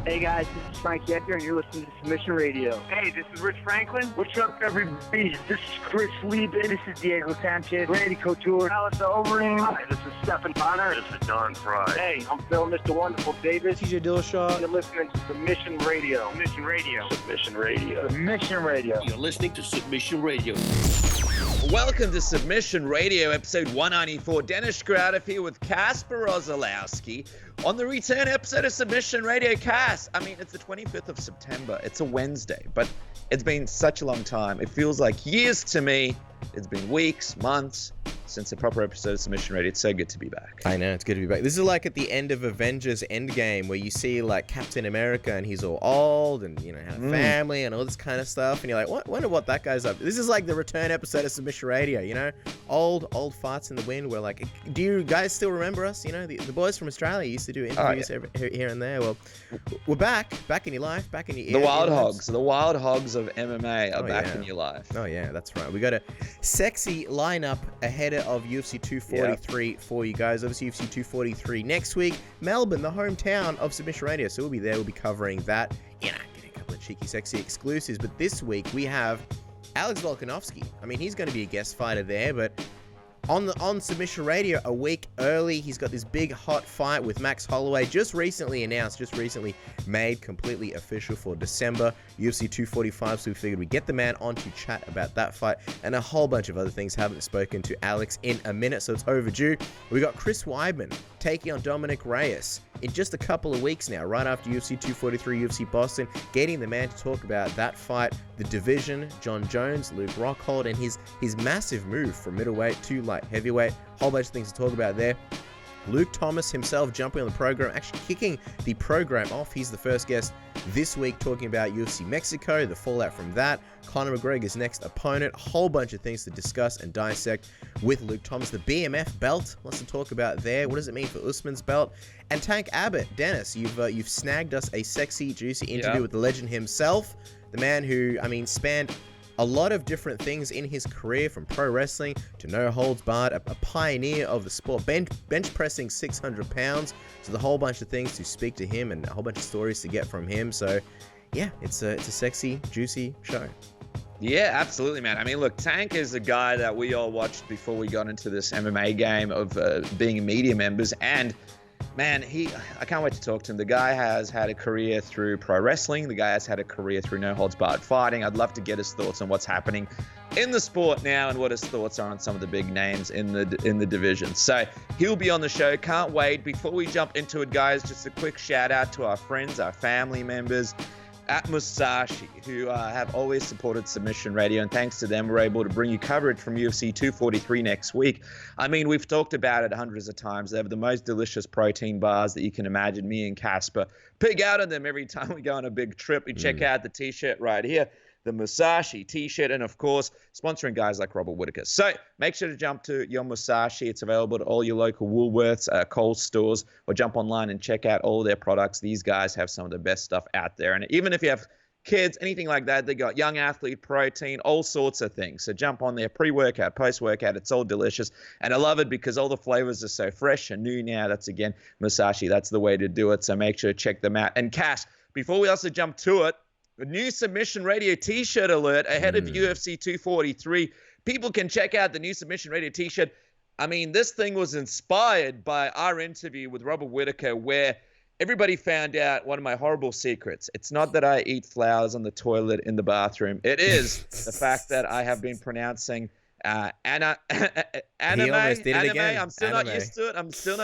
Hey guys, this is Frankie Edgar, and you're listening to Submission Radio. Hey, this is Rich Franklin. What's up, everybody? This is Chris Lieben. This is Diego Sanchez. Randy Couture. Alistair Overeem. Hi, this is Stephen Bonner. This is Don Fry. Hey, I'm Phil, Mr. Wonderful Davis. TJ Dillashaw. You're listening to Submission Radio. Submission Radio. Submission Radio. Submission Radio. You're listening to Submission Radio. Welcome to Submission Radio, episode 194. Dennis Scroutoff here with Kasper Ozolowski on the return episode of Submission Radio. Cass, I mean, it's the 25th of September. It's a Wednesday, but it's been such a long time. It feels like years to me. It's been weeks, months since a proper episode of Submission Radio. It's so good to be back. I know, it's good to be back. This is like at the end of Avengers Endgame, where you see like Captain America and he's all old and, you know, had a family and all this kind of stuff. And you're like, wonder what that guy's up to. This is like the return episode of Submission Radio, you know? Old farts in the wind. We're like, do you guys still remember us? You know, the boys from Australia used to do interviews here and there. Well, we're back in your life, back in your ear. The wild hogs of MMA are back in your life. Oh yeah, that's right. We got a sexy lineup ahead of UFC 243 for you guys. Obviously, UFC 243 next week. Melbourne, the hometown of Submission Radio. So we'll be there. We'll be covering that. You know, getting a couple of cheeky, sexy exclusives. But this week, we have Alex Volkanovski. I mean, he's going to be a guest fighter there, but on Submission Radio a week early, he's got this big hot fight with Max Holloway, just recently made completely official for December, UFC 245, so we figured we'd get the man on to chat about that fight and a whole bunch of other things. Haven't spoken to Alex in a minute, so it's overdue. We got Chris Weidman taking on Dominick Reyes in just a couple of weeks now, right after UFC 243, UFC Boston, getting the man to talk about that fight, the division, Jon Jones, Luke Rockhold, and his massive move from middleweight to light heavyweight. Whole bunch of things to talk about there. Luke Thomas himself jumping on the program, actually kicking the program off. He's the first guest this week talking about UFC Mexico, the fallout from that, Conor McGregor's next opponent, a whole bunch of things to discuss and dissect with Luke Thomas. The BMF belt, lots to talk about there. What does it mean for Usman's belt? And Tank Abbott. Dennis, you've snagged us a sexy, juicy interview with the legend himself, the man who, I mean, spanned a lot of different things in his career, from pro wrestling to no holds barred, a pioneer of the sport, bench pressing 600 pounds. So the whole bunch of things to speak to him and a whole bunch of stories to get from him. So yeah, it's a sexy, juicy show. Yeah, absolutely, man. I mean, look, Tank is a guy that we all watched before we got into this MMA game of being media members, and man, I can't wait to talk to him. The guy has had a career through pro wrestling. The guy has had a career through no holds barred fighting. I'd love to get his thoughts on what's happening in the sport now and what his thoughts are on some of the big names in the division. So he'll be on the show. Can't wait. Before we jump into it, guys, just a quick shout out to our friends, our family members at Musashi, who have always supported Submission Radio, and thanks to them, we're able to bring you coverage from UFC 243 next week. I mean, we've talked about it hundreds of times. They have the most delicious protein bars that you can imagine. Me and Kasper pig out of them every time we go on a big trip. We check out the t-shirt right here, the Musashi t-shirt, and of course, sponsoring guys like Robert Whittaker. So make sure to jump to your Musashi. It's available to all your local Woolworths, Coles stores, or jump online and check out all their products. These guys have some of the best stuff out there. And even if you have kids, anything like that, they got young athlete protein, all sorts of things. So jump on there, pre-workout, post-workout. It's all delicious. And I love it because all the flavors are so fresh and new now. That's, again, Musashi. That's the way to do it. So make sure to check them out. And Cash, before we also jump to it, a new Submission Radio t-shirt alert ahead of UFC 243. People can check out the new Submission Radio t-shirt. I mean, this thing was inspired by our interview with Robert Whittaker, where everybody found out one of my horrible secrets. It's not that I eat flowers on the toilet in the bathroom. It is the fact that I have been pronouncing anime. I'm still not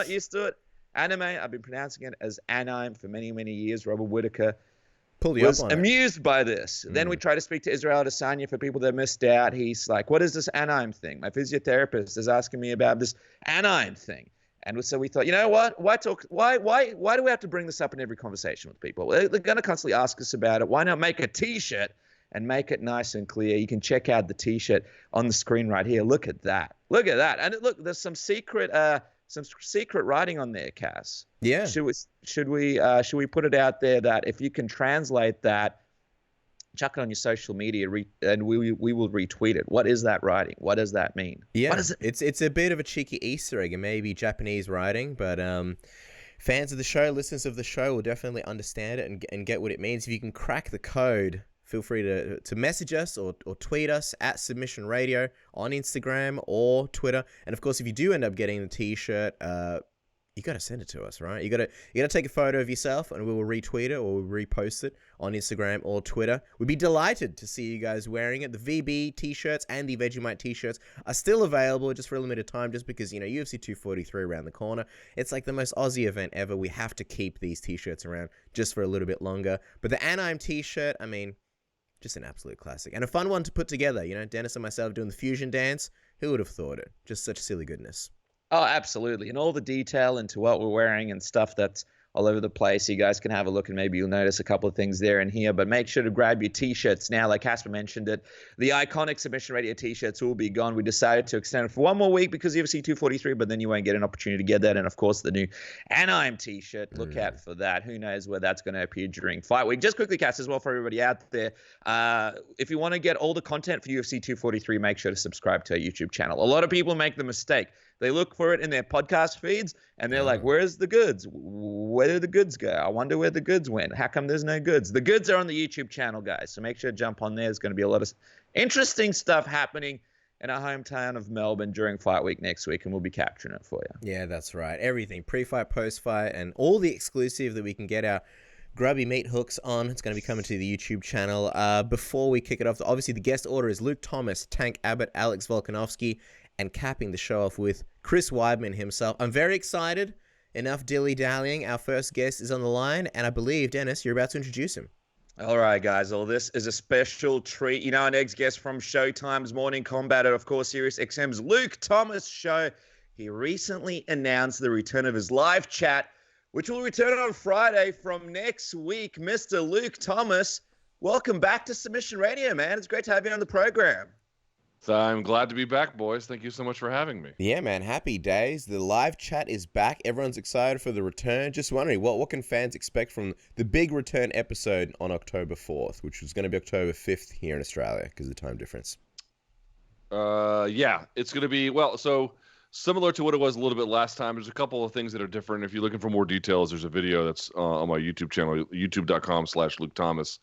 used to it. Anime. I've been pronouncing it as anime for many, many years. Robert Whittaker was amused by this. Then we try to speak to Israel Adesanya for people that missed out. He's like, what is this anime thing? My physiotherapist is asking me about this anime thing. And so we thought, you know what? Why do we have to bring this up in every conversation with people? They're going to constantly ask us about it. Why not make a t-shirt and make it nice and clear? You can check out the t-shirt on the screen right here. Look at that. And look, there's some secret writing on there, Cass. Yeah. Should we put it out there that if you can translate that, chuck it on your social media, and we will retweet it. What is that writing? What does that mean? Yeah, what is it? It's a bit of a cheeky Easter egg, and maybe Japanese writing, but fans of the show, listeners of the show will definitely understand it and get what it means. If you can crack the code, feel free to message us or tweet us at Submission Radio on Instagram or Twitter. And of course, if you do end up getting the t-shirt, you got to send it to us, right? You got to take a photo of yourself and we will retweet it or we'll repost it on Instagram or Twitter. We'd be delighted to see you guys wearing it. The VB t-shirts and the Vegemite t-shirts are still available just for a limited time, just because, you know, UFC 243 around the corner. It's like the most Aussie event ever. We have to keep these t-shirts around just for a little bit longer. But the Anaheim t-shirt, I mean, just an absolute classic and a fun one to put together. You know, Dennis and myself doing the fusion dance. Who would have thought it? Just such silly goodness. Oh, absolutely. And all the detail into what we're wearing and stuff that's all over the place. You guys can have a look and maybe you'll notice a couple of things there and here. But make sure to grab your t-shirts now. Like Casper mentioned it, the iconic Submission Radio t-shirts will be gone. We decided to extend it for one more week because UFC 243, but then you won't get an opportunity to get that. And of course, the new Anaheim t-shirt. Look out for that. Who knows where that's going to appear during fight week. Just quickly, Cass, as well for everybody out there. If you want to get all the content for UFC 243, make sure to subscribe to our YouTube channel. A lot of people make the mistake. They look for it in their podcast feeds, and they're like, where's the goods? Where did the goods go? I wonder where the goods went. How come there's no goods? The goods are on the YouTube channel, guys, so make sure to jump on there. There's going to be a lot of interesting stuff happening in our hometown of Melbourne during fight week next week, and we'll be capturing it for you. Yeah, that's right. Everything, pre-fight, post-fight, and all the exclusive that we can get our grubby meat hooks on. It's going to be coming to the YouTube channel. Before we kick it off, obviously the guest order is Luke Thomas, Tank Abbott, Alex Volkanovski, and capping the show off with Chris Weidman himself. I'm very excited. Enough dilly-dallying. Our first guest is on the line, and I believe, Dennis, you're about to introduce him. All right, guys. Well, this is a special treat. You know, our next guest from Showtime's Morning Combat and, of course, Sirius XM's Luke Thomas show. He recently announced the return of his live chat, which will return on Friday from next week. Mr. Luke Thomas, welcome back to Submission Radio, man. It's great to have you on the program. So I'm glad to be back, boys. Thank you so much for having me. Yeah, man. Happy days. The live chat is back. Everyone's excited for the return. Just wondering, what can fans expect from the big return episode on October 4th, which was going to be October 5th here in Australia because of the time difference? Yeah, it's going to be, well, so similar to what it was a little bit last time. There's a couple of things that are different. If you're looking for more details, there's a video that's on my YouTube channel, youtube.com/Luke Thomas.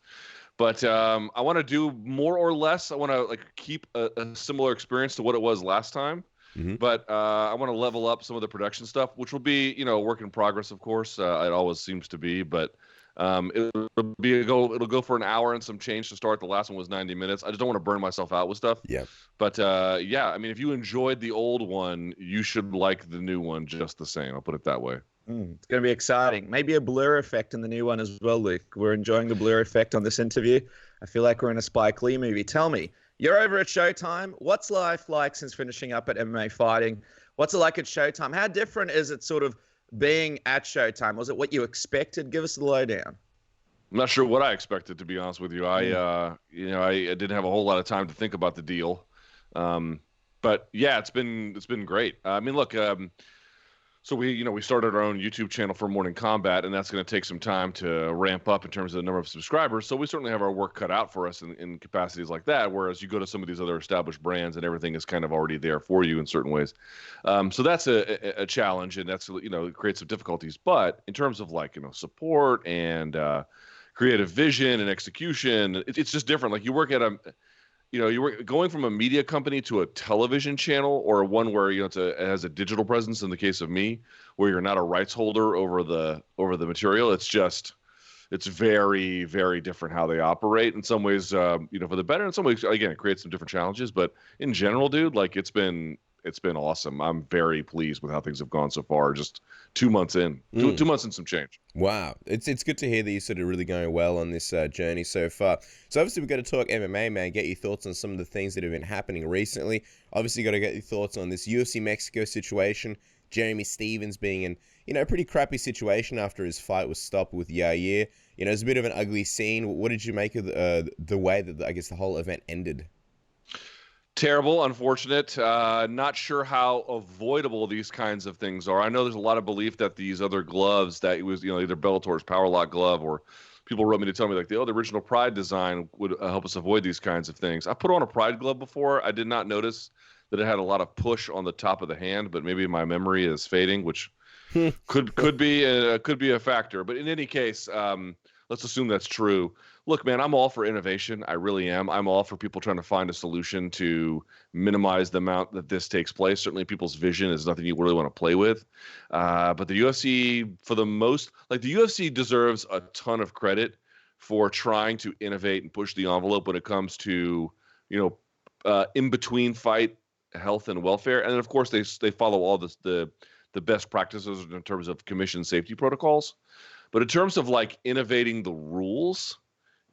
But I want to do more or less. I want to keep a similar experience to what it was last time. Mm-hmm. But I want to level up some of the production stuff, which will be, a work in progress, of course. It always seems to be. But it'll go for an hour and some change to start. The last one was 90 minutes. I just don't want to burn myself out with stuff. Yeah. But yeah, I mean, if you enjoyed the old one, you should like the new one just the same. I'll put it that way. It's going to be exciting. Maybe a blur effect in the new one as well, Luke. We're enjoying the blur effect on this interview. I feel like we're in a Spike Lee movie. Tell me, you're over at Showtime. What's life like since finishing up at MMA Fighting? What's it like at Showtime? How different is it sort of being at Showtime? Was it what you expected? Give us the lowdown. I'm not sure what I expected, to be honest with you. I didn't have a whole lot of time to think about the deal. But yeah, it's been great. I mean, look, so we started our own YouTube channel for Morning Combat, and that's going to take some time to ramp up in terms of the number of subscribers. So we certainly have our work cut out for us in capacities like that, whereas you go to some of these other established brands and everything is kind of already there for you in certain ways. So that's a challenge, and that's, it creates some difficulties. But in terms of support and creative vision and execution, it's just different. Like you work at you were going from a media company to a television channel, or one where it has a digital presence. In the case of me, where you're not a rights holder over the material, it's very, very different how they operate. In some ways, for the better. In some ways, again, it creates some different challenges. But in general, dude, it's been awesome. I'm very pleased with how things have gone so far. Just 2 months in, 2 months and some change. Wow. It's good to hear that you're sort of really going well on this journey so far. So obviously we've got to talk MMA, man, get your thoughts on some of the things that have been happening recently. Obviously got to get your thoughts on this UFC Mexico situation. Jeremy Stevens being in a pretty crappy situation after his fight was stopped with Yair. It's a bit of an ugly scene. What did you make of the way that I guess the whole event ended? Terrible, unfortunate. Not sure how avoidable these kinds of things are. I know there's a lot of belief that these other gloves, that it was either Bellator's Power Lock glove, or people wrote me to tell me the original Pride design would help us avoid these kinds of things. I put on a Pride glove before. I did not notice that it had a lot of push on the top of the hand, but maybe my memory is fading, which could be a factor. But in any case, let's assume that's true. Look, man, I'm all for innovation. I really am. I'm all for people trying to find a solution to minimize the amount that this takes place. Certainly, people's vision is nothing you really want to play with. But the UFC, for the most, like the UFC deserves a ton of credit for trying to innovate and push the envelope when it comes to, in between fight health and welfare. And then, of course, they follow all the best practices in terms of commission safety protocols. But in terms of like innovating the rules,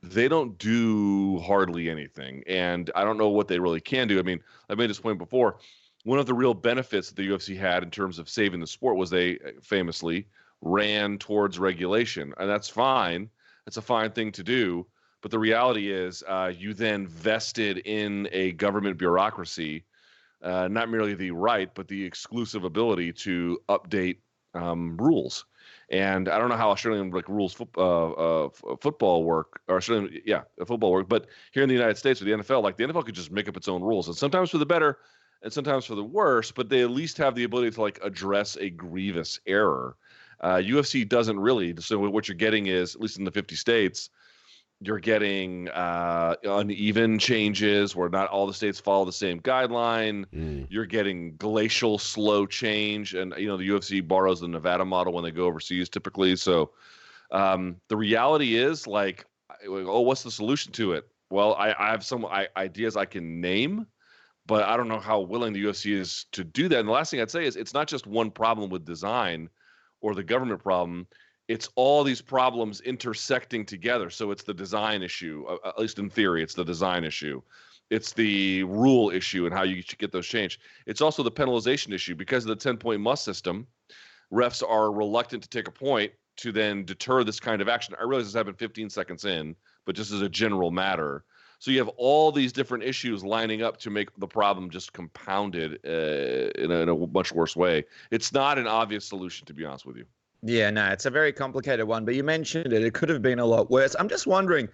they don't do hardly anything. And I don't know what they really can do. I mean, I made this point before. One of the real benefits that the UFC had in terms of saving the sport was they famously ran towards regulation. And that's fine. It's a fine thing to do. But the reality is you then vested in a government bureaucracy, not merely the right, but the exclusive ability to update rules. And I don't know how Australian rules football work, or Australian, football work. But here in the United States with the NFL, like the NFL could just make up its own rules, and sometimes for the better, and sometimes for the worse. But they at least have the ability to like address a grievous error. UFC doesn't really. So what you're getting is, at least in the 50 states, you're getting uneven changes where not all the states follow the same guideline. You're getting glacial slow change. And, the UFC borrows the Nevada model when they go overseas typically. So the reality is like, what's the solution to it? Well, I have some ideas I can name, but I don't know how willing the UFC is to do that. And the last thing I'd say is it's not just one problem with design or the government problem. It's all these problems intersecting together. So it's the design issue, at least in theory, it's the design issue. It's the rule issue and how you should get those changed. It's also the penalization issue. Because of the 10-point must system, refs are reluctant to take a point to then deter this kind of action. I realize this happened 15 seconds in, but just as a general matter. So you have all these different issues lining up to make the problem just compounded in a much worse way. It's not an obvious solution, to be honest with you. Yeah, no, it's a very complicated one, but you mentioned it. It could have been a lot worse. I'm just wondering,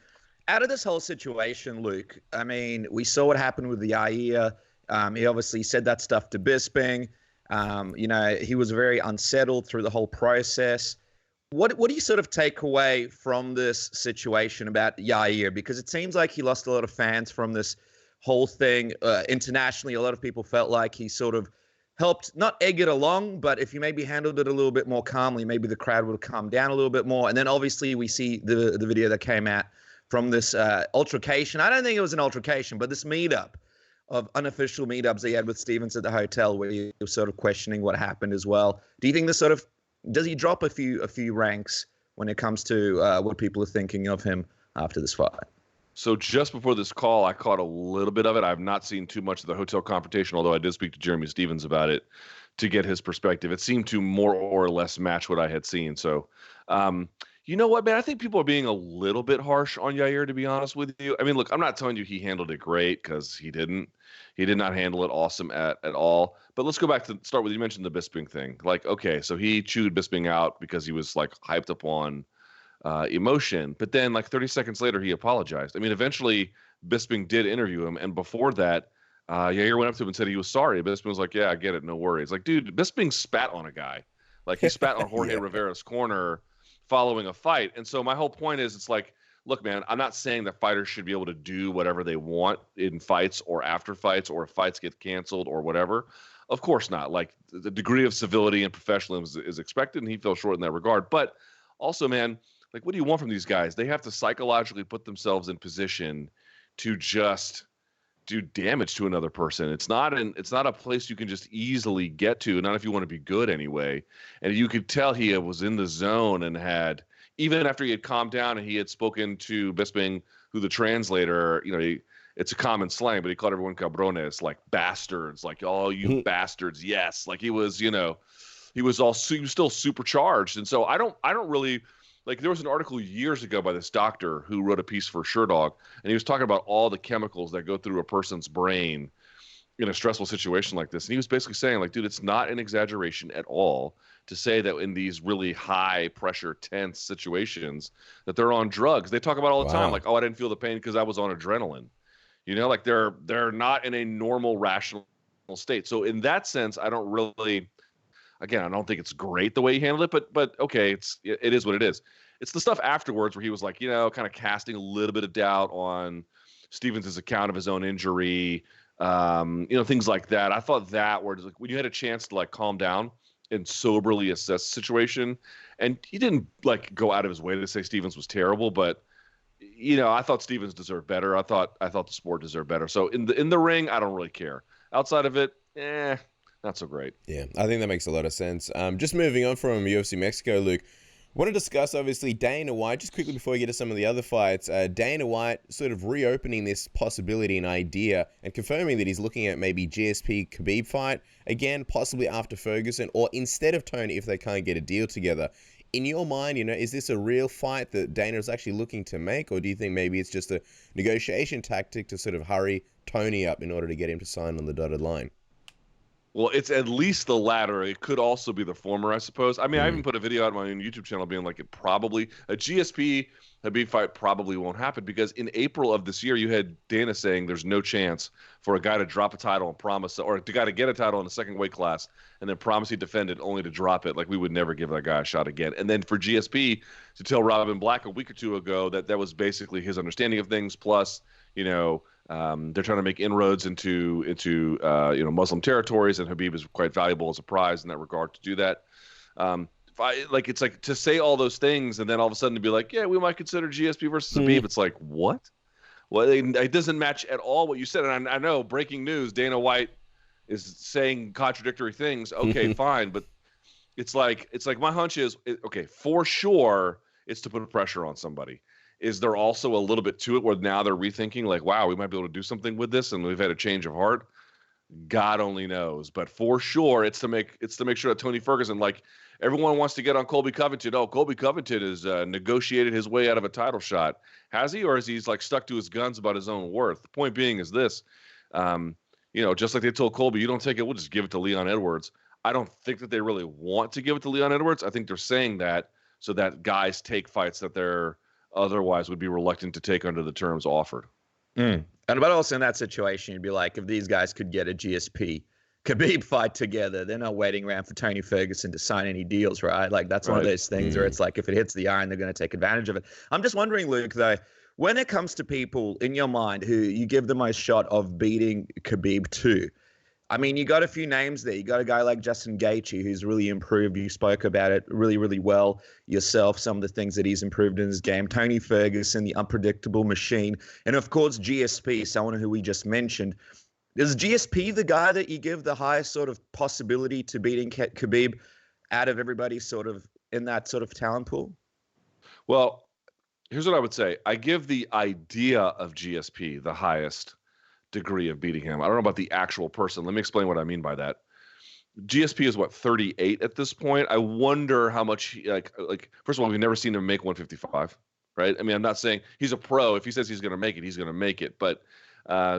out of this whole situation, Luke, I mean, we saw what happened with the Yair. He obviously said that stuff to Bisping. He was very unsettled through the whole process. What do you sort of take away from this situation about Yair? Because it seems like he lost a lot of fans from this whole thing. Internationally, a lot of people felt like he sort of helped not egg it along, but if you maybe handled it a little bit more calmly, maybe the crowd would have calmed down a little bit more. And then obviously we see the video that came out from this altercation. I don't think it was an altercation, but this meetup of unofficial meetups he had with Stevens at the hotel where he was sort of questioning what happened as well. Do you think this sort of, does he drop a few ranks when it comes to what people are thinking of him after this fight? So just before this call, I caught a little bit of it. I've not seen too much of the hotel confrontation, although I did speak to Jeremy Stevens about it to get his perspective. It seemed to more or less match what I had seen. So, you know what, man? I think people are being a little bit harsh on Yair, to be honest with you. I mean, look, I'm not telling you he handled it great because he didn't. He did not handle it awesome at all. But let's go back to start with, you mentioned the Bisping thing. Like, okay, so he chewed Bisping out because he was like hyped up on emotion, but then like 30 seconds later he apologized. I mean, eventually Bisping did interview him, and before that Yair went up to him and said he was sorry. Bisping was like, yeah, I get it, no worries. Like, dude, Bisping spat on a guy. Like, he spat on Jorge Rivera's corner following a fight. And so my whole point is, it's like, look, man, I'm not saying that fighters should be able to do whatever they want in fights or after fights, or if fights get canceled or whatever. Of course not. Like, the degree of civility and professionalism is expected, and he fell short in that regard. But also, man, like, what do you want from these guys? They have to psychologically put themselves in position to just do damage to another person. It's not a place you can just easily get to, not if you want to be good anyway. And you could tell he was in the zone and had, even after he had calmed down and he had spoken to Bisping, who the translator, it's a common slang, but he called everyone cabrones, like bastards, like, oh, you bastards. Yes. Like, he was, he was still supercharged. And so I don't really, like, there was an article years ago by this doctor who wrote a piece for Sherdog, and he was talking about all the chemicals that go through a person's brain in a stressful situation like this. And he was basically saying, like, dude, it's not an exaggeration at all to say that in these really high pressure, tense situations that they're on drugs. They talk about it all the time, like, oh, I didn't feel the pain because I was on adrenaline. Like, they're not in a normal, rational state. So in that sense, I don't really Again, I don't think it's great the way he handled it, but okay, it is what it is. It's the stuff afterwards where he was like, kind of casting a little bit of doubt on Stevens' account of his own injury, things like that. I thought that where like when you had a chance to like calm down and soberly assess the situation, and he didn't like go out of his way to say Stevens was terrible, but I thought Stevens deserved better. I thought the sport deserved better. So in the ring, I don't really care. Outside of it, not so great. Yeah, I think that makes a lot of sense. Just moving on from UFC Mexico, Luke, want to discuss, obviously, Dana White, just quickly before we get to some of the other fights, Dana White sort of reopening this possibility and idea and confirming that he's looking at maybe GSP Khabib fight, again, possibly after Ferguson, or instead of Tony if they can't get a deal together. In your mind, is this a real fight that Dana is actually looking to make, or do you think maybe it's just a negotiation tactic to sort of hurry Tony up in order to get him to sign on the dotted line? Well, it's at least the latter. It could also be the former, I suppose. I mean, I even put a video on my own YouTube channel being like, a GSP Khabib fight probably won't happen, because in April of this year, you had Dana saying there's no chance for a guy to drop a title and promise, or a guy to get a title in the second weight class and then promise he'd defend it only to drop it. Like, we would never give that guy a shot again. And then for GSP to tell Robin Black a week or two ago that was basically his understanding of things, plus, they're trying to make inroads into Muslim territories, and Khabib is quite valuable as a prize in that regard to do that. It's like to say all those things and then all of a sudden to be like, yeah, we might consider GSP versus Khabib. It's like, what? Well, it doesn't match at all what you said. And I know, breaking news, Dana White is saying contradictory things. Okay, fine, but it's like my hunch is okay for sure. It's to put pressure on somebody. Is there also a little bit to it where now they're rethinking, like, wow, we might be able to do something with this, and we've had a change of heart? God only knows. But for sure, it's to make sure that Tony Ferguson, like, everyone wants to get on Colby Covington. Oh, Colby Covington has negotiated his way out of a title shot. Has he, or is he like stuck to his guns about his own worth? The point being is this, just like they told Colby, you don't take it, we'll just give it to Leon Edwards. I don't think that they really want to give it to Leon Edwards. I think they're saying that so that guys take fights that they're otherwise would be reluctant to take under the terms offered. And but also in that situation, you'd be like, if these guys could get a GSP Khabib fight together, they're not waiting around for Tony Ferguson to sign any deals, right? Like, that's one of those things where it's like, if it hits the iron, they're going to take advantage of it. I'm just wondering, Luke, though, when it comes to people in your mind who you give the most shot of beating Khabib to, I mean, you got a few names there. You got a guy like Justin Gaethje, who's really improved. You spoke about it really, really well yourself, some of the things that he's improved in his game. Tony Ferguson, the unpredictable machine. And, of course, GSP, someone who we just mentioned. Is GSP the guy that you give the highest sort of possibility to beating Khabib out of everybody sort of in that sort of talent pool? Well, here's what I would say. I give the idea of GSP the highest degree of beating him. I don't know about the actual person. Let me explain what I mean by that. GSP is 38 at this point. I wonder how much like first of all, we've never seen him make 155, right? I mean, I'm not saying he's a pro. If he says he's going to make it, he's going to make it. But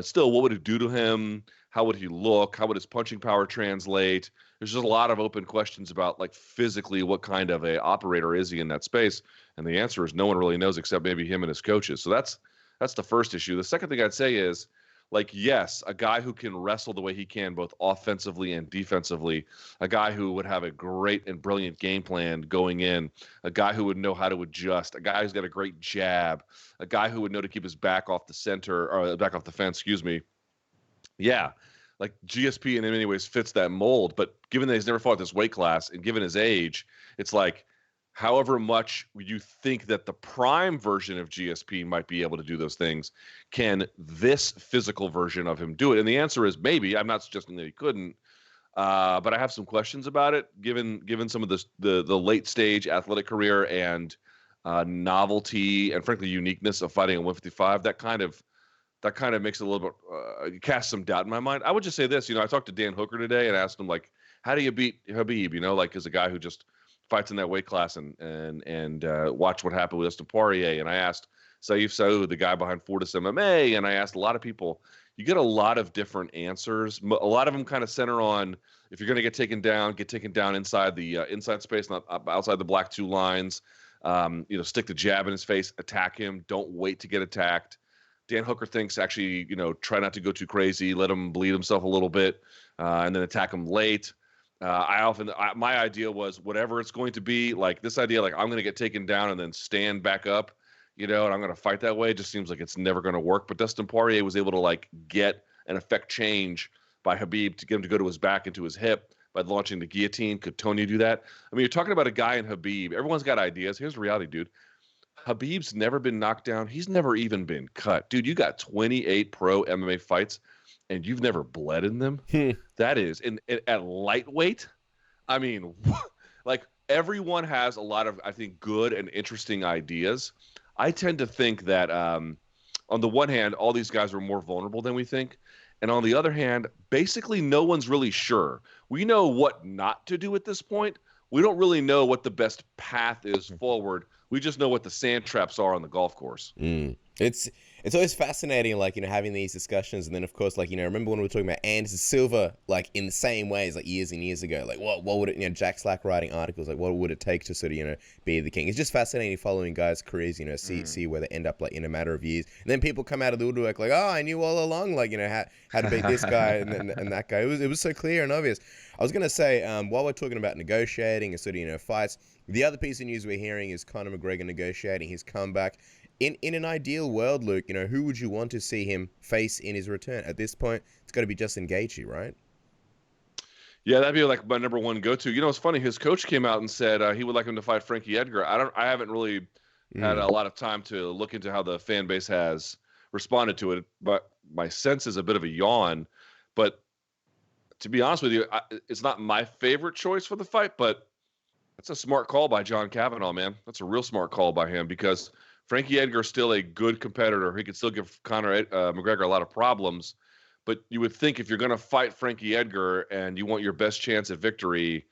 still, what would it do to him? How would he look? How would his punching power translate? There's just a lot of open questions about, like, physically what kind of a operator is he in that space? And the answer is no one really knows except maybe him and his coaches. So that's the first issue. The second thing I'd say is, like, yes, a guy who can wrestle the way he can, both offensively and defensively, a guy who would have a great and brilliant game plan going in, a guy who would know how to adjust, a guy who's got a great jab, a guy who would know to keep his back off the center, or back off the fence, excuse me. Yeah, like, GSP in many ways fits that mold, but given that he's never fought this weight class and given his age, it's like, however much you think that the prime version of GSP might be able to do those things, can this physical version of him do it? And the answer is maybe. I'm not suggesting that he couldn't, but I have some questions about it, given some of the late stage athletic career and novelty and frankly uniqueness of fighting at 155. That kind of makes it a little bit cast some doubt in my mind. I would just say this. I talked to Dan Hooker today and asked him, like, how do you beat Khabib? Like, as a guy who just fights in that weight class and watch what happened with Dustin Poirier. And I asked Saif Saud, the guy behind Fortis MMA, and I asked a lot of people. You get a lot of different answers. A lot of them kind of center on, if you're going to get taken down inside the inside space, not outside the black two lines. Stick the jab in his face, attack him. Don't wait to get attacked. Dan Hooker thinks actually, try not to go too crazy, let him bleed himself a little bit, and then attack him late. My idea was whatever it's going to be, like this idea, like I'm going to get taken down and then stand back up, and I'm going to fight that way. It just seems like it's never going to work. But Dustin Poirier was able to like get an effect change by Khabib to get him to go to his back and to his hip by launching the guillotine. Could Tony do that? I mean, you're talking about a guy in Khabib. Everyone's got ideas. Here's the reality, dude. Khabib's never been knocked down. He's never even been cut. Dude, you got 28 pro MMA fights, and you've never bled in them? That is, at lightweight, I mean, like everyone has a lot of, I think, good and interesting ideas. I tend to think that on the one hand, all these guys are more vulnerable than we think. And on the other hand, basically no one's really sure. We know what not to do at this point. We don't really know what the best path is forward. We just know what the sand traps are on the golf course. It's always fascinating, like, having these discussions. And then, of course, like, remember when we were talking about Anderson Silva, like, in the same ways, like, years and years ago, like, what would it, Jack Slack writing articles, like, what would it take to sort of, be the king? It's just fascinating following guys' careers, see where they end up, like, in a matter of years. And then people come out of the woodwork, like, oh, I knew all along, like, how to beat this guy and that guy. It was so clear and obvious. I was going to say, while we're talking about negotiating and sort of, fights, the other piece of news we're hearing is Conor McGregor negotiating his comeback. In an ideal world, Luke, who would you want to see him face in his return? At this point, it's got to be Justin Gaethje, right? Yeah, that'd be like my number one go-to. It's funny. His coach came out and said he would like him to fight Frankie Edgar. I haven't really had a lot of time to look into how the fan base has responded to it, but my sense is a bit of a yawn. But to be honest with you, it's not my favorite choice for the fight, but that's a smart call by John Kavanagh, man. That's a real smart call by him because Frankie Edgar is still a good competitor. He could still give Conor McGregor a lot of problems. But you would think if you're going to fight Frankie Edgar and you want your best chance at victory,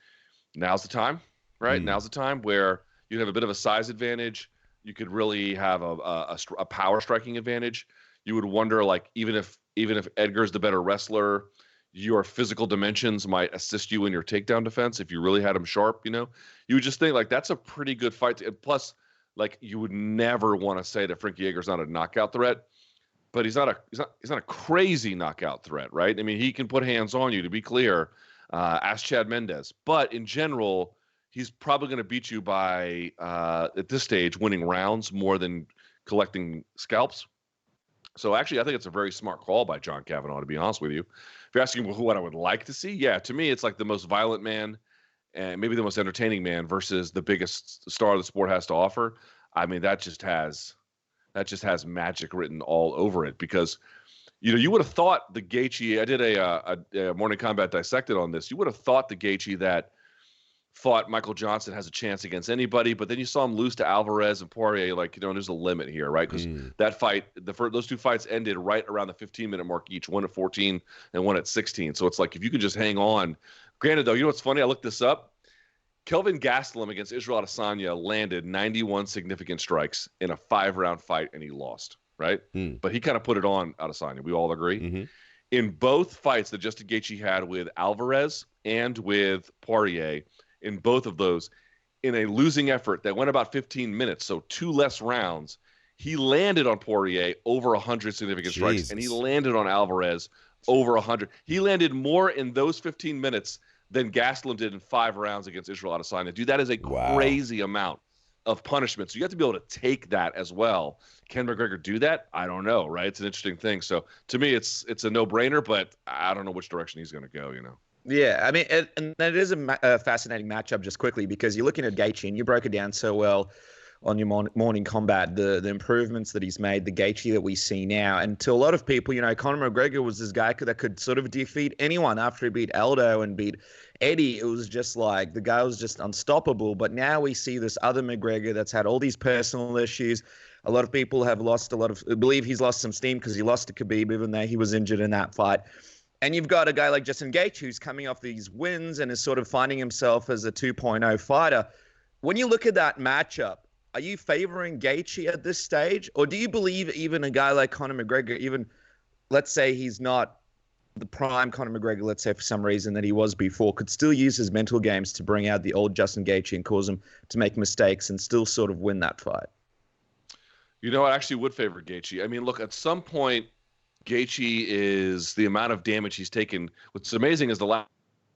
now's the time, right? Now's the time where you have a bit of a size advantage. You could really have a power striking advantage. You would wonder, like, even if Edgar's the better wrestler, your physical dimensions might assist you in your takedown defense if you really had him sharp. You would just think like that's a pretty good fight. And plus, like, you would never want to say that Frankie Edgar's not a knockout threat, but he's not a crazy knockout threat, right? I mean, he can put hands on you, to be clear. Ask Chad Mendez. But in general, he's probably going to beat you by at this stage winning rounds more than collecting scalps. So actually, I think it's a very smart call by John Kavanagh, to be honest with you. If you're asking what I would like to see, yeah, to me, it's like the most violent man and maybe the most entertaining man versus the biggest star the sport has to offer. I mean, that just has magic written all over it because, you would have thought the Gaethje. I did a Morning Combat Dissected on this. You would have thought the Gaethje that fought Michael Johnson has a chance against anybody, but then you saw him lose to Alvarez and Poirier. Like, there's a limit here, right? Because that fight, those two fights ended right around the 15-minute mark each, one at 14 and one at 16. So it's like if you could just hang on. Granted, though, what's funny? I looked this up. Kelvin Gastelum against Israel Adesanya landed 91 significant strikes in a 5-round fight, and he lost, right? But he kind of put it on Adesanya. We all agree. In both fights that Justin Gaethje had with Alvarez and with Poirier, in both of those, in a losing effort that went about 15 minutes, so 2 less rounds, he landed on Poirier over 100 significant strikes, and he landed on Alvarez over 100. He landed more in those 15 minutes than Gastelum did in 5 rounds against Israel Adesanya. Dude, that is a crazy amount of punishment. So you have to be able to take that as well. Can McGregor do that? I don't know, right? It's an interesting thing. So to me, it's a no-brainer, but I don't know which direction he's going to go, Yeah, I mean, and it is a fascinating matchup just quickly because you're looking at Gaethje and you broke it down so well on your morning combat, the improvements that he's made, the Gaethje that we see now. And to a lot of people, Conor McGregor was this guy that could sort of defeat anyone after he beat Aldo and beat Eddie. It was just like the guy was just unstoppable. But now we see this other McGregor that's had all these personal issues. A lot of people have believe he's lost some steam because he lost to Khabib, even though he was injured in that fight. And you've got a guy like Justin Gaethje who's coming off these wins and is sort of finding himself as a 2.0 fighter. When you look at that matchup, are you favoring Gaethje at this stage? Or do you believe even a guy like Conor McGregor, even let's say he's not the prime Conor McGregor, let's say for some reason that he was before, could still use his mental games to bring out the old Justin Gaethje and cause him to make mistakes and still sort of win that fight? I actually would favor Gaethje. I mean, look, at some point, Gaethje is the amount of damage he's taken. What's amazing is the last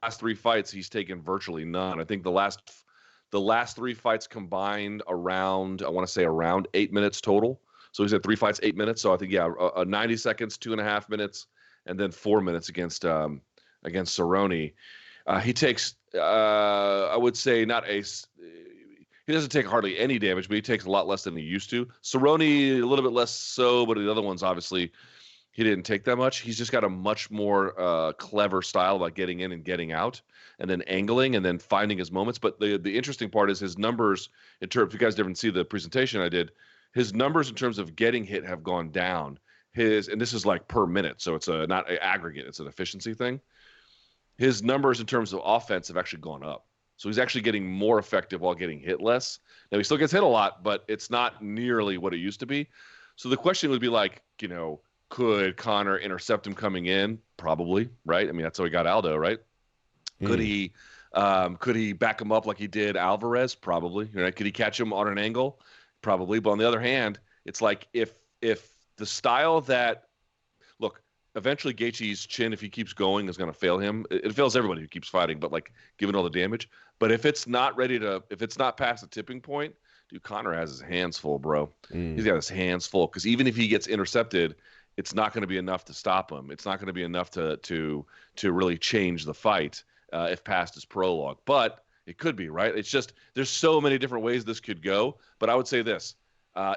last 3 fights, he's taken virtually none. I think the last 3 fights combined around, I want to say around 8 minutes total. So he's had 3 fights, 8 minutes. So I think, 90 seconds, 2.5 minutes, and then 4 minutes against Cerrone. He takes, I would say, he doesn't take hardly any damage, but he takes a lot less than he used to. Cerrone, a little bit less so, but the other ones, obviously, he didn't take that much. He's just got a much more clever style about getting in and getting out, and then angling, and then finding his moments. But the interesting part is his numbers, in terms, if you guys didn't see the presentation I did, his numbers in terms of getting hit have gone down. And this is like per minute, so it's not an aggregate, it's an efficiency thing. His numbers in terms of offense have actually gone up. So he's actually getting more effective while getting hit less. Now, he still gets hit a lot, but it's not nearly what it used to be. So the question would be like, could Conor intercept him coming in? Probably, right? I mean, that's how he got Aldo, right? Could he back him up like he did Alvarez? Probably. Right? Could he catch him on an angle? Probably. But on the other hand, it's like if the style that, look, eventually Gaethje's chin, if he keeps going, is going to fail him. It fails everybody who keeps fighting, but like given all the damage. But if it's not past the tipping point, dude, Conor has his hands full, bro. He's got his hands full, because even if he gets intercepted, it's not going to be enough to stop him. It's not going to be enough to really change the fight if past his prologue. But it could be, right? It's just there's so many different ways this could go. But I would say this: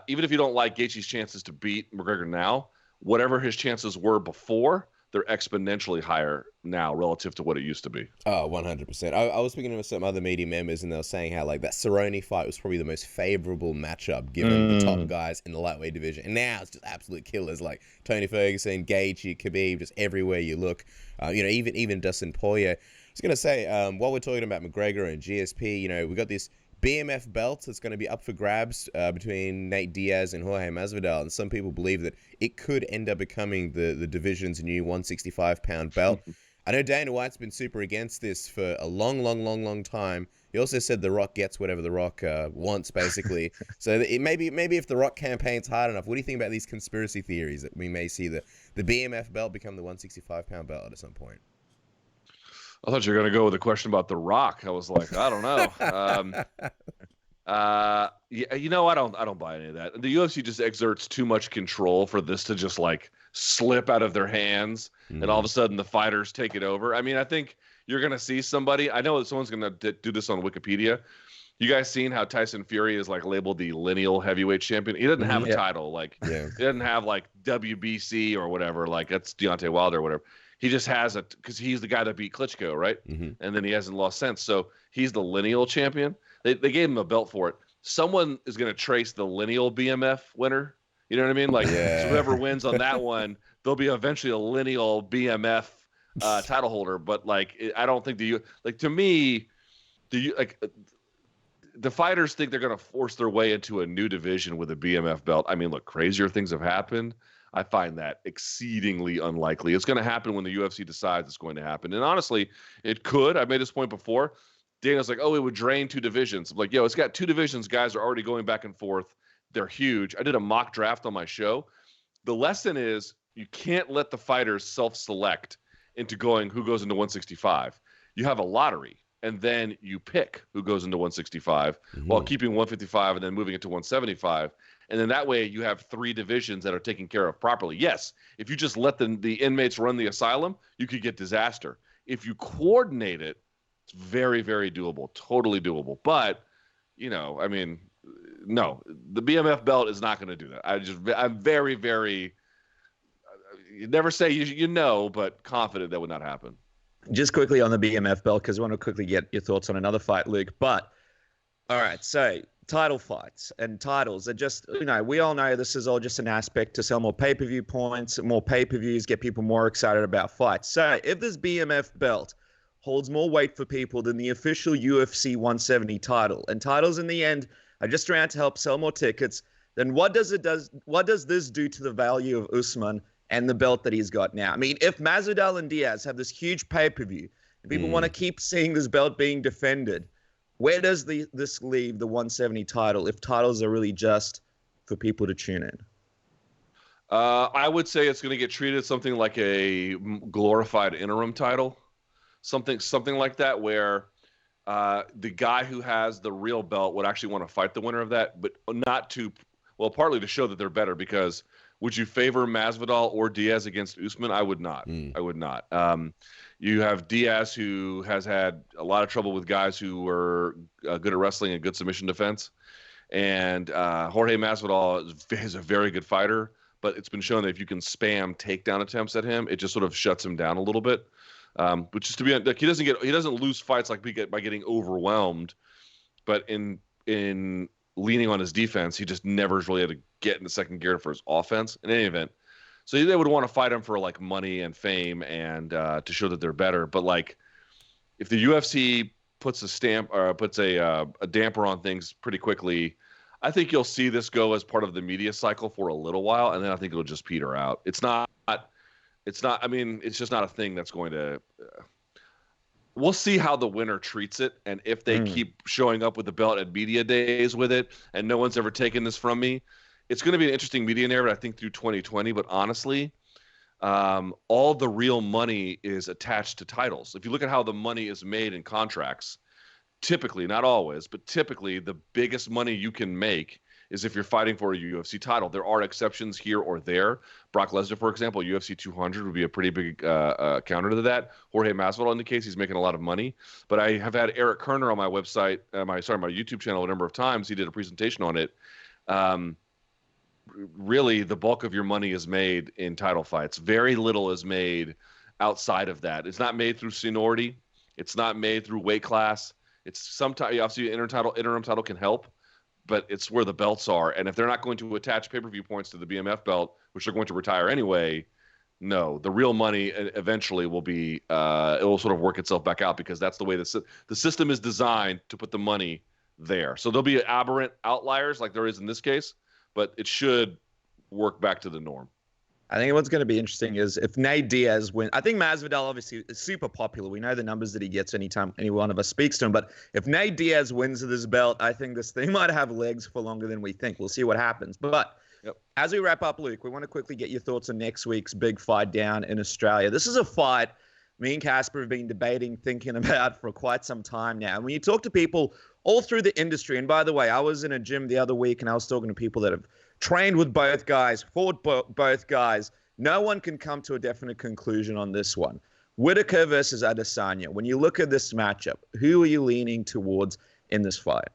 even if you don't like Gaethje's chances to beat McGregor now, whatever his chances were before, they're exponentially higher now relative to what it used to be. Oh, 100%. I was speaking with some other media members, and they were saying how like that Cerrone fight was probably the most favorable matchup given the top guys in the lightweight division. And now it's just absolute killers like Tony Ferguson, Gaethje, Khabib, just everywhere you look. Even Dustin Poirier. I was going to say, while we're talking about McGregor and GSP, we got this BMF belt that's going to be up for grabs between Nate Diaz and Jorge Masvidal, and some people believe that it could end up becoming the division's new 165-pound belt. I know Dana White's been super against this for a long time. He also said The Rock gets whatever The Rock wants, basically. So maybe if The Rock campaigns hard enough, what do you think about these conspiracy theories that we may see the BMF belt become the 165-pound belt at some point? I thought you were going to go with a question about The Rock. I was like, I don't know. I don't buy any of that. The UFC just exerts too much control for this to just like slip out of their hands, and all of a sudden the fighters take it over. I mean, I think you're going to see somebody. I know that someone's going to do this on Wikipedia. You guys seen how Tyson Fury is like labeled the lineal heavyweight champion? He doesn't have a title. Like he doesn't have like WBC or whatever. Like that's Deontay Wilder or whatever. He just has because he's the guy that beat Klitschko, right? And then he hasn't lost since. So he's the lineal champion. They gave him a belt for it. Someone is going to trace the lineal BMF winner. You know what I mean? Like so whoever wins on that one, there'll be eventually a lineal BMF title holder. But like, I don't think to me, the fighters think they're going to force their way into a new division with a BMF belt. I mean, look, crazier things have happened. I find that exceedingly unlikely. It's going to happen when the UFC decides it's going to happen. And honestly, it could. I made this point before. Dana's like, oh, it would drain 2 divisions. I'm like, yo, it's got 2 divisions. Guys are already going back and forth. They're huge. I did a mock draft on my show. The lesson is you can't let the fighters self-select into going who goes into 165. You have a lottery, and then you pick who goes into 165 while keeping 155 and then moving it to 175. And then that way you have 3 divisions that are taken care of properly. Yes, if you just let the inmates run the asylum, you could get disaster. If you coordinate it, it's very, very doable, totally doable. But, I mean, no, the BMF belt is not going to do that. I'm very, very, you never say but confident that would not happen. Just quickly on the BMF belt, because I want to quickly get your thoughts on another fight, Luke. But, all right, so title fights and titles are just, we all know this is all just an aspect to sell more pay-per-view points, more pay-per-views, get people more excited about fights. So if this BMF belt holds more weight for people than the official UFC 170 title, and titles in the end are just around to help sell more tickets, then what does this do to the value of Usman and the belt that he's got now? I mean, if Masvidal and Diaz have this huge pay-per-view and people want to keep seeing this belt being defended, where does this leave the 170 title if titles are really just for people to tune in? I would say it's going to get treated something like a glorified interim title. something like that, where the guy who has the real belt would actually want to fight the winner of that, but not to, well, partly to show that they're better, because would you favor Masvidal or Diaz against Usman? I would not. I would not. You have Diaz, who has had a lot of trouble with guys who were good at wrestling and good submission defense. And Jorge Masvidal is a very good fighter, but it's been shown that if you can spam takedown attempts at him, it just sort of shuts him down a little bit. Which is to be like, he doesn't lose fights like by getting overwhelmed, but in leaning on his defense, he just never really had to get in the second gear for his offense in any event. So they would want to fight him for like money and fame and to show that they're better. But like, if the UFC puts a stamp or puts a damper on things pretty quickly, I think you'll see this go as part of the media cycle for a little while, and then I think it'll just peter out. It's not. I mean, it's just not a thing that's going to. We'll see how the winner treats it, and if they keep showing up with the belt at media days with it, and no one's ever taken this from me, it's going to be an interesting media narrative, I think, through 2020. But honestly, all the real money is attached to titles. If you look at how the money is made in contracts, typically, not always, but typically, the biggest money you can make is if you're fighting for a UFC title. There are exceptions here or there. Brock Lesnar, for example, UFC 200 would be a pretty big counter to that. Jorge Masvidal indicates he's making a lot of money. But I have had Eric Kerner on my website, my YouTube channel a number of times. He did a presentation on it. Really, the bulk of your money is made in title fights. Very little is made outside of that. It's not made through seniority. It's not made through weight class. It's sometimes, obviously, interim title can help, but it's where the belts are. And if they're not going to attach pay-per-view points to the BMF belt, which they're going to retire anyway, no, the real money eventually will be, it will sort of work itself back out, because that's the way the system is designed to put the money there. So there'll be aberrant outliers like there is in this case, but it should work back to the norm. I think what's going to be interesting is if Nate Diaz wins. I think Masvidal obviously is super popular. We know the numbers that he gets anytime any one of us speaks to him. But if Nate Diaz wins this belt, I think this thing might have legs for longer than we think. We'll see what happens. But as we wrap up, Luke, we want to quickly get your thoughts on next week's big fight down in Australia. This is a fight me and Casper have been debating, thinking about for quite some time now. And when you talk to people all through the industry, and by the way, I was in a gym the other week and I was talking to people that have trained with both guys, fought both guys. No one can come to a definite conclusion on this one. Whittaker versus Adesanya. When you look at this matchup, who are you leaning towards in this fight?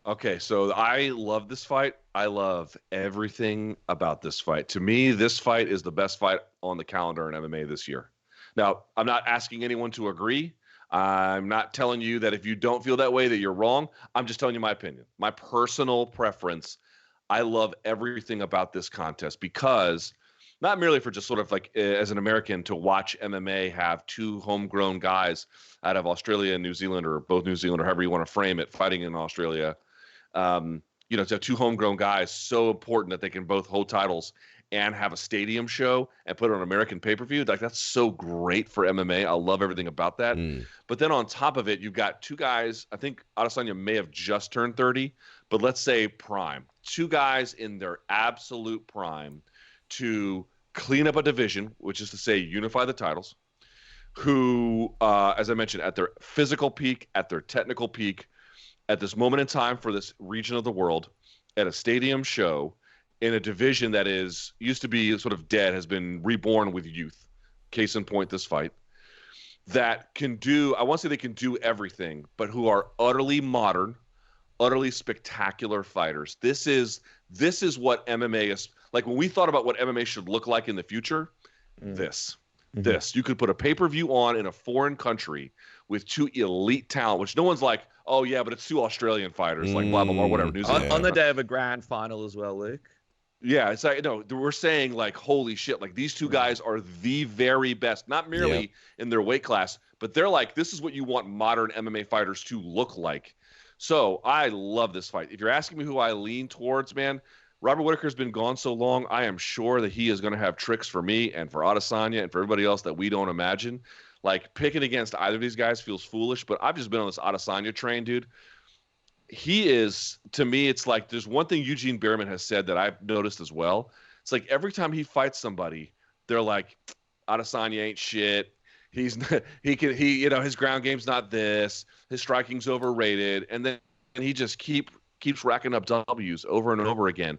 Okay, so I love this fight. I love everything about this fight. To me, this fight is the best fight on the calendar in MMA this year. Now, I'm not asking anyone to agree. I'm not telling you that if you don't feel that way that you're wrong. I'm just telling you my opinion, my personal preference. I love everything about this contest, because not merely for just sort of like as an American to watch MMA have two homegrown guys out of Australia and New Zealand, or both New Zealand, or however you want to frame it, fighting in Australia. To have two homegrown guys, so important that they can both hold titles and have a stadium show and put it on American pay-per-view. Like, that's so great for MMA. I love everything about that. But then on top of it, you've got two guys. I think Adesanya may have just turned 30, but let's say prime. Two guys in their absolute prime to clean up a division, which is to say unify the titles, who, as I mentioned, at their physical peak, at their technical peak, at this moment in time for this region of the world, at a stadium show, in a division that used to be sort of dead, has been reborn with youth. Case in point, this fight. That can do, I won't say they can do everything, but who are utterly modern, utterly spectacular fighters. This is what MMA is. Like, when we thought about what MMA should look like in the future, this. You could put a pay-per-view on in a foreign country with two elite talent, which no one's like, oh yeah, but it's two Australian fighters, like blah, blah, blah, whatever. New Zealand. On the day of a grand final as well, Luke. Yeah, it's like, no, we're saying like, holy shit, like these two guys are the very best, not merely in their weight class, but they're like, this is what you want modern MMA fighters to look like. So I love this fight. If you're asking me who I lean towards, man, Robert Whittaker's been gone so long, I am sure that he is going to have tricks for me and for Adesanya and for everybody else that we don't imagine. Like, picking against either of these guys feels foolish, but I've just been on this Adesanya train, dude. He is, to me, it's like, there's one thing Eugene Behrman has said that I've noticed as well. It's like every time he fights somebody, they're like, Adesanya ain't shit. his ground game's not this, his striking's overrated, and then he just keeps racking up W's over and over again.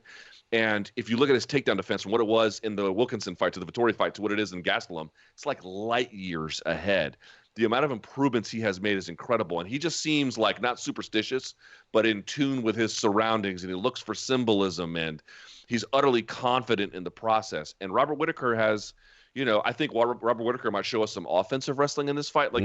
And if you look at his takedown defense from what it was in the Wilkinson fight to the Vettori fight to what it is in Gastelum, it's like light years ahead. The amount of improvements he has made is incredible. And he just seems like not superstitious, but in tune with his surroundings. And he looks for symbolism, and he's utterly confident in the process. And Robert Whittaker has, I think Robert Whittaker might show us some offensive wrestling in this fight. Like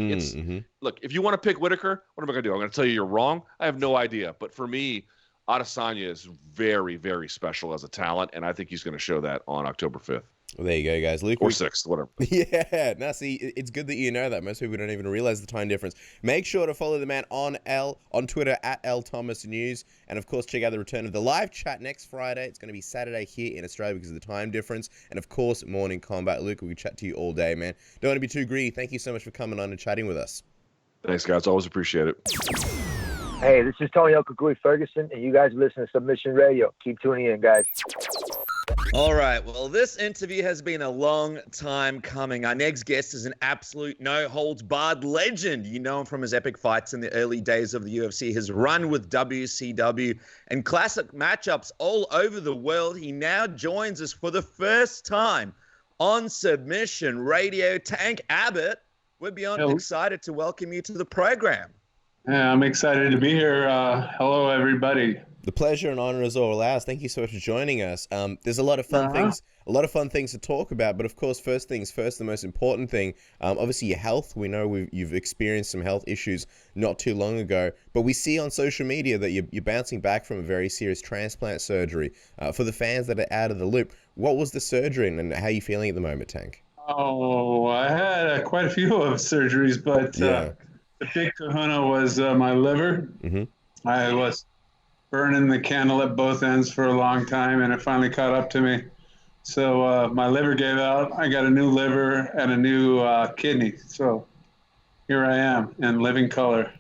look, if you want to pick Whittaker, what am I going to do? I'm going to tell you you're wrong. I have no idea. But for me, Adesanya is very, very special as a talent, and I think he's going to show that on October 5th. Well, there you go, guys. Luke, or 6th, whatever. Yeah. Now, see, it's good that you know that. Most people don't even realize the time difference. Make sure to follow the man on Twitter at LThomasNews. And, of course, check out the return of the live chat next Friday. It's going to be Saturday here in Australia because of the time difference. And, of course, Morning Combat. Luke, we can chat to you all day, man. Don't want to be too greedy. Thank you so much for coming on and chatting with us. Thanks, guys. Always appreciate it. Hey, this is Tony Okagui Ferguson, and you guys listen to Submission Radio. Keep tuning in, guys. All right. Well, this interview has been a long time coming. Our next guest is an absolute no-holds-barred legend. You know him from his epic fights in the early days of the UFC, his run with WCW, and classic matchups all over the world. He now joins us for the first time on Submission Radio. Tank Abbott, we're beyond excited to welcome you to the program. Yeah, I'm excited to be here. Hello, everybody. The pleasure and honor is all ours. Thank you so much for joining us. There's a lot of fun things to talk about, but of course, first things first, the most important thing, obviously your health. We know you've experienced some health issues not too long ago, but we see on social media that you're bouncing back from a very serious transplant surgery. For the fans that are out of the loop, what was the surgery and how are you feeling at the moment, Tank? Oh, I had quite a few of surgeries, but the big kahuna was my liver. Mm-hmm. I was burning the candle at both ends for a long time, and it finally caught up to me. So my liver gave out. I got a new liver and a new kidney. So here I am in living color.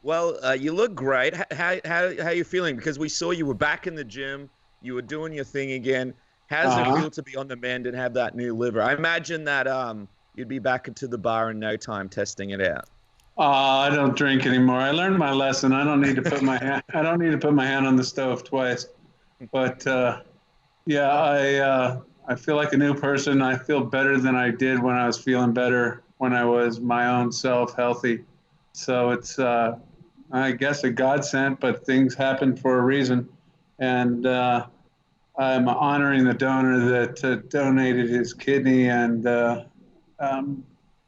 Well, you look great. How are you feeling? Because we saw you were back in the gym. You were doing your thing again. How does it feel to be on the mend and have that new liver? I imagine that you'd be back into the bar in no time testing it out. I don't drink anymore. I learned my lesson. I don't need to put my hand. I don't need to put my hand on the stove twice. But I feel like a new person. I feel better than I did when I was feeling better when I was my own self healthy. So it's I guess a godsend, but things happen for a reason, and I'm honoring the donor that donated his kidney and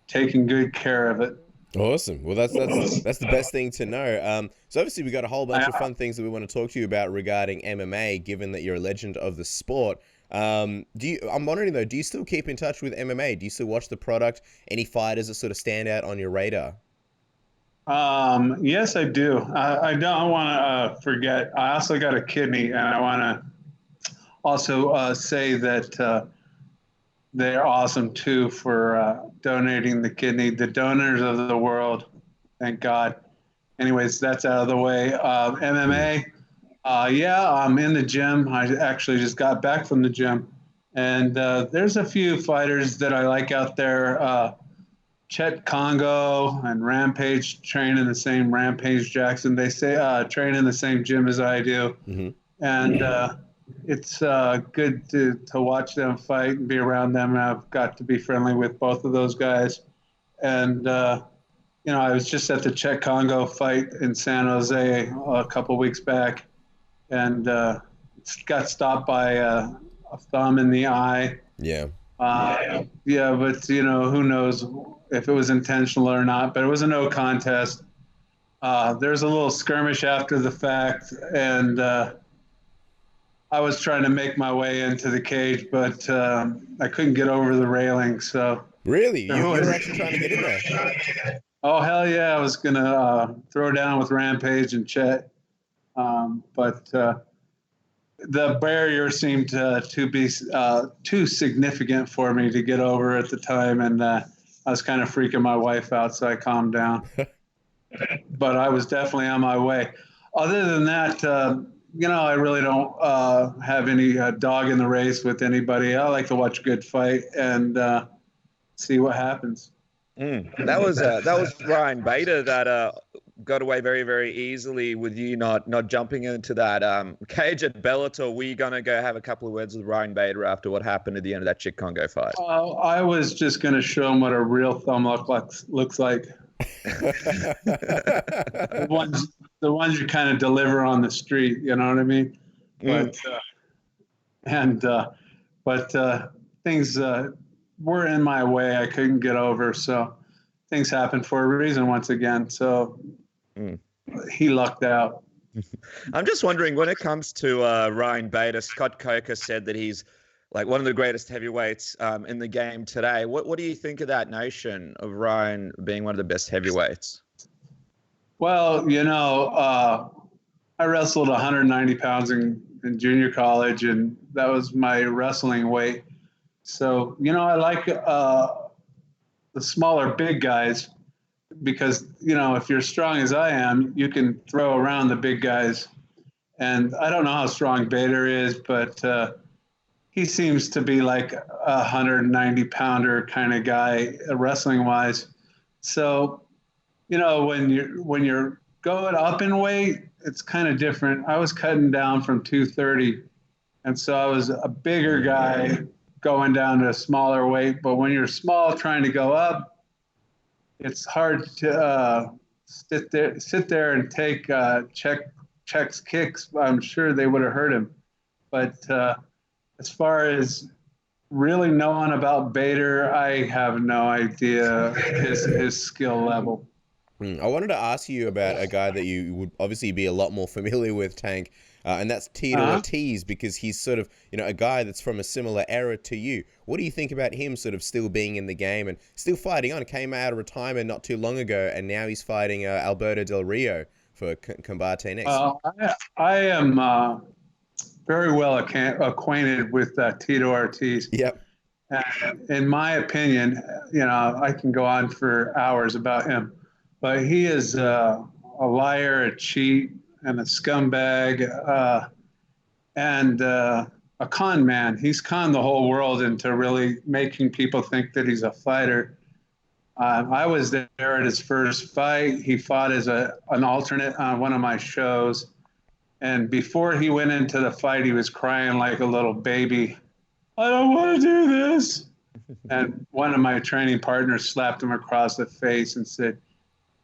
taking good care of it. Awesome. Well, that's the best thing to know. So obviously we got a whole bunch of fun things that we want to talk to you about regarding MMA, given that you're a legend of the sport. I'm wondering though, do you still keep in touch with MMA? Do you still watch the product? Any fighters that sort of stand out on your radar? Yes, I do. I don't want to forget. I also got a kidney, and I want to also say that they're awesome too for donating the kidney. The donors of the world, thank God. Anyways, that's out of the way. MMA, I'm in the gym. I actually just got back from the gym, and there's a few fighters that I like out there. Chet Congo and Rampage train in the same Rampage Jackson. They say train in the same gym as I do, and it's good to watch them fight and be around them. I've got to be friendly with both of those guys. And, I was just at the Chet Congo fight in San Jose a couple weeks back and got stopped by a thumb in the eye. Yeah. But, who knows if it was intentional or not. But it was a no contest. There's a little skirmish after the fact, and I was trying to make my way into the cage, but I couldn't get over the railing. So really, you were actually trying to get in there? Oh hell yeah! I was gonna throw down with Rampage and Chet, but the barrier seemed to be too significant for me to get over at the time, and I was kind of freaking my wife out, so I calmed down. But I was definitely on my way. Other than that. I really don't have any dog in the race with anybody. I like to watch a good fight, and see what happens. That was Ryan Bader that got away very, very easily with you not jumping into that cage at Bellator. Were you gonna go have a couple of words with Ryan Bader after what happened at the end of that Chick Congo fight? I was just gonna show him what a real thumb looks like. The ones you kind of deliver on the street, you know what I mean? But things were in my way. I couldn't get over, so things happened for a reason once again. So he lucked out. I'm just wondering, when it comes to Ryan Bader, Scott Coker said that he's like one of the greatest heavyweights in the game today. What do you think of that notion of Ryan being one of the best heavyweights? Well, I wrestled 190 pounds in junior college, and that was my wrestling weight. So, I like the smaller big guys because, if you're as strong as I am, you can throw around the big guys. And I don't know how strong Bader is, but he seems to be like a 190-pounder kind of guy, wrestling-wise. So, when you're going up in weight, it's kind of different. I was cutting down from 230, and so I was a bigger guy going down to a smaller weight. But when you're small trying to go up, it's hard to sit there and take checks, kicks. I'm sure they would have hurt him. But as far as really knowing about Bader, I have no idea his skill level. I wanted to ask you about a guy that you would obviously be a lot more familiar with, Tank, and that's Tito Ortiz, because he's sort of, a guy that's from a similar era to you. What do you think about him sort of still being in the game and still fighting on? Came out of retirement not too long ago, and now he's fighting Alberto Del Rio for Combate next. I am very well acquainted with Tito Ortiz. Yep. In my opinion, I can go on for hours about him. But he is a liar, a cheat, and a scumbag, and a con man. He's conned the whole world into really making people think that he's a fighter. I was there at his first fight. He fought as an alternate on one of my shows. And before he went into the fight, he was crying like a little baby. I don't want to do this. And one of my training partners slapped him across the face and said,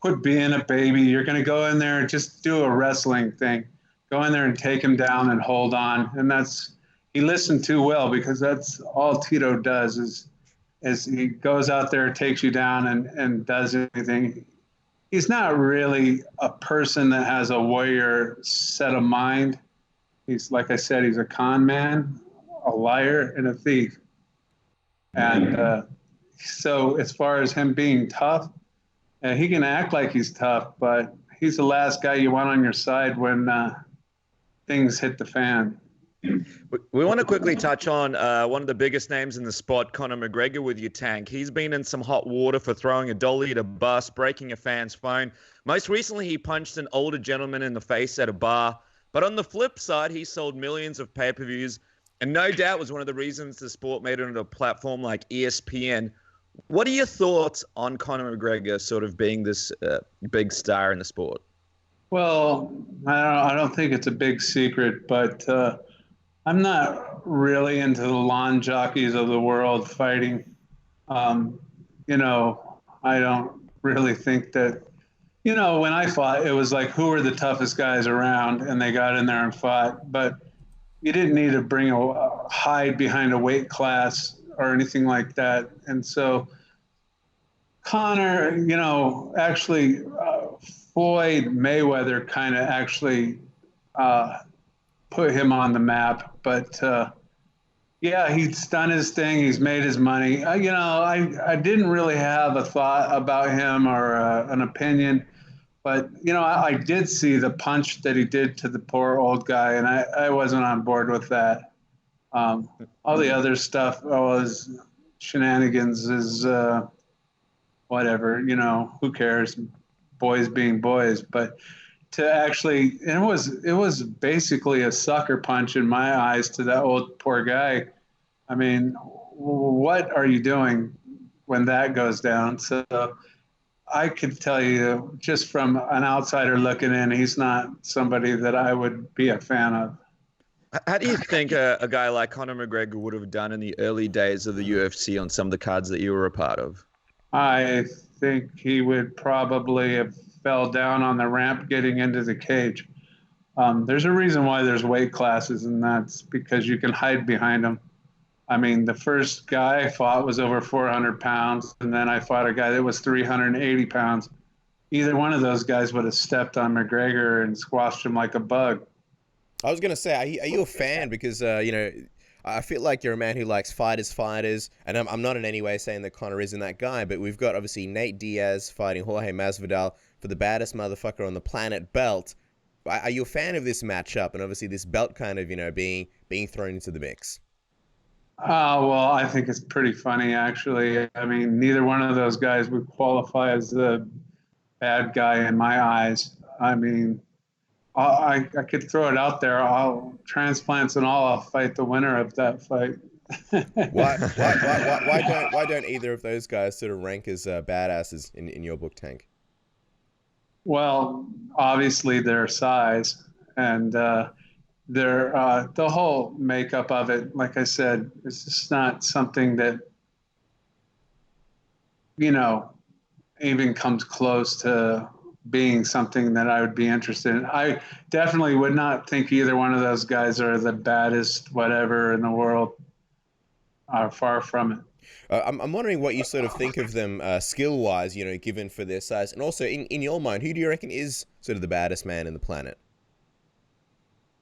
quit being a baby. You're going to go in there and just do a wrestling thing. Go in there and take him down and hold on. And he listened too well, because that's all Tito does is he goes out there, takes you down and does anything. He's not really a person that has a warrior set of mind. He's, like I said, he's a con man, a liar, and a thief. And so as far as him being tough, he can act like he's tough, but he's the last guy you want on your side when things hit the fan. We want to quickly touch on one of the biggest names in the sport, Conor McGregor, with your Tank. He's been in some hot water for throwing a dolly at a bus, breaking a fan's phone. Most recently, he punched an older gentleman in the face at a bar. But on the flip side, he sold millions of pay-per-views, and no doubt was one of the reasons the sport made it onto a platform like ESPN. What are your thoughts on Conor McGregor sort of being this big star in the sport? Well, I don't think it's a big secret, but I'm not really into the lawn jockeys of the world fighting. I don't really think that, when I fought, it was like, who are the toughest guys around? And they got in there and fought. But you didn't need to bring a hide behind a weight class or anything like that. And so Conor, actually Floyd Mayweather kind of actually put him on the map. But he's done his thing. He's made his money. I didn't really have a thought about him or an opinion. But, I did see the punch that he did to the poor old guy, and I wasn't on board with that. All the other stuff was shenanigans, is whatever, who cares? Boys being boys. But to actually, and it was basically a sucker punch in my eyes to that old poor guy. I mean, what are you doing? when that goes down. So I could tell you, just from an outsider looking in, he's not somebody that I would be a fan of. How do you think a guy like Conor McGregor would have done in the early days of the UFC on some of the cards that you were a part of? I think he would probably have fell down on the ramp getting into the cage. There's a reason why there's weight classes, and that's because you can hide behind them. I mean, the first guy I fought was over 400 pounds, and then I fought a guy that was 380 pounds. Either one of those guys would have stepped on McGregor and squashed him like a bug. I was going to say, are you a fan? Because, I feel like you're a man who likes fighters, and I'm not in any way saying that Conor isn't that guy, but we've got, obviously, Nate Diaz fighting Jorge Masvidal for the baddest motherfucker on the planet belt. Are you a fan of this matchup, and obviously this belt kind of, being thrown into the mix? Well, I think it's pretty funny, actually. I mean, neither one of those guys would qualify as the bad guy in my eyes. I mean, I could throw it out there. Transplants and all, I'll fight the winner of that fight. Why don't either of those guys sort of rank as badasses in your book, Tank? Well, obviously their size and their the whole makeup of it. Like I said, it's just not something that even comes close to being something that I would be interested in. I definitely would not think either one of those guys are the baddest whatever in the world. Far from it. I'm wondering what you sort of think of them skill-wise, given for their size. And also, in your mind, who do you reckon is sort of the baddest man in the planet?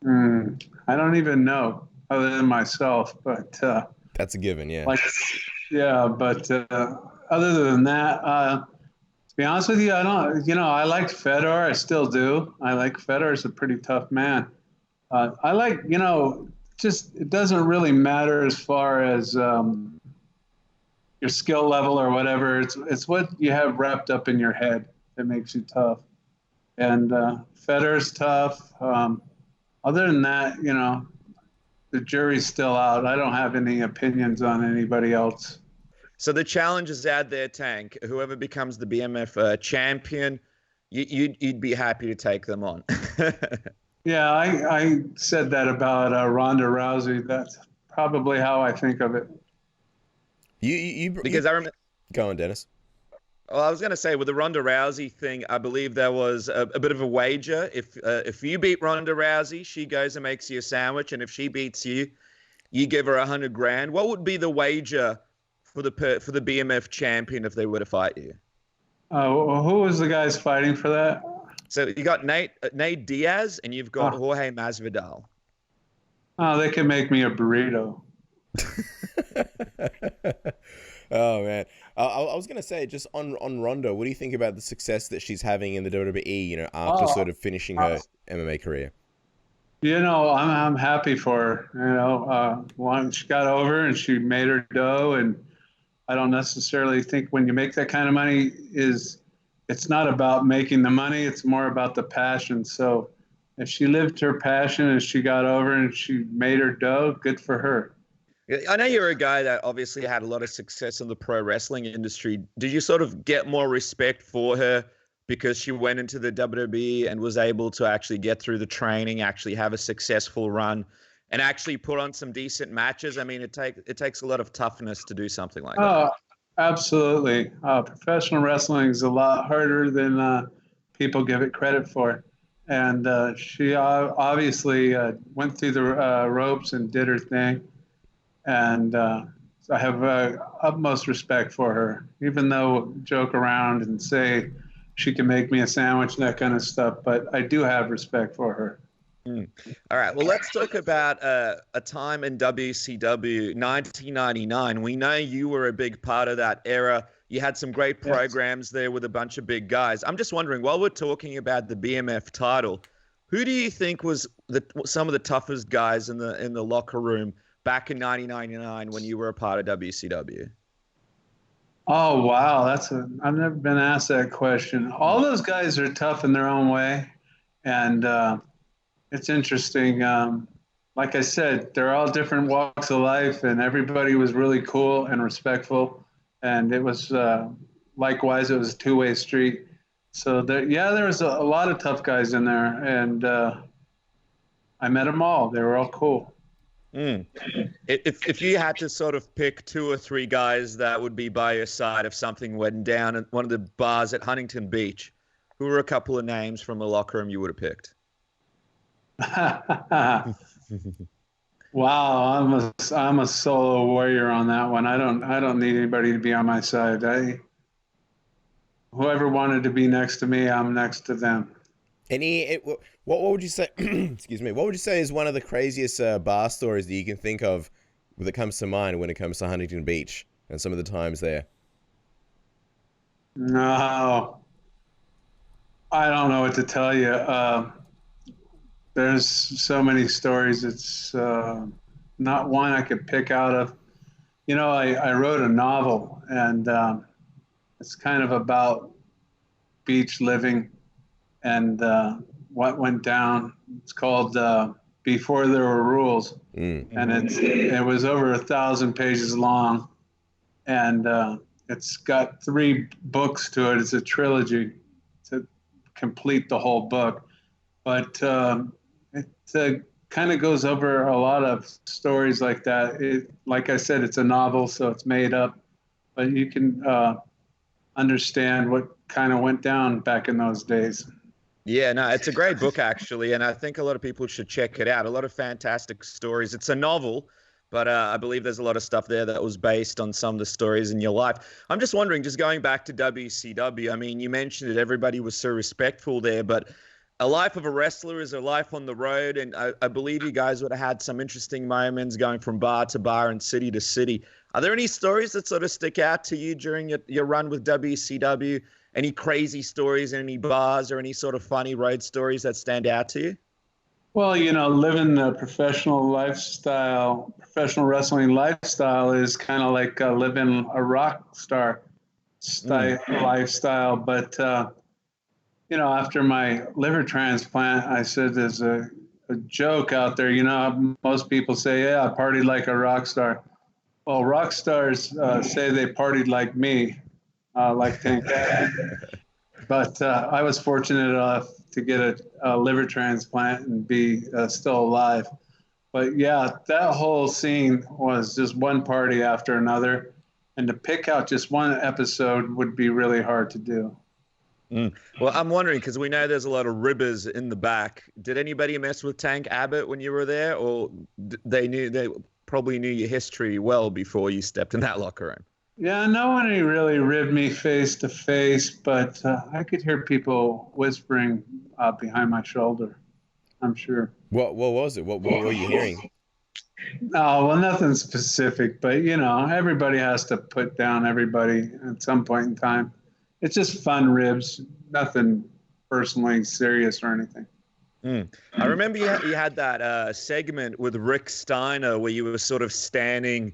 I don't even know, other than myself. But that's a given, yeah. But other than that, to be honest with you, I don't. I liked Fedor. I still do. I like Fedor. Is a pretty tough man. I like, just it doesn't really matter as far as your skill level or whatever. It's what you have wrapped up in your head that makes you tough. And Fedor's tough. Other than that, the jury's still out. I don't have any opinions on anybody else. So the challenge is out there, Tank. Whoever becomes the BMF champion, you'd be happy to take them on. Yeah, I said that about Ronda Rousey. That's probably how I think of it. Because I remember. Go on, Dennis. Well, I was going to say, with the Ronda Rousey thing, I believe there was a bit of a wager. If you beat Ronda Rousey, she goes and makes you a sandwich, and if she beats you, you give her $100,000. What would be the wager for the BMF champion if they were to fight you? Who was the guys fighting for that? So you got Nate Diaz, and you've got Jorge Masvidal. Oh, they can make me a burrito. Oh man, I was gonna say, just on Ronda, what do you think about the success that she's having in the WWE? After sort of finishing her MMA career. I'm happy for her. Once she got over and she made her dough, and I don't necessarily think when you make that kind of money it's not about making the money. It's more about the passion. So if she lived her passion and she got over and she made her dough, good for her. I know you're a guy that obviously had a lot of success in the pro wrestling industry. Did you sort of get more respect for her because she went into the WWE and was able to actually get through the training, actually have a successful run, and actually put on some decent matches? I mean, it takes a lot of toughness to do something like that. Oh, absolutely. Professional wrestling is a lot harder than people give it credit for. And she obviously went through the ropes and did her thing. And so I have utmost respect for her, even though joke around and say she can make me a sandwich and that kind of stuff. But I do have respect for her. All right. Well, let's talk about a time in WCW, 1999. We know you were a big part of that era. You had some great programs there with a bunch of big guys. I'm just wondering, while we're talking about the BMF title, who do you think was some of the toughest guys in the locker room back in 1999 when you were a part of WCW? Oh, wow. I've never been asked that question. All those guys are tough in their own way. And it's interesting. Like I said, they're all different walks of life, and everybody was really cool and respectful. and it was likewise, it was a two-way street. So there was a lot of tough guys in there, and I met them all. They were all cool. If you had to sort of pick 2 or 3 guys that would be by your side if something went down at one of the bars at Huntington Beach, who were a couple of names from the locker room you would have picked? Wow, I'm a solo warrior on that one. I don't need anybody to be on my side. Whoever wanted to be next to me, I'm next to them. What would you say? Excuse me. What would you say is one of the craziest bar stories that you can think of that comes to mind when it comes to Huntington Beach and some of the times there? No, I don't know what to tell you. There's so many stories. It's not one I could pick out of. You know, I wrote a novel, and it's kind of about beach living and what went down. It's called Before There Were Rules, and it was over 1,000 pages long, and it's got 3 books to it. It's a trilogy to complete the whole book, but it kind of goes over a lot of stories like that. Like I said, it's a novel, so it's made up, but you can understand what kind of went down back in those days. Yeah, no, it's a great book, actually, and I think a lot of people should check it out. A lot of fantastic stories. It's a novel, but I believe there's a lot of stuff there that was based on some of the stories in your life. I'm just wondering, just going back to WCW, I mean, you mentioned it, everybody was so respectful there, but a life of a wrestler is a life on the road, and I believe you guys would have had some interesting moments going from bar to bar and city to city. Are there any stories that sort of stick out to you during your run with WCW? Any crazy stories in any bars or any sort of funny road stories that stand out to you? Well, you know, living a professional wrestling lifestyle is kind of like living a rock star style lifestyle. But, you know, after my liver transplant, I said there's a joke out there. You know, most people say, yeah, I partied like a rock star. Well, rock stars say they partied like me. Like Tank. But I was fortunate enough to get a liver transplant and be still alive. But yeah, that whole scene was just one party after another. And to pick out just one episode would be really hard to do. Well, I'm wondering, because we know there's a lot of ribbers in the back. Did anybody mess with Tank Abbott when you were there? Or they probably knew your history well before you stepped in that locker room? Yeah, no one really ribbed me face to face, but I could hear people whispering behind my shoulder, I'm sure. What was it? What were you hearing? Oh, well, nothing specific, but, you know, everybody has to put down everybody at some point in time. It's just fun ribs, nothing personally serious or anything. I remember you had that segment with Rick Steiner where you were sort of standing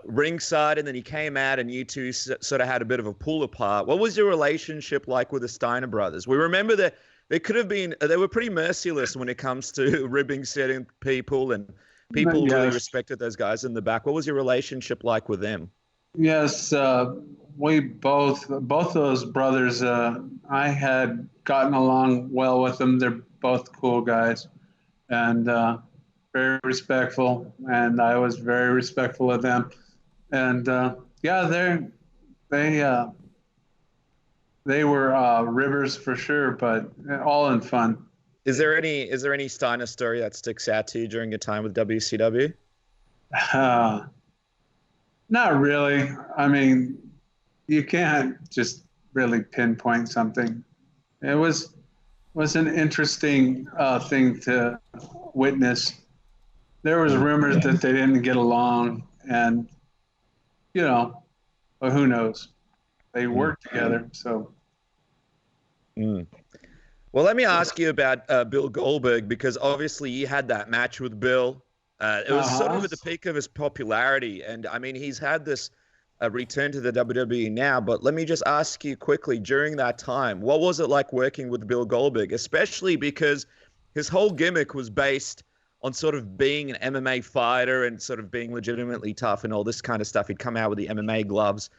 ringside, and then he came out and you two sort of had a bit of a pull apart. What was your relationship like with the Steiner brothers? We remember that they were pretty merciless when it comes to ribbing certain people, and people really respected those guys in the back. What was your relationship like with them? Yes, we both those brothers, I had gotten along well with them. They're both cool guys, and very respectful, and I was very respectful of them. And yeah, they were rivers for sure, but all in fun. Is there any Steiner story that sticks out to you during your time with WCW? Not really. I mean, you can't just really pinpoint something. It was an interesting thing to witness. There was rumors that they didn't get along, and, you know, but who knows? They worked together, so. Well, let me ask you about Bill Goldberg, because obviously you had that match with Bill. It was sort of at the peak of his popularity, and I mean, he's had this return to the WWE now, but let me just ask you quickly, during that time, what was it like working with Bill Goldberg, especially because his whole gimmick was based on sort of being an MMA fighter and sort of being legitimately tough and all this kind of stuff. He'd come out with the MMA gloves.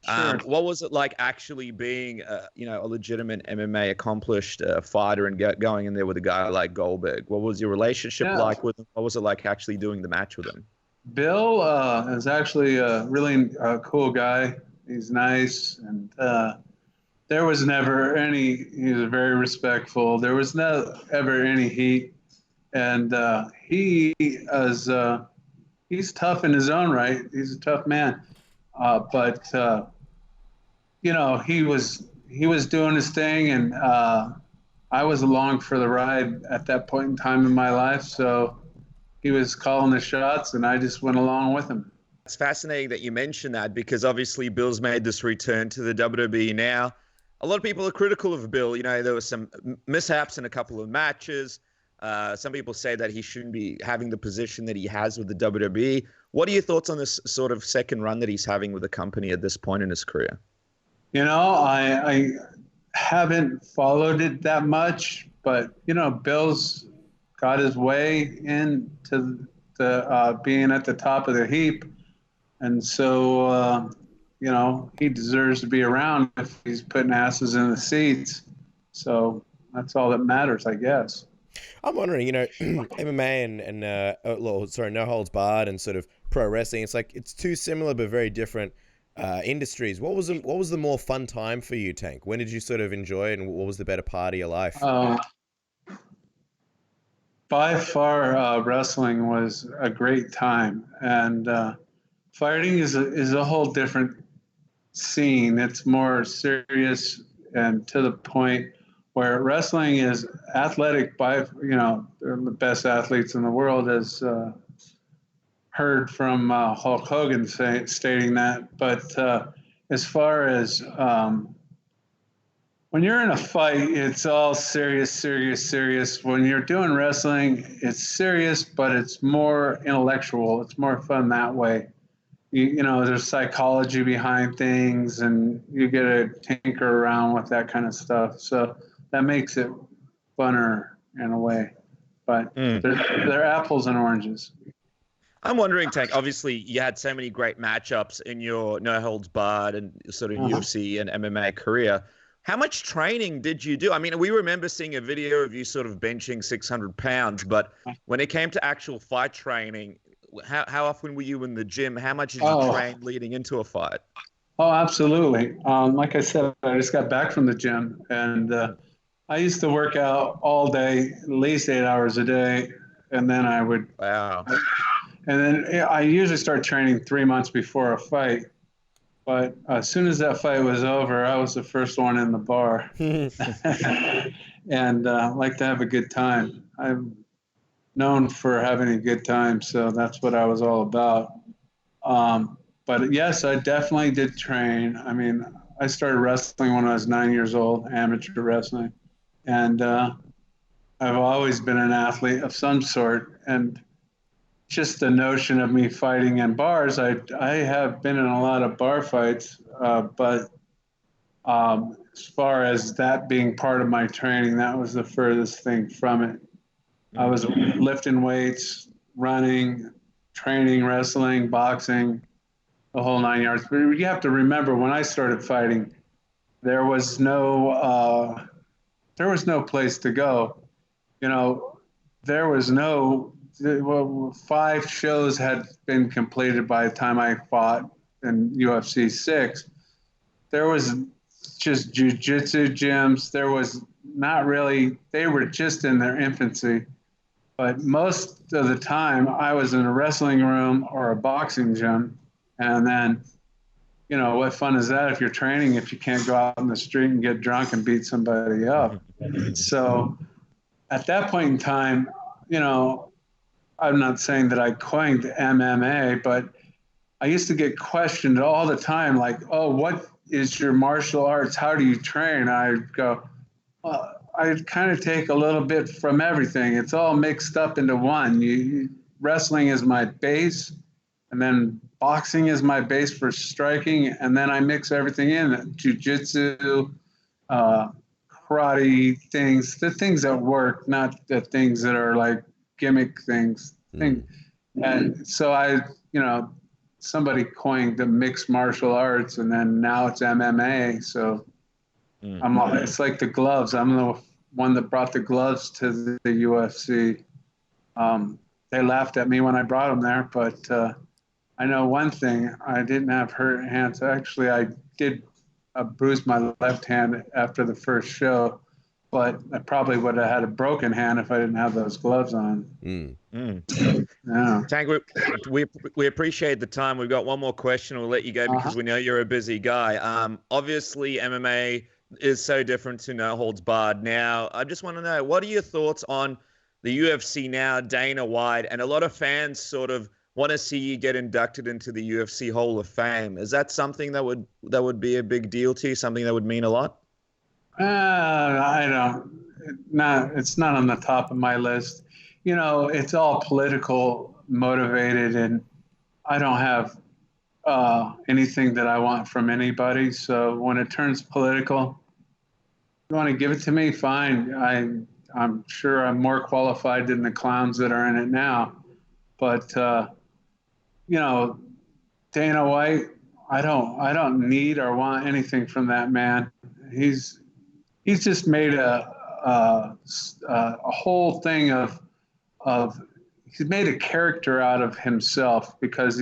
Sure. What was it like actually being, a legitimate MMA accomplished fighter and going in there with a guy like Goldberg? What was your relationship like with him? What was it like actually doing the match with him? Bill is actually a really cool guy. He's nice, and there was never any. He was very respectful. There was no ever any heat, and he is he's tough in his own right. He's a tough man, but he was doing his thing, and I was along for the ride at that point in time in my life. So he was calling the shots, and I just went along with him. It's fascinating that you mentioned that, because obviously Bill's made this return to the WWE now. A lot of people are critical of Bill. There were some mishaps in a couple of matches. Some people say that he shouldn't be having the position that he has with the WWE. What are your thoughts on this sort of second run that he's having with the company at this point in his career? I haven't followed it that much, but, Bill's got his way into the being at the top of the heap. And so, he deserves to be around if he's putting asses in the seats. So that's all that matters, I guess. I'm wondering, MMA and No Holds Barred and sort of pro wrestling, it's two similar but very different industries. What was the more fun time for you, Tank? When did you sort of enjoy it, and what was the better part of your life? By far, wrestling was a great time, and fighting is a whole different scene. It's more serious and to the point, where wrestling is athletic by, they're the best athletes in the world, as heard from Hulk Hogan stating that. But as far as when you're in a fight, it's all serious. When you're doing wrestling, it's serious, but it's more intellectual. It's more fun that way. There's psychology behind things, and you get to tinker around with that kind of stuff. So that makes it funner in a way. But they're apples and oranges. I'm wondering, Tank, obviously you had so many great matchups in your No Holds Barred and sort of UFC and MMA career. How much training did you do? I mean, we remember seeing a video of you sort of benching 600 pounds, but when it came to actual fight training, how often were you in the gym? How much did you train leading into a fight? Oh, absolutely. Like I said, I just got back from the gym, and I used to work out all day, at least 8 hours a day, and then I would. Wow. And then I usually start training 3 months before a fight. But as soon as that fight was over, I was the first one in the bar. And I like to have a good time. I'm known for having a good time, so that's what I was all about. But yes, I definitely did train. I mean, I started wrestling when I was 9 years old, amateur wrestling. And I've always been an athlete of some sort. And just the notion of me fighting in bars, I have been in a lot of bar fights, but as far as that being part of my training, that was the furthest thing from it. I was lifting weights, running, training, wrestling, boxing, the whole 9 yards. But you have to remember, when I started fighting, there was no place to go. There was no. 5 shows had been completed by the time I fought in UFC 6. There was just jiu-jitsu gyms. There was not really, they were just in their infancy. But most of the time I was in a wrestling room or a boxing gym. And then, what fun is that if you're training, if you can't go out on the street and get drunk and beat somebody up? So at that point in time, I'm not saying that I coined MMA, but I used to get questioned all the time, like, oh, what is your martial arts? How do you train? I'd go, well, I kind of take a little bit from everything. It's all mixed up into one. Wrestling is my base, and then boxing is my base for striking, and then I mix everything in, jiu-jitsu, karate things, the things that work, not the things that are like gimmick things. And so I, somebody coined the mixed martial arts, and then now it's MMA. So it's like the gloves. I'm the one that brought the gloves to the UFC. They laughed at me when I brought them there, but I know one thing. I didn't have hurt hands. Actually, I did bruise my left hand after the first show, but I probably would have had a broken hand if I didn't have those gloves on. Yeah. Tank, we appreciate the time. We've got one more question. We'll let you go because we know you're a busy guy. Obviously, MMA is so different to no holds barred. Now, I just want to know, what are your thoughts on the UFC now, Dana White, and a lot of fans sort of want to see you get inducted into the UFC Hall of Fame. Is that something that would be a big deal to you? Something that would mean a lot? I don't. It's not on the top of my list. You know, it's all political motivated, and I don't have anything that I want from anybody. So when it turns political, you want to give it to me, fine. I'm sure I'm more qualified than the clowns that are in it now. But you know, Dana White, I don't need or want anything from that man. He's just made a whole thing of he's made a character out of himself, because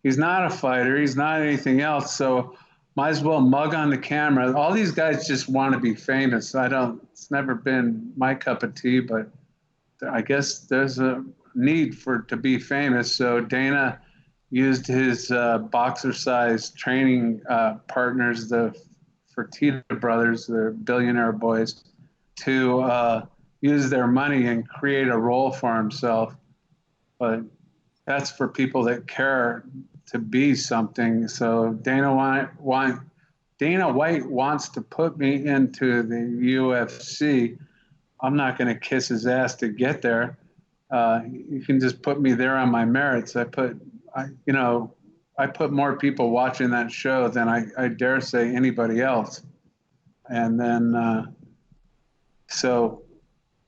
he's not a fighter, he's not anything else. So might as well mug on the camera. All these guys just want to be famous. It's never been my cup of tea, but I guess there's a need to be famous. So Dana used his boxer-sized training partners, the Fertitta brothers, the billionaire boys, to use their money and create a role for himself. But that's for people that care to be something. So Dana White wants to put me into the UFC. I'm not going to kiss his ass to get there. You can just put me there on my merits. I put more people watching that show than I dare say anybody else. And then, so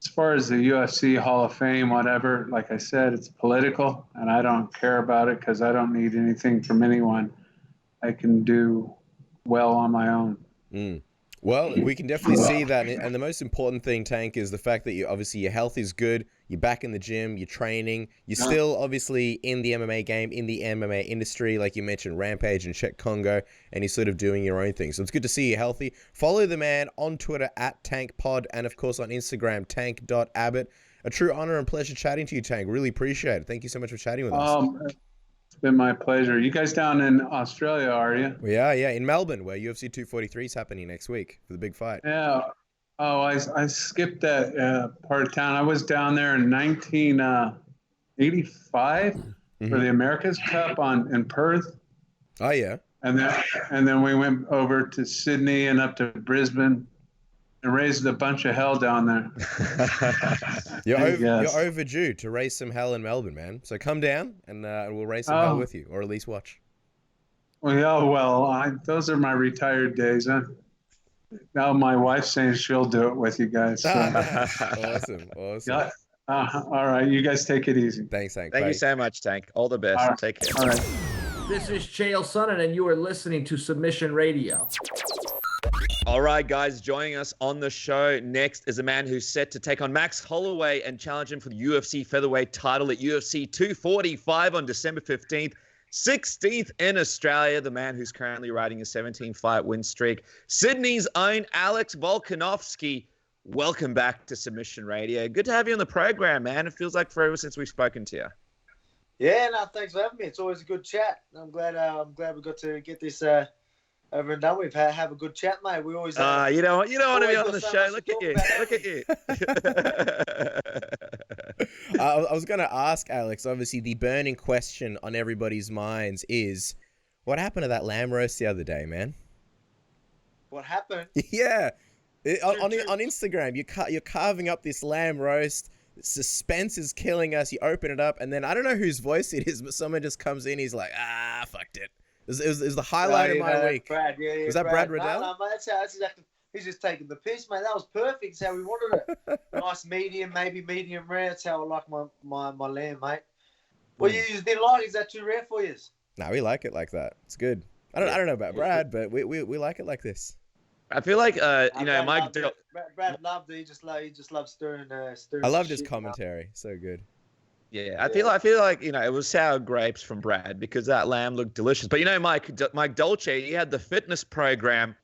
as far as the UFC Hall of Fame, whatever, like I said, it's political, and I don't care about it because I don't need anything from anyone. I can do well on my own. Well, we can definitely see that. And the most important thing, Tank, is the fact that your health is good. You're back in the gym. You're training. You're still obviously in the MMA game, in the MMA industry, like you mentioned, Rampage and Czech Congo, and you're sort of doing your own thing. So it's good to see you healthy. Follow the man on Twitter @TankPod, and of course on Instagram, tank.abbott. A true honor and pleasure chatting to you, Tank. Really appreciate it. Thank you so much for chatting with us. It's been my pleasure. You guys down in Australia, are you? We are, yeah, in Melbourne, where UFC 243 is happening next week for the big fight. Yeah. Oh, I skipped that part of town. I was down there in 1985 for the America's Cup in Perth. Oh yeah. And then we went over to Sydney and up to Brisbane and raised a bunch of hell down there. You're overdue to raise some hell in Melbourne, man. So come down and we'll raise some hell with you, or at least watch. Well, those are my retired days. Now my wife's saying she'll do it with you guys. So. Awesome. Yeah. All right, you guys take it easy. Thanks, Tank. Thank you so much, Tank. All the best. Right. Take care. All right. This is Chael Sonnen, and you are listening to Submission Radio. All right, guys, joining us on the show next is a man who's set to take on Max Holloway and challenge him for the UFC featherweight title at UFC 245 on December 15th. 16th in Australia, the man who's currently riding a 17-fight win streak, Sydney's own Alex Volkanovski. Welcome back to Submission Radio. Good to have you on the program, man. It feels like forever since we've spoken to you. Yeah, no, thanks for having me. It's always a good chat. I'm glad we got to get this over and done with. Have a good chat, mate. We always you don't want to be on the show. Look at you. I was going to ask Alex, obviously the burning question on everybody's minds is, what happened to that lamb roast the other day, man? What happened? Yeah. On Instagram, you're carving up this lamb roast. Suspense is killing us. You open it up, and then I don't know whose voice it is, but someone just comes in. He's like, fucked it. It was the highlight of my week. Brad, was that Brad Riddell? No, mate, that's exactly. He's just taking the piss, mate. That was perfect. It's how we wanted it. Nice medium, maybe medium rare. That's how I like my lamb, mate. What you didn't like? Is that too rare for you? No, we like it like that. It's good. I don't know about Brad, but we like it like this. I feel like Mike. Brad loved it. He just loves stirring. I loved his commentary. So good. Yeah, I feel like it was sour grapes from Brad because that lamb looked delicious. But Mike Dolce, he had the fitness program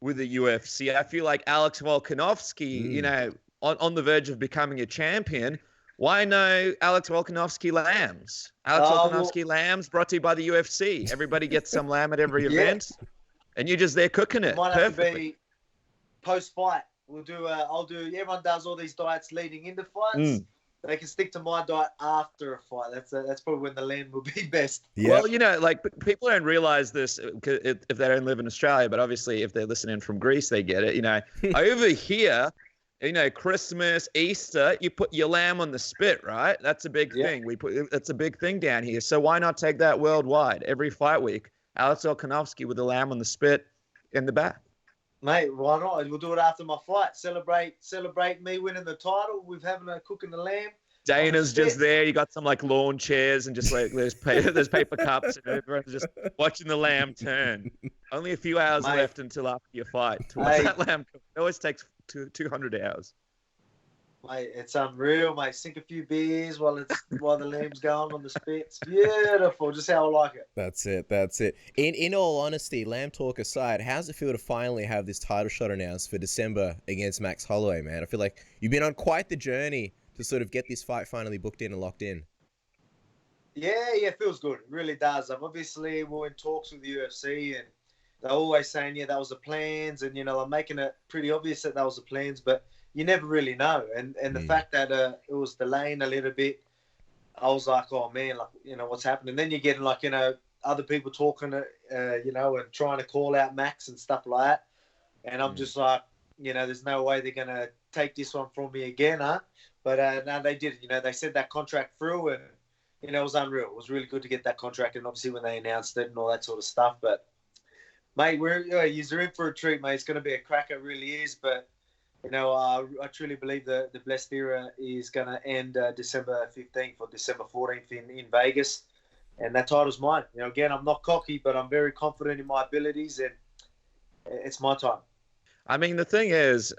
with the UFC. I feel like Alex Volkanovski, on the verge of becoming a champion. Why no Alex Volkanovski lambs? Volkanovski lambs brought to you by the UFC. Everybody gets some lamb at every event, and you're just there cooking it. Might perfectly. have to be post-fight. We'll do. I'll do. Everyone does all these diets leading into fights. They can stick to my diet after a fight. That's probably when the lamb will be best. Yep. Well, people don't realize this if they don't live in Australia, but obviously if they're listening from Greece, they get it. Over here, Christmas, Easter, you put your lamb on the spit, right? That's a big thing. That's a big thing down here. So why not take that worldwide? Every fight week, Alex Volkanovski with the lamb on the spit in the back. Mate, why not? We'll do it after my fight. Celebrate me winning the title. We're having a cooking the lamb. Dana's just there. You got some lawn chairs and just there's paper cups and everyone's just watching the lamb turn. Only a few hours left until after your fight to watch that lamb cook. It always takes 200 hours. Mate, it's unreal, mate. Sink a few beers while the lamb's going on the spit. It's beautiful, just how I like it. That's it. In all honesty, lamb talk aside, how's it feel to finally have this title shot announced for December against Max Holloway, man? I feel like you've been on quite the journey to sort of get this fight finally booked in and locked in. Yeah, it feels good. It really does. Obviously, we're in talks with the UFC, and they're always saying, that was the plans, and I'm making it pretty obvious that was the plans, but you never really know. And the fact that it was delaying a little bit, I was like, oh man, what's happening? Then you're getting other people talking, and trying to call out Max and stuff like that. And I'm just like, there's no way they're going to take this one from me again, huh? But no, they did. They sent that contract through, and it was unreal. It was really good to get that contract, and obviously when they announced it and all that sort of stuff. But mate, you're in for a treat, mate. It's going to be a cracker, it really is. But I truly believe the blessed era is going to end December 15th or December 14th in Vegas, and that title's mine. Again, I'm not cocky, but I'm very confident in my abilities, and it's my time. I mean, the thing is,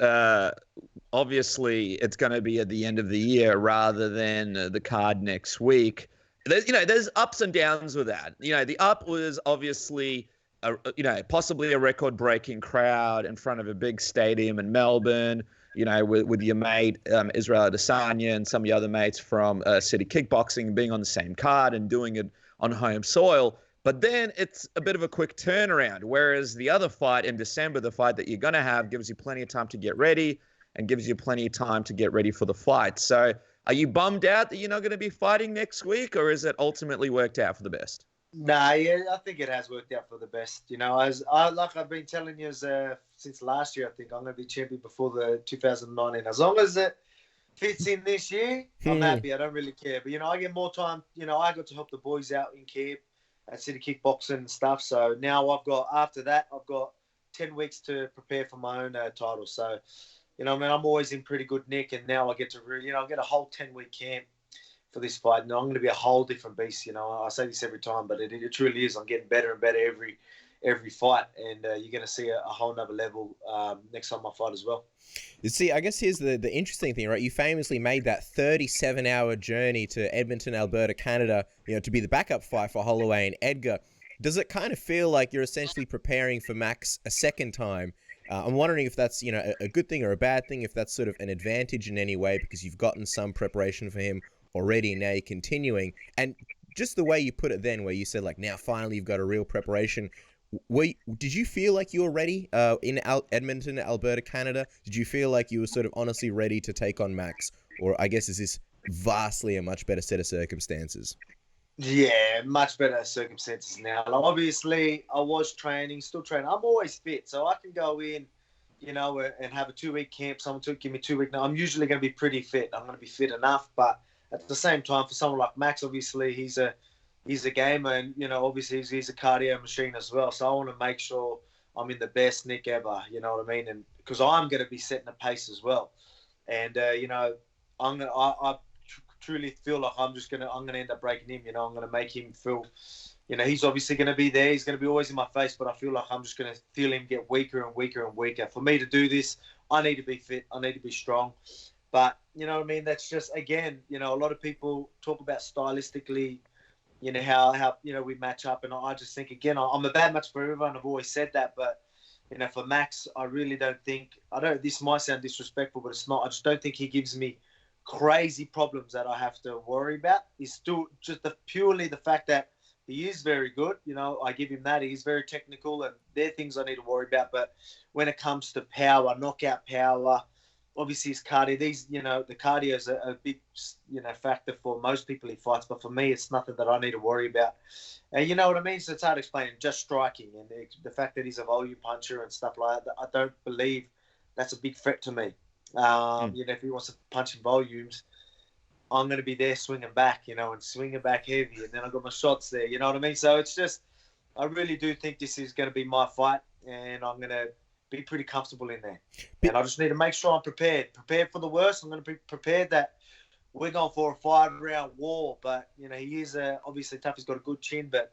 obviously, it's going to be at the end of the year rather than the card next week. There's ups and downs with that. The up was obviously, possibly a record-breaking crowd in front of a big stadium in Melbourne. With your mate Israel Adesanya and some of your other mates from City Kickboxing being on the same card and doing it on home soil. But then it's a bit of a quick turnaround, whereas the other fight in December, the fight that you're going to have, gives you plenty of time to get ready and gives you plenty of time to get ready for the fight. So are you bummed out that you're not going to be fighting next week, or is it ultimately worked out for the best? Nah, yeah, I think it has worked out for the best. Like I've been telling you since last year, I think I'm going to be champion before the 2019. As long as it fits in this year, I'm happy. I don't really care. But, I get more time. I got to help the boys out in camp at City Kickboxing and stuff. So now after that, I've got 10 weeks to prepare for my own title. So, I'm always in pretty good nick. And now I get to really, I get a whole 10-week camp for this fight. And I'm going to be a whole different beast. I say this every time, but it truly is. I'm getting better and better every fight. And you're going to see a whole nother level next time I fight as well. You see, I guess here's the interesting thing, right? You famously made that 37-hour journey to Edmonton, Alberta, Canada, to be the backup fight for Holloway and Edgar. Does it kind of feel like you're essentially preparing for Max a second time? I'm wondering if that's, a good thing or a bad thing, if that's sort of an advantage in any way because you've gotten some preparation for him already and now you're continuing. And just the way you put it then, where you said, now finally you've got a real preparation. Did you feel like you were ready in Edmonton, Alberta, Canada? Did you feel like you were sort of honestly ready to take on Max? Or I guess is this vastly a much better set of circumstances? Yeah, much better circumstances now. Obviously, I was still training. I'm always fit, so I can go in, and have a 2-week camp. Someone to give me 2 weeks. Now, I'm usually going to be pretty fit. I'm going to be fit enough, but at the same time, for someone like Max, obviously, he's a gamer, and obviously he's a cardio machine as well. So I want to make sure I'm in the best nick ever. You know what I mean? And because I'm going to be setting a pace as well, and I truly feel like I'm gonna end up breaking him. I'm gonna make him feel you know, he's obviously going to be there. He's going to be always in my face, but I feel like I'm just going to feel him get weaker and weaker and weaker. For me to do this, I need to be fit. I need to be strong. But, you know what I mean? That's just, again, you know, a lot of people talk about stylistically, you know, how you know, we match up. And I just think, again, I'm a bad match for everyone. I've always said that. But, you know, for Max, I really don't think, this might sound disrespectful, but it's not. I just don't think he gives me crazy problems that I have to worry about. It's still just purely the fact that he is very good. You know, I give him that. He's very technical, and they're things I need to worry about. But when it comes to power, knockout power, obviously his cardio, the cardio is a big, you know, factor for most people he fights. But for me, it's nothing that I need to worry about. And you know what I mean? So it's hard to explain. Just striking and the fact that he's a volume puncher and stuff like that, I don't believe that's a big threat to me. You know, if he wants to punch in volumes, I'm going to be there swinging back, you know, and swinging back heavy. And then I've got my shots there, you know what I mean? So it's just, I really do think this is going to be my fight, and I'm going to be pretty comfortable in there. And I just need to make sure I'm prepared for the worst. I'm going to be prepared that we're going for a 5-round war. But, you know, he is obviously tough. He's got a good chin, but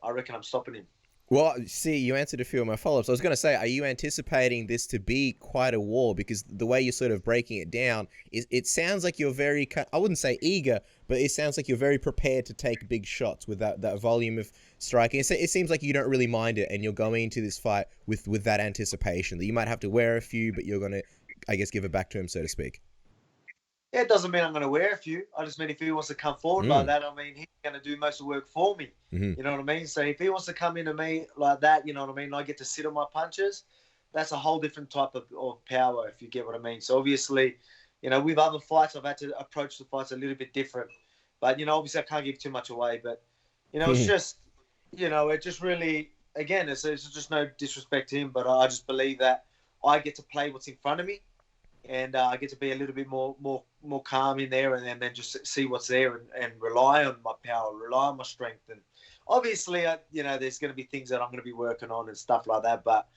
I reckon I'm stopping him. Well, see, you answered a few of my follow-ups. I was going to say, are you anticipating this to be quite a war? Because the way you're sort of breaking it down, it sounds like you're very, I wouldn't say eager, but it sounds like you're very prepared to take big shots with that volume of striking. It seems like you don't really mind it, and you're going into this fight with that anticipation that you might have to wear a few, but you're going to, I guess, give it back to him, so to speak. Yeah, it doesn't mean I'm going to wear a few. I just mean if he wants to come forward like that, I mean, he's going to do most of the work for me. Mm-hmm. You know what I mean? So if he wants to come into me like that, you know what I mean, I get to sit on my punches, that's a whole different type of power, if you get what I mean. So obviously, you know, with other fights, I've had to approach the fights a little bit different. But, you know, obviously I can't give too much away. But, you know, it's just, you know, it just really, again, it's just no disrespect to him, but I just believe that I get to play what's in front of me. And I get to be a little bit more calm in there, and then just see what's there and rely on my power, rely on my strength. And obviously, you know, there's going to be things that I'm going to be working on and stuff like that. But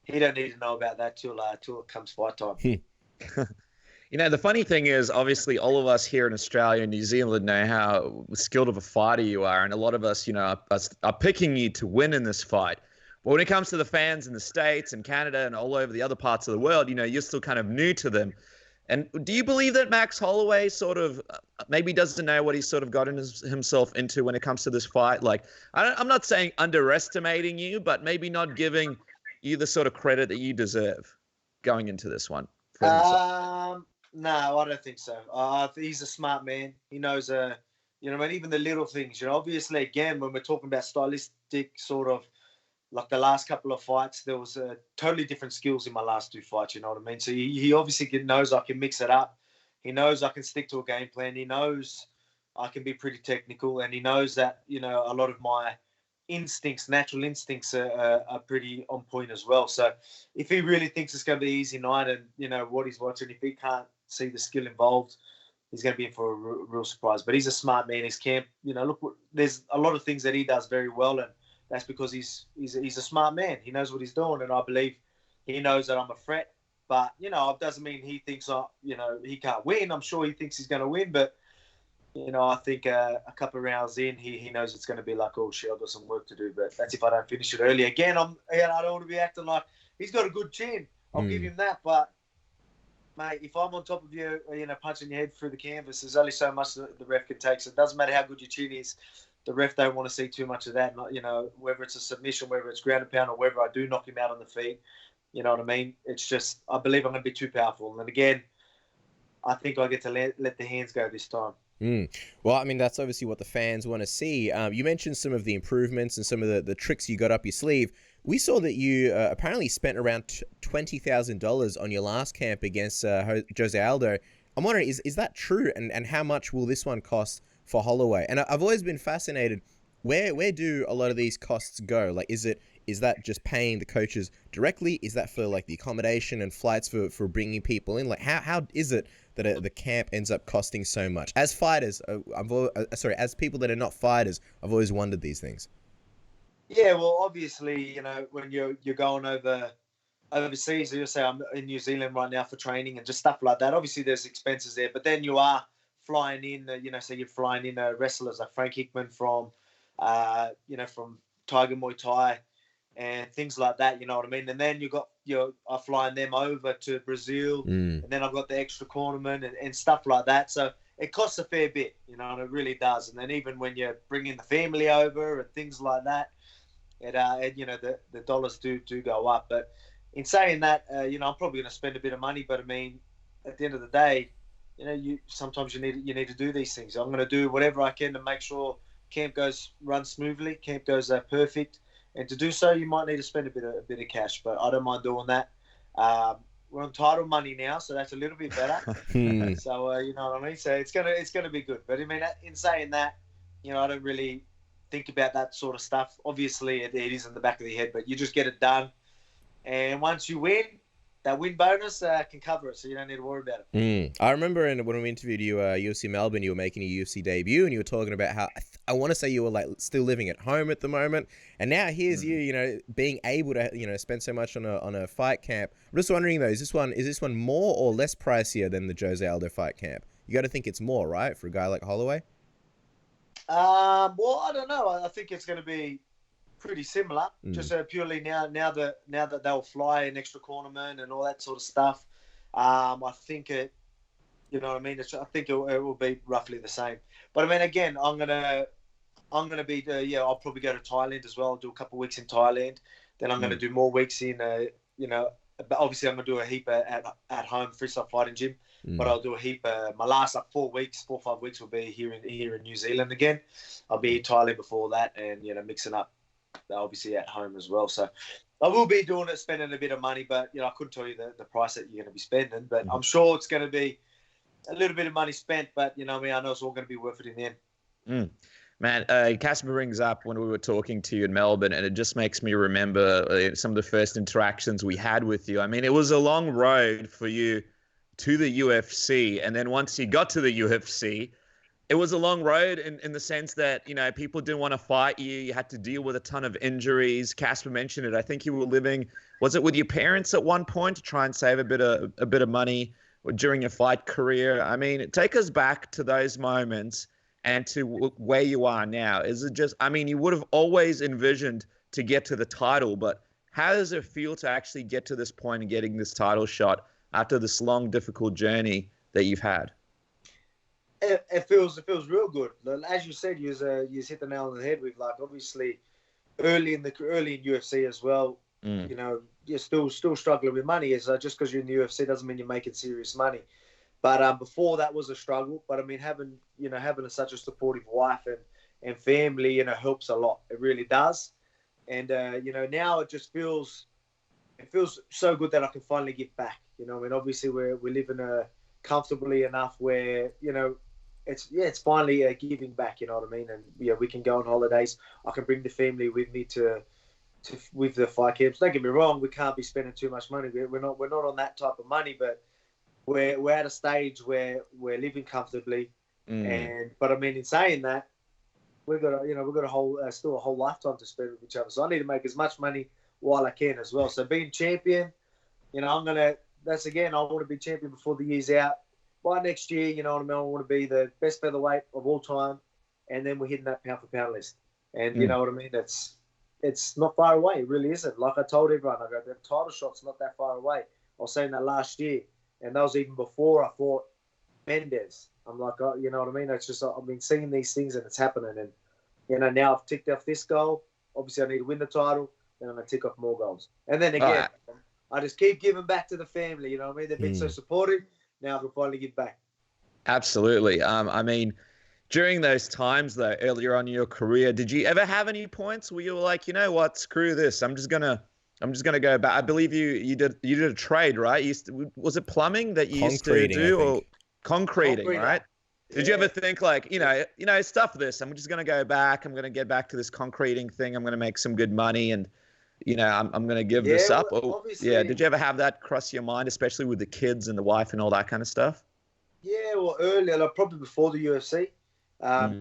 he don't need to know about that till it comes fight time. You know, the funny thing is, obviously, all of us here in Australia and New Zealand know how skilled of a fighter you are, and a lot of us, you know, are picking you to win in this fight. But when it comes to the fans in the States and Canada and all over the other parts of the world, you know, you're still kind of new to them. And do you believe that Max Holloway sort of maybe doesn't know what he's sort of gotten himself into when it comes to this fight? Like, I'm not saying underestimating you, but maybe not giving you the sort of credit that you deserve going into this one? No, I don't think so. He's a smart man. He knows, you know, I mean, even the little things, you know, obviously, again, when we're talking about stylistic sort of, like the last couple of fights, there was totally different skills in my last two fights, you know what I mean? So he obviously knows I can mix it up. He knows I can stick to a game plan. He knows I can be pretty technical, and he knows that, you know, a lot of my natural instincts are pretty on point as well. So if he really thinks it's going to be an easy night and, you know, what he's watching, if he can't see the skill involved, he's going to be in for a real surprise. But he's a smart man. His camp, you know, look, there's a lot of things that he does very well, and that's because he's a smart man. He knows what he's doing, and I believe he knows that I'm a threat. But, you know, it doesn't mean he thinks, you know, he can't win. I'm sure he thinks he's going to win, but, you know, I think a couple of rounds in, he knows it's going to be like, oh, shit, I've got some work to do. But that's if I don't finish it early. Again, I don't want to be acting like he's got a good chin. I'll give him that. But, mate, if I'm on top of you, you know, punching your head through the canvas, there's only so much that the ref can take. So it doesn't matter how good your chin is. The ref don't want to see too much of that. You know, whether it's a submission, whether it's ground and pound, or whether I do knock him out on the feet. You know what I mean? It's just, I believe I'm going to be too powerful. And again, I think I get to let the hands go this time. Well, I mean, that's obviously what the fans want to see. You mentioned some of the improvements and some of the tricks you got up your sleeve. We saw that you apparently spent around $20,000 on your last camp against Jose Aldo. I'm wondering, is that true? And how much will this one cost for Holloway? And I've always been fascinated, where do a lot of these costs go? Like, is that just paying the coaches directly? Is that for like the accommodation and flights for bringing people in? Like, how is it that the camp ends up costing so much? As fighters, as people that are not fighters, I've always wondered these things. Yeah, well, obviously, you know, when you're going overseas, you'll say I'm in New Zealand right now for training and just stuff like that. Obviously, there's expenses there, but then you are flying in, you know, so you're flying in wrestlers like Frankie Edgar from from Tiger Muay Thai and things like that, you know what I mean? And then I'm flying them over to Brazil, and then I've got the extra cornerman and stuff like that. So it costs a fair bit, you know, and it really does. And then even when you're bringing the family over and things like that, the dollars do go up. But in saying that, I'm probably going to spend a bit of money. But I mean, at the end of the day, sometimes you need to do these things. I'm going to do whatever I can to make sure camp runs smoothly, camp goes perfect. And to do so, you might need to spend a bit of cash, but I don't mind doing that. We're on title money now, so that's a little bit better. So you know what I mean. So it's gonna be good. But I mean, in saying that, I don't really think about that sort of stuff. Obviously, it is in the back of the head, but you just get it done. And once you win, that win bonus can cover it, so you don't need to worry about it. I remember when we interviewed you, UFC Melbourne, you were making a UFC debut, and you were talking about how I want to say you were like still living at home at the moment, and now here's you, being able to spend so much on a fight camp. I'm just wondering though, is this one more or less pricier than the Jose Aldo fight camp? You got to think it's more, right, for a guy like Holloway? Well, I don't know. I think it's going to be pretty similar, just purely now that they'll fly an extra cornerman and all that sort of stuff. I think it, you know what I mean. I think it will be roughly the same. But I mean, again, I'm gonna be I'll probably go to Thailand as well. I'll do a couple of weeks in Thailand. Then I'm gonna do more weeks in but obviously I'm gonna do a heap at home freestyle fighting gym. But I'll do a heap. My last 4 or 5 weeks will be here in New Zealand again. I'll be in Thailand before that, and mixing up. Obviously at home as well, so I will be spending a bit of money, but I couldn't tell you the price that you're going to be spending, but I'm sure it's going to be a little bit of money spent, but I know it's all going to be worth it in the end. Man, Casper brings up when we were talking to you in Melbourne, and it just makes me remember some of the first interactions we had with you. I mean, it was a long road for you to the UFC, and then once you got to the UFC, it was a long road in the sense that, people didn't want to fight you. You had to deal with a ton of injuries. Casper mentioned it. I think you were living, was it with your parents at one point to try and save a bit of money during your fight career? I mean, take us back to those moments and to where you are now. Is it just, I mean, you would have always envisioned to get to the title, but how does it feel to actually get to this point and getting this title shot after this long, difficult journey that you've had? It feels real good. As you said, you hit the nail on the head with, like, obviously early in UFC as well. You're still struggling with money. Is just because you're in the UFC doesn't mean you're making serious money. But before that was a struggle. But I mean, having such a supportive wife and family, helps a lot. It really does. And now it just feels so good that I can finally give back. I mean, obviously we're living comfortably enough where it's finally giving back, you know what I mean? And we can go on holidays. I can bring the family with me to with the fight camps. Don't get me wrong, we can't be spending too much money. We're not on that type of money, but we're at a stage where we're living comfortably. But I mean, in saying that, we've got a whole still a whole lifetime to spend with each other. So I need to make as much money while I can as well. So being champion, I want to be champion before the year's out. By next year, you know what I mean, I want to be the best featherweight of all time, and then we're hitting that pound for pound list. And you know what I mean? It's not far away. It really isn't. Like I told everyone, the title shot's not that far away. I was saying that last year, and that was even before I fought Mendes. I'm like, you know what I mean? It's just I've been seeing these things and it's happening, and now I've ticked off this goal. Obviously, I need to win the title. Then I'm gonna tick off more goals, and then again, I just keep giving back to the family. You know what I mean? They've been so supportive. Now I can finally give back. Absolutely. I mean, during those times though, earlier on in your career, did you ever have any points where you were like, you know what, screw this, I'm just gonna go back? I believe you did a trade, right? Was it plumbing that you used to do, or concreting, right? Yeah. Did you ever think like, stuff this, I'm just gonna go back, I'm gonna get back to this concreting thing, I'm gonna make some good money, and I'm going to give this up? Did you ever have that cross your mind, especially with the kids and the wife and all that kind of stuff? Yeah, well, earlier, like probably before the UFC,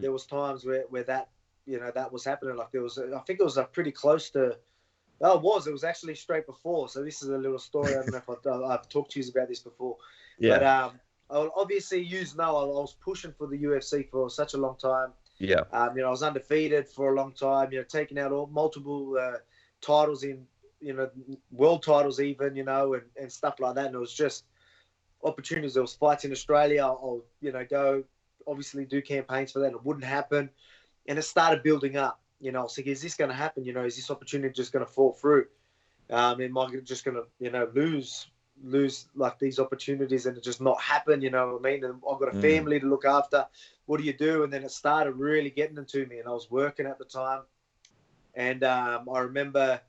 there was times where that, that was happening. Like I think it was pretty close to, it was actually straight before. So this is a little story. I don't know if I've talked to you about this before. Yeah. But obviously, I was pushing for the UFC for such a long time. Yeah. I was undefeated for a long time. Taking out multiple titles in, world titles even, and stuff like that. And it was just opportunities. There was fights in Australia. I'll go obviously do campaigns for that. It wouldn't happen, and it started building up. I was like, is this going to happen? Is this opportunity just going to fall through? Am I just going to, lose like these opportunities and it just not happen? You know what I mean? And I've got a family to look after. What do you do? And then it started really getting into me, and I was working at the time. And I remember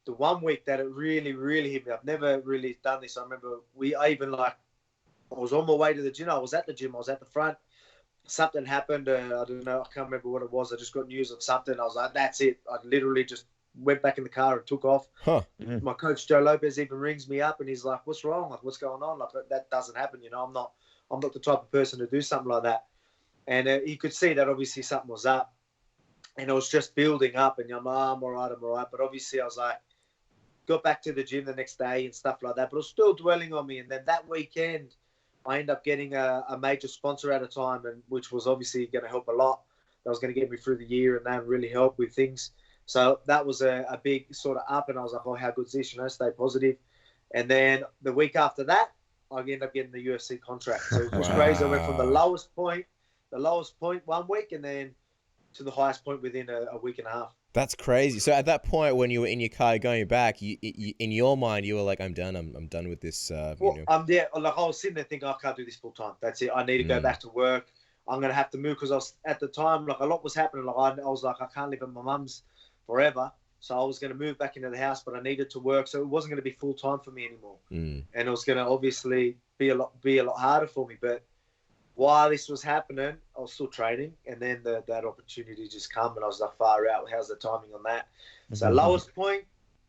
the 1 week that it really, really hit me. I've never really done this. I remember I was on my way to the gym. I was at the gym. I was at the front. Something happened. I don't know. I can't remember what it was. I just got news of something. I was like, that's it. I literally just went back in the car and took off. My coach, Joe Lopez, even rings me up and he's like, what's wrong? Like, what's going on? Like, that doesn't happen. I'm not the type of person to do something like that. And he could see that obviously something was up. And it was just building up. And I'm like, I'm all right. But obviously I was like, got back to the gym the next day and stuff like that. But it was still dwelling on me. And then that weekend, I ended up getting a major sponsor at a time, and which was obviously going to help a lot. That was going to get me through the year, and that really helped with things. So that was a big sort of up, and I was like, oh, how good is this? Stay positive. And then the week after that, I ended up getting the UFC contract. So it was crazy. I went from the lowest point 1 week, and then to the highest point within a week and a half. That's crazy. So at that point, when you were in your car going back, you in your mind, you were like, I'm done. I'm done with this. Like I was sitting there thinking, I can't do this full time. That's it. I need to go back to work. I'm going to have to move because I was at the time, like a lot was happening. Like I was like, I can't live at my mum's forever. So I was going to move back into the house, but I needed to work. So it wasn't going to be full time for me anymore. And it was going to obviously be a lot harder for me. But while this was happening, I was still training, and then that opportunity just come, and I was like, far out. How's the timing on that? So lowest point,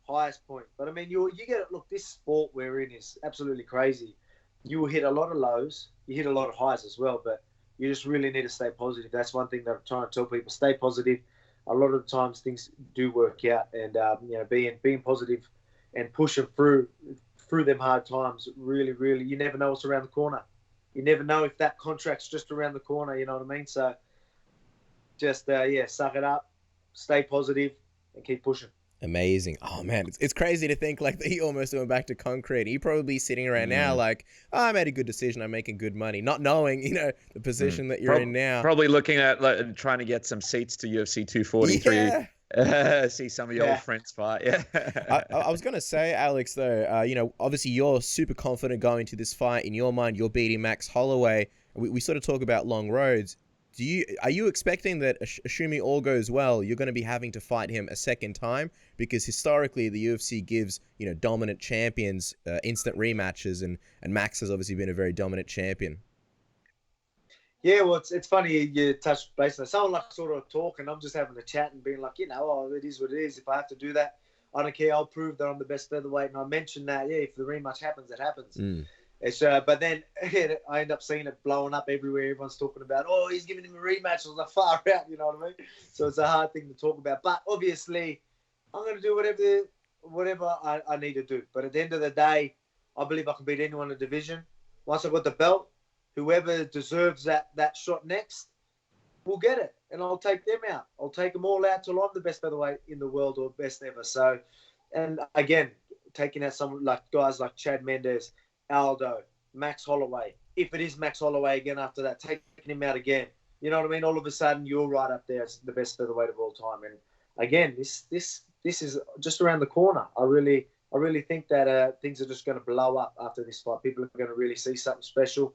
highest point. But I mean, you get it. Look, this sport we're in is absolutely crazy. You will hit a lot of lows, you hit a lot of highs as well, but you just really need to stay positive. That's one thing that I'm trying to tell people: stay positive. A lot of the times things do work out, and being positive and pushing through them hard times. Really, really, you never know what's around the corner. You never know if that contract's just around the corner, you know what I mean? So just, suck it up, stay positive, and keep pushing. Amazing. Oh, man, it's crazy to think like that he almost went back to concrete. He probably sitting around now like, I made a good decision. I'm making good money. Not knowing, the position that you're in now. Probably looking at trying to get some seats to UFC 243. Yeah. See some of your old friends fight. Yeah. I was going to say, Alex, though, obviously you're super confident going to this fight. In your mind, you're beating Max Holloway. We sort of talk about long roads. Are you expecting that, assuming all goes well, you're going to be having to fight him a second time? Because historically, the UFC gives, dominant champions instant rematches, and Max has obviously been a very dominant champion. Yeah, well, it's funny you touched base on someone like sort of talking. I'm just having a chat and being like, it is what it is. If I have to do that, I don't care. I'll prove that I'm the best featherweight. And I mentioned that, if the rematch happens, it happens. It's but then I end up seeing it blowing up everywhere. Everyone's talking about, he's giving him a rematch. I was like, far out, you know what I mean? So it's a hard thing to talk about. But obviously, I'm going to do whatever I need to do. But at the end of the day, I believe I can beat anyone in the division. Once I've got the belt, whoever deserves that shot next will get it. And I'll take them out. I'll take them all out till I'm the best featherweight in the world or best ever. So, and again, taking out some like guys like Chad Mendes, Aldo, Max Holloway. If it is Max Holloway again after that, taking him out again. You know what I mean? All of a sudden, you're right up there as the best featherweight of all time. And again, this is just around the corner. I really think that things are just going to blow up after this fight. People are going to really see something special.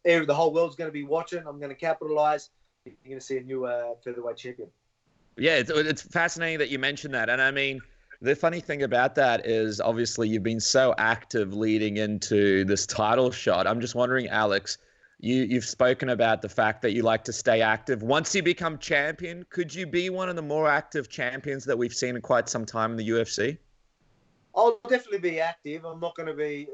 The whole world's going to be watching. I'm going to capitalize. You're going to see a new featherweight champion. Yeah, it's fascinating that you mentioned that. And I mean, the funny thing about that is obviously you've been so active leading into this title shot. I'm just wondering, Alex, you've spoken about the fact that you like to stay active. Once you become champion, could you be one of the more active champions that we've seen in quite some time in the UFC? I'll definitely be active. I'm not going to be,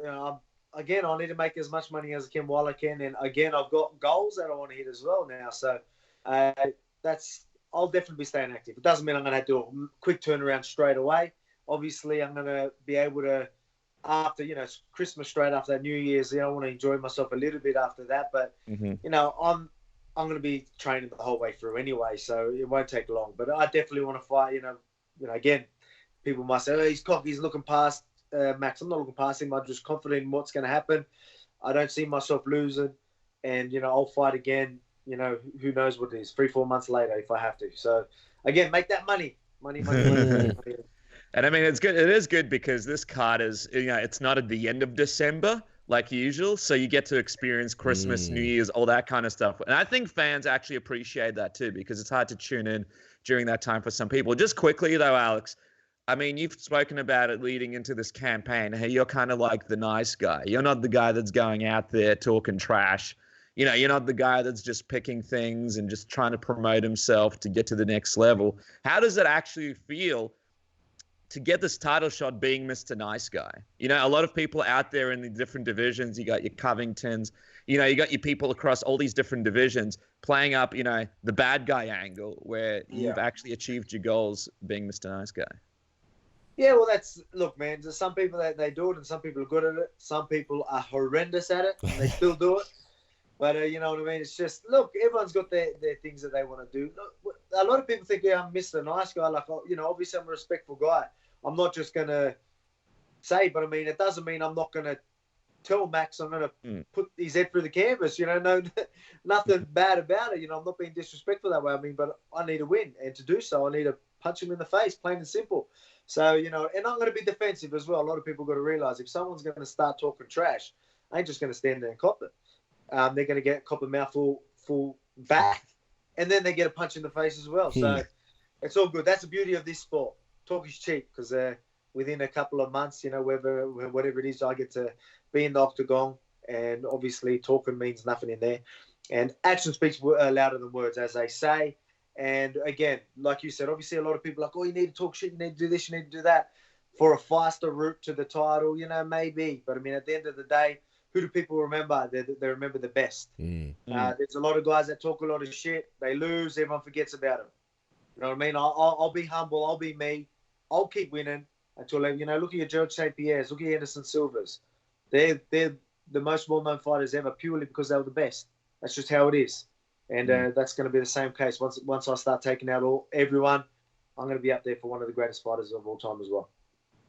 again, I need to make as much money as I can while I can. And again, I've got goals that I want to hit as well now. So I'll definitely be staying active. It doesn't mean I'm going to do a quick turnaround straight away. Obviously, I'm going to be able to, after, Christmas, straight after that, New Year's, I want to enjoy myself a little bit after that. But, I'm I'm going to be training the whole way through anyway, so it won't take long. But I definitely want to fight. Again, people might say, "Oh, he's cocky. He's looking past Max." I'm not looking past him. I'm just confident in what's going to happen. I don't see myself losing, and I'll fight again. Who knows what it is? 3-4 months later, if I have to. So again, make that money. And I mean, it's good. It is good because this card is, it's not at the end of December like usual. So you get to experience Christmas, New Year's, all that kind of stuff. And I think fans actually appreciate that too, because it's hard to tune in during that time for some people. Just quickly though, Alex, I mean, you've spoken about it leading into this campaign. Hey, you're kind of like the nice guy. You're not the guy that's going out there talking trash. You're not the guy that's just picking things and just trying to promote himself to get to the next level. How does it actually feel to get this title shot being Mr. Nice Guy? A lot of people out there in the different divisions, you got your Covingtons, you got your people across all these different divisions playing up, the bad guy angle where you've actually achieved your goals being Mr. Nice Guy. Yeah, well, look, man, there's some people that they do it and some people are good at it. Some people are horrendous at it and they still do it. But you know what I mean? It's just, look, everyone's got their things that they want to do. Look, a lot of people think, I'm Mr. Nice Guy. Like, obviously I'm a respectful guy. I'm not just going to say, but I mean, it doesn't mean I'm not going to tell Max I'm going to put his head through the canvas. No, nothing bad about it. I'm not being disrespectful that way. I mean, but I need to win. And to do so, I need to punch him in the face, plain and simple. So, and I'm going to be defensive as well. A lot of people got to realize if someone's going to start talking trash, I ain't just going to stand there and cop it. They're going to cop a mouthful full back, and then they get a punch in the face as well. So it's all good. That's the beauty of this sport. Talk is cheap because within a couple of months, whatever it is, I get to be in the octagon, and obviously talking means nothing in there. And action speaks louder than words, as they say. And again, like you said, obviously a lot of people are like, oh, you need to talk shit, you need to do this, you need to do that for a faster route to the title, maybe. But I mean, at the end of the day, who do people remember? They remember the best. There's a lot of guys that talk a lot of shit. They lose. Everyone forgets about them. You know what I mean? I'll be humble. I'll be me. I'll keep winning until, look at your George St. Pierre's. Look at your Anderson Silvers. They're the most well-known fighters ever purely because they were the best. That's just how it is. And that's going to be the same case. Once I start taking out everyone, I'm going to be up there for one of the greatest fighters of all time as well.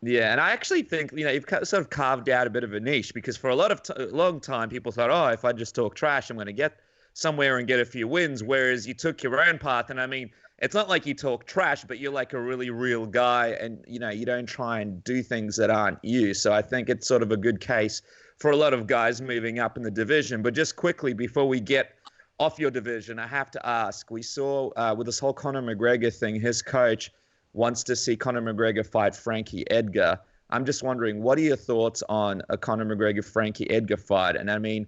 Yeah, and I actually think, you've sort of carved out a bit of a niche because for a long time, people thought, if I just talk trash, I'm going to get somewhere and get a few wins, whereas you took your own path. And I mean, it's not like you talk trash, but you're like a really real guy and, you don't try and do things that aren't you. So I think it's sort of a good case for a lot of guys moving up in the division. But just quickly, before we get off your division, I have to ask, we saw with this whole Conor McGregor thing, his coach wants to see Conor McGregor fight Frankie Edgar. I'm just wondering, what are your thoughts on a Conor McGregor-Frankie Edgar fight? And I mean,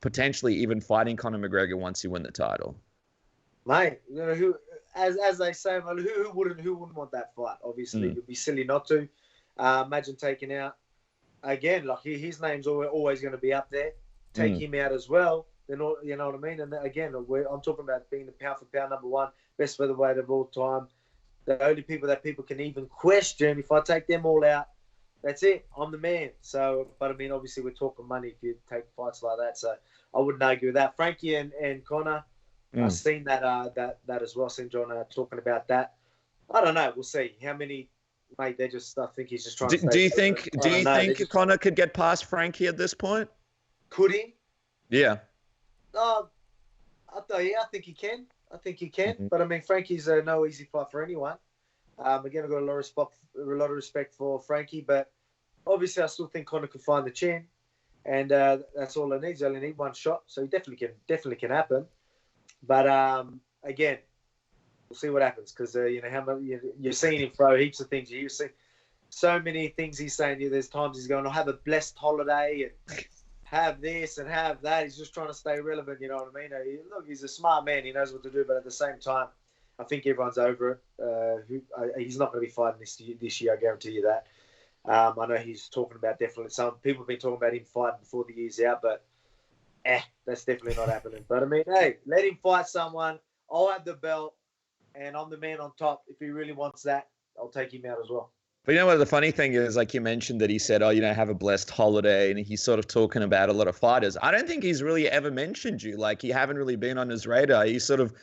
potentially even fighting Conor McGregor once you win the title. Mate, who, as they say, who wouldn't want that fight? Obviously, it would be silly not to. Imagine taking out, again, like his name's always going to be up there. Take him out as well. Then, you know what I mean? And again, I'm talking about being the pound-for-pound number one, best featherweight of all time. The only people that people can even question, if I take them all out, that's it. I'm the man. So, but I mean, obviously, we're talking money if you take fights like that. So, I wouldn't argue with that. Frankie and Conor, I've seen that as well. I've seen Jon talking about that. I don't know. We'll see. How many, mate? I think he's just trying to. Do you think Conor could get past Frankie at this point? Could he? Yeah. I think he can. But I mean, Frankie's no easy fight for anyone. Again, I've got a lot of respect for Frankie, but obviously, I still think Conor could find the chin, and that's all it needs. They only need one shot, so he definitely can happen. But again, we'll see what happens because you're seeing him throw heaps of things. You see so many things he's saying. There's times he's going, "I'll have a blessed holiday." And have this and have that. He's just trying to stay relevant, you know what I mean? Look, he's a smart man. He knows what to do, but at the same time, I think everyone's over it. He's not going to be fighting this year, I guarantee you that. I know he's talking about definitely some people have been talking about him fighting before the year's out, but that's definitely not happening. But I mean, hey, let him fight someone. I'll have the belt, and I'm the man on top. If he really wants that, I'll take him out as well. But you know what the funny thing is, like you mentioned that he said, oh, have a blessed holiday, and he's sort of talking about a lot of fighters. I don't think he's really ever mentioned you. Like, you haven't really been on his radar. He's sort of,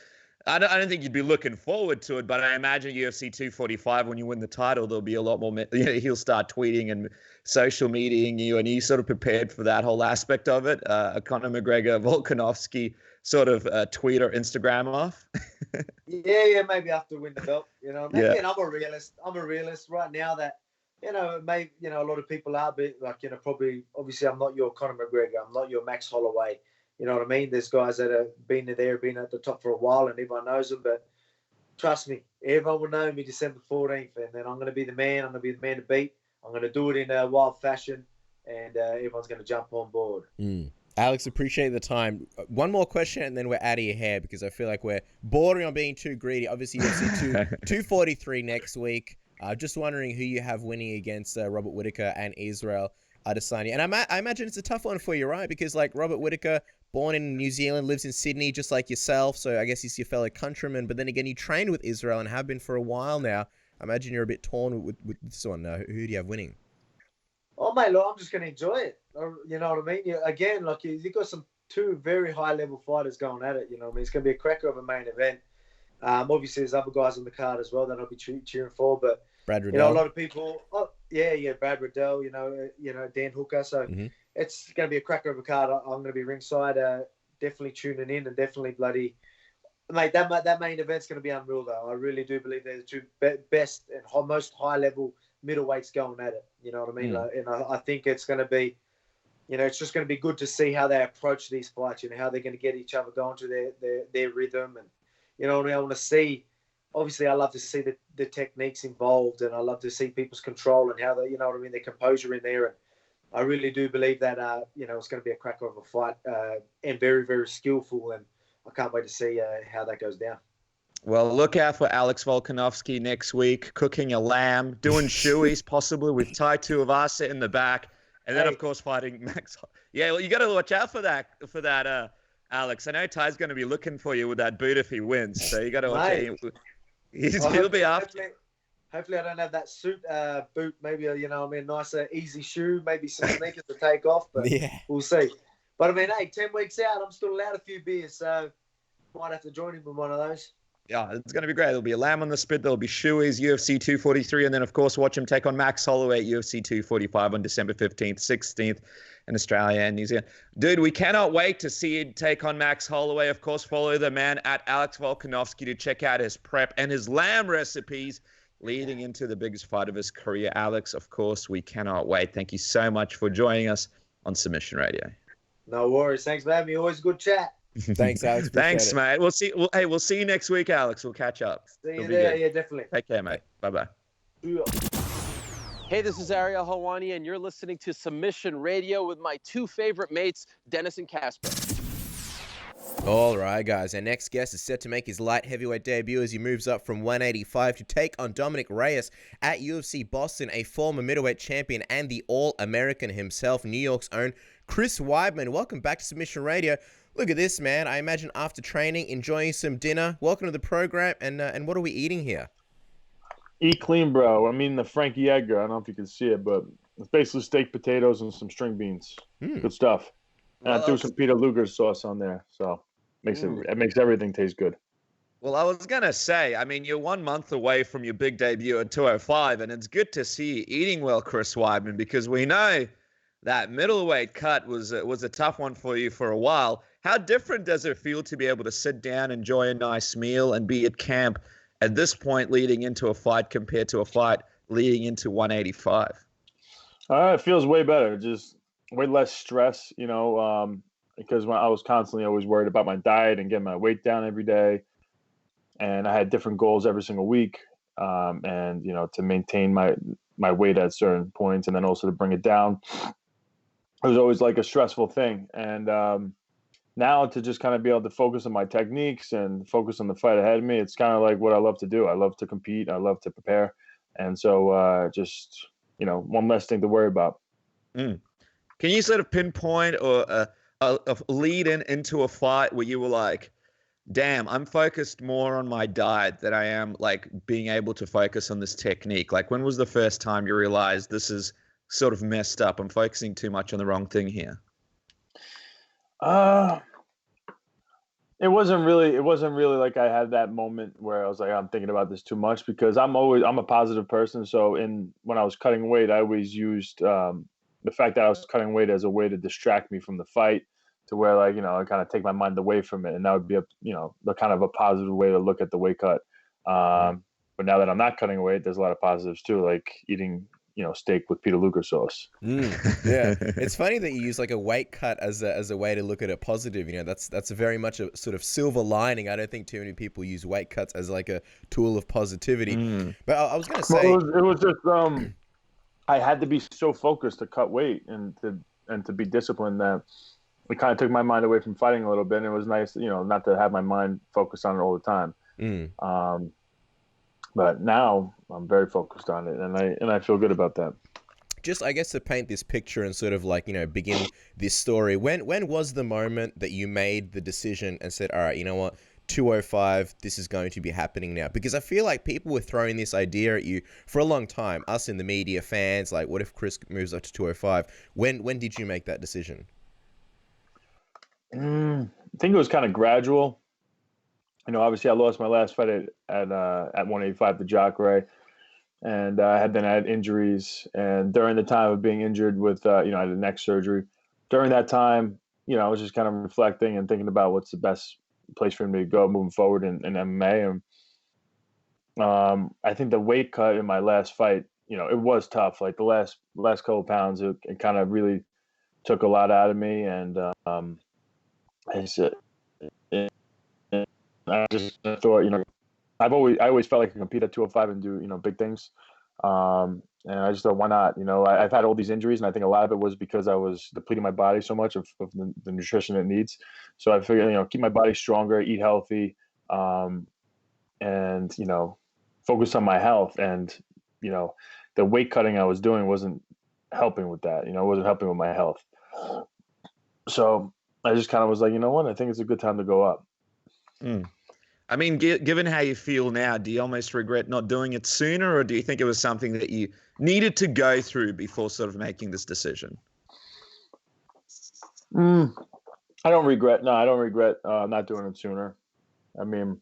I don't think you'd be looking forward to it, but I imagine UFC 245, when you win the title, there'll be a lot more, he'll start tweeting and social mediaing you, and he's sort of prepared for that whole aspect of it. Conor McGregor, Volkanovski sort of tweet or Instagram off. Yeah, maybe after win the belt, Maybe, Yeah. And I'm a realist. Right now that, maybe, a lot of people are, but like, probably, obviously I'm not your Conor McGregor. I'm not your Max Holloway. You know what I mean? There's guys that have been at the top for a while and everyone knows them, but trust me, everyone will know me December 14th, and then I'm going to be the man. I'm going to be the man to beat. I'm going to do it in a wild fashion, and everyone's going to jump on board. Alex, appreciate the time. One more question, and then we're out of your hair because I feel like we're bordering on being too greedy. Obviously, UFC 243 next week. Just wondering who you have winning against Robert Whittaker and Israel Adesanya. And I imagine it's a tough one for you, right? Because like Robert Whittaker, born in New Zealand, lives in Sydney, just like yourself. So I guess he's your fellow countryman. But then again, you trained with Israel and have been for a while now. I imagine you're a bit torn with this one. Who do you have winning? Oh, mate, look, I'm just going to enjoy it. You know what I mean? Again, like you've got two very high-level fighters going at it. You know what I mean? It's going to be a cracker of a main event. Obviously, there's other guys on the card as well that I'll be cheering for. But, Brad Riddell. a lot of people, Brad Riddell, Dan Hooker. So it's going to be a cracker of a card. I'm going to be ringside, definitely tuning in and definitely bloody... Mate, that main event's going to be unreal, though. I really do believe they're the two best and most high-level middleweights going at it. You know what I mean? And I think it's going to be, it's just going to be good to see how they approach these fights, how they're going to get each other going to their rhythm. And, I want to see, obviously I love to see the techniques involved, and I love to see people's control and how they, their composure in there. And I really do believe that, it's going to be a cracker of a fight and very, very skillful. And I can't wait to see how that goes down. Well, look out for Alex Volkanovski next week, cooking a lamb, doing shoeys possibly with Tai Tuivasa in the back, and then, of course, fighting Max. Yeah, well, you got to watch out for that, Alex. I know Ty's going to be looking for you with that boot if he wins, so you got to watch out. He'll be after. Hopefully, I don't have that suit boot. Maybe, nicer, easy shoe, maybe some sneakers to take off, but we'll see. But, I mean, hey, 10 weeks out, I'm still allowed a few beers, so might have to join him with one of those. Yeah, it's going to be great. There'll be a lamb on the spit. There'll be shoeys, UFC 243, and then, of course, watch him take on Max Holloway at UFC 245 on December 15th, 16th in Australia and New Zealand. Dude, we cannot wait to see you take on Max Holloway. Of course, follow the man at Alex Volkanovski to check out his prep and his lamb recipes leading into the biggest fight of his career. Alex, of course, we cannot wait. Thank you so much for joining us on Submission Radio. No worries. Thanks for having me. Always good chat. Thanks, Alex. Thanks, mate. We'll see. We'll see you next week, Alex. We'll catch up. See you there. Yeah, definitely. Take care, mate. Bye-bye. Hey, this is Ariel Helwani, and you're listening to Submission Radio with my two favorite mates, Dennis and Casper. All right, guys. Our next guest is set to make his light heavyweight debut as he moves up from 185 to take on Dominick Reyes at UFC Boston, a former middleweight champion and the All-American himself, New York's own Chris Weidman. Welcome back to Submission Radio. Look at this, man. I imagine after training, enjoying some dinner. Welcome to the program. And what are we eating here? Eat clean, bro. I'm eating the Frankie Edgar. I don't know if you can see it, but it's basically steak, potatoes, and some string beans. Good stuff. And I threw some Peter Luger sauce on there, so it makes everything taste good. Well, I was going to say, I mean, you're 1 month away from your big debut at 205, and it's good to see you eating well, Chris Weidman, because we know that middleweight cut was a tough one for you for a while. How different does it feel to be able to sit down, enjoy a nice meal, and be at camp at this point leading into a fight compared to a fight leading into 185? It feels way better. Just way less stress, because I was constantly always worried about my diet and getting my weight down every day. And I had different goals every single week. And, to maintain my weight at certain points and then also to bring it down. It was always like a stressful thing. And now to just kind of be able to focus on my techniques and focus on the fight ahead of me, it's kind of like what I love to do. I love to compete. I love to prepare. And so just, one less thing to worry about. Can you sort of pinpoint or a lead into a fight where you were like, damn, I'm focused more on my diet than I am like being able to focus on this technique? Like, when was the first time you realized this is sort of messed up? I'm focusing too much on the wrong thing here. It wasn't really like I had that moment where I was like, I'm thinking about this too much, because I'm a positive person. So when I was cutting weight, I always used the fact that I was cutting weight as a way to distract me from the fight, to where, like, I kind of take my mind away from it. And that would be the kind of a positive way to look at the weight cut. But now that I'm not cutting weight, there's a lot of positives too, like eating, steak with Peter Luger sauce. Yeah, it's funny that you use like a weight cut as a way to look at it positive. That's very much a sort of silver lining. I don't think too many people use weight cuts as like a tool of positivity. But I was going to say, well, it was just I had to be so focused to cut weight and to be disciplined that it kind of took my mind away from fighting a little bit. And it was nice, not to have my mind focused on it all the time. But now I'm very focused on it, and I feel good about that. Just, I guess, to paint this picture and sort of like, begin this story, when was the moment that you made the decision and said, all right, you know what, 205, this is going to be happening now? Because I feel like people were throwing this idea at you for a long time, us in the media, fans, like, what if Chris moves up to 205? When did you make that decision? I think it was kind of gradual. Obviously I lost my last fight at 185 to Jacare, and I had injuries. And during the time of being injured with, I had a neck surgery. During that time, I was just kind of reflecting and thinking about what's the best place for me to go moving forward in MMA. And I think the weight cut in my last fight, it was tough. Like the last couple of pounds, it kind of really took a lot out of me. And I just thought, I always felt like I could compete at 205 and do, big things. And I just thought, why not? I've had all these injuries, and I think a lot of it was because I was depleting my body so much of the nutrition it needs. So I figured, keep my body stronger, eat healthy, and, focus on my health. And, the weight cutting I was doing wasn't helping with that. It wasn't helping with my health. So I just kind of was like, you know what? I think it's a good time to go up. I mean, given how you feel now, do you almost regret not doing it sooner, or do you think it was something that you needed to go through before sort of making this decision? I don't regret. No, I don't regret not doing it sooner. I mean,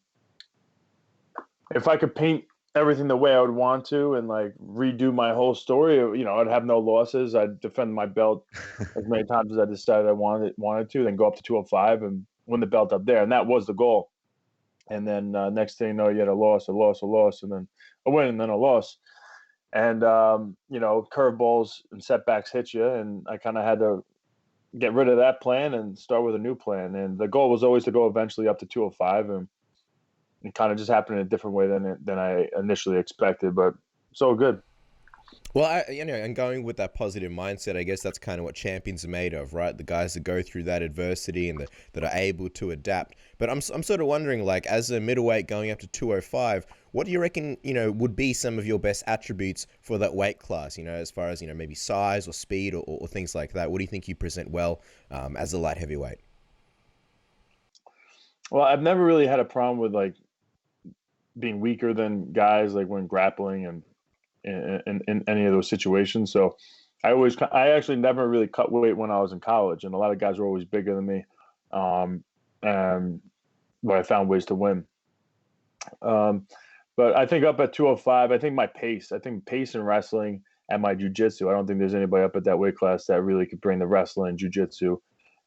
if I could paint everything the way I would want to and like redo my whole story, I'd have no losses. I'd defend my belt as many times as I decided I wanted to, then go up to 205 and win the belt up there. And that was the goal. And then next thing you know, you had a loss, and then a win, and then a loss. And, curveballs and setbacks hit you. And I kind of had to get rid of that plan and start with a new plan. And the goal was always to go eventually up to 205. And it kind of just happened in a different way than I initially expected. But it's all good. Well, and going with that positive mindset, I guess that's kind of what champions are made of, right? The guys that go through that adversity and that are able to adapt. But I'm sort of wondering, like, as a middleweight going up to 205, what do you reckon, would be some of your best attributes for that weight class, as far as, maybe size or speed or things like that? What do you think you present well as a light heavyweight? Well, I've never really had a problem with, like, being weaker than guys, like, when grappling and in any of those situations. So I actually never really cut weight when I was in college, and a lot of guys were always bigger than me. But I found ways to win. But I think up at 205, I think pace in wrestling and my jiu-jitsu, I don't think there's anybody up at that weight class that really could bring the wrestling, jiu-jitsu,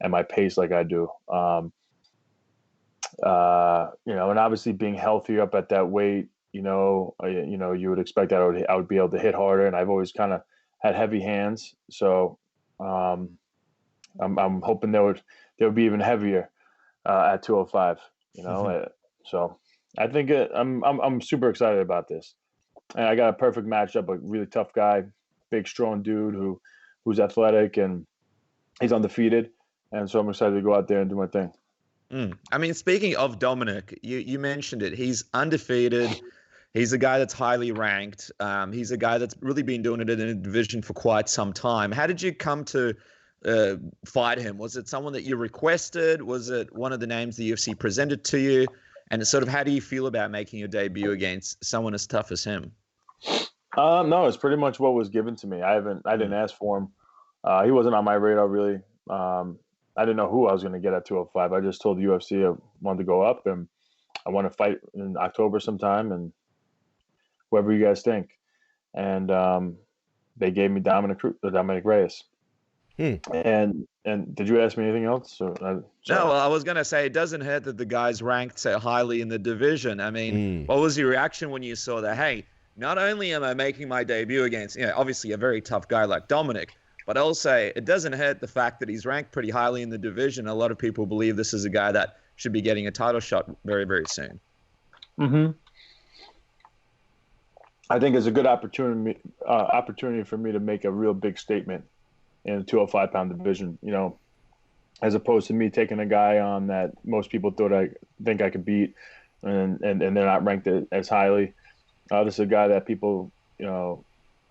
and my pace like I do. And obviously being healthier up at that weight, you would expect that I would be able to hit harder, and I've always kind of had heavy hands. So I'm hoping they would be even heavier at 205. So I think I'm super excited about this, and I got a perfect matchup. A really tough guy, big strong dude who's athletic, and he's undefeated, and so I'm excited to go out there and do my thing. I mean, speaking of Dominick, you mentioned it. He's undefeated. He's a guy that's highly ranked. He's a guy that's really been doing it in a division for quite some time. How did you come to fight him? Was it someone that you requested? Was it one of the names the UFC presented to you? And sort of how do you feel about making your debut against someone as tough as him? No, it's pretty much what was given to me. I didn't ask for him. He wasn't on my radar really. I didn't know who I was going to get at 205. I just told the UFC I wanted to go up and I want to fight in October sometime and whoever you guys think. And they gave me Dominick Reyes. And did you ask me anything else? No, well, I was going to say it doesn't hurt that the guy's ranked so highly in the division. I mean, what was your reaction when you saw that? Hey, not only am I making my debut against, obviously a very tough guy like Dominic, but also it doesn't hurt the fact that he's ranked pretty highly in the division. A lot of people believe this is a guy that should be getting a title shot very, very soon. Mm-hmm. I think it's a good opportunity for me to make a real big statement in the 205-pound division, as opposed to me taking a guy on that most people think I could beat, and they're not ranked as highly. This is a guy that people, a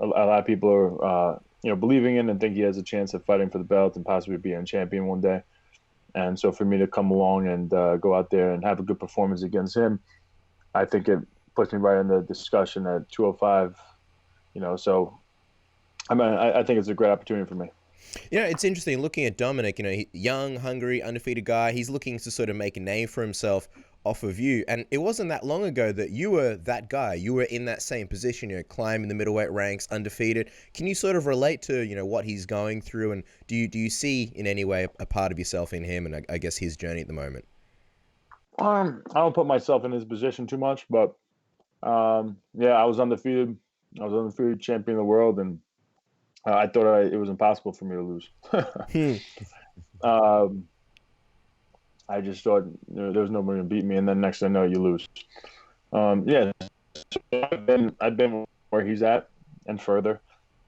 lot of people are, believing in and think he has a chance of fighting for the belt and possibly being champion one day. And so for me to come along and go out there and have a good performance against him, I think it puts me right in the discussion at 205. So I think it's a great opportunity for me. It's interesting looking at Dominic, young, hungry, undefeated guy. He's looking to sort of make a name for himself off of you. And it wasn't that long ago that you were that guy. You were in that same position, climbing the middleweight ranks, undefeated. Can you sort of relate to, what he's going through? And do you see in any way a part of yourself in him and I guess his journey at the moment? I don't put myself in his position too much, but I was undefeated. I was undefeated champion of the world, and I thought it was impossible for me to lose. I just thought there was nobody to beat me, and then next thing I know, you lose. So I've been where he's at and further,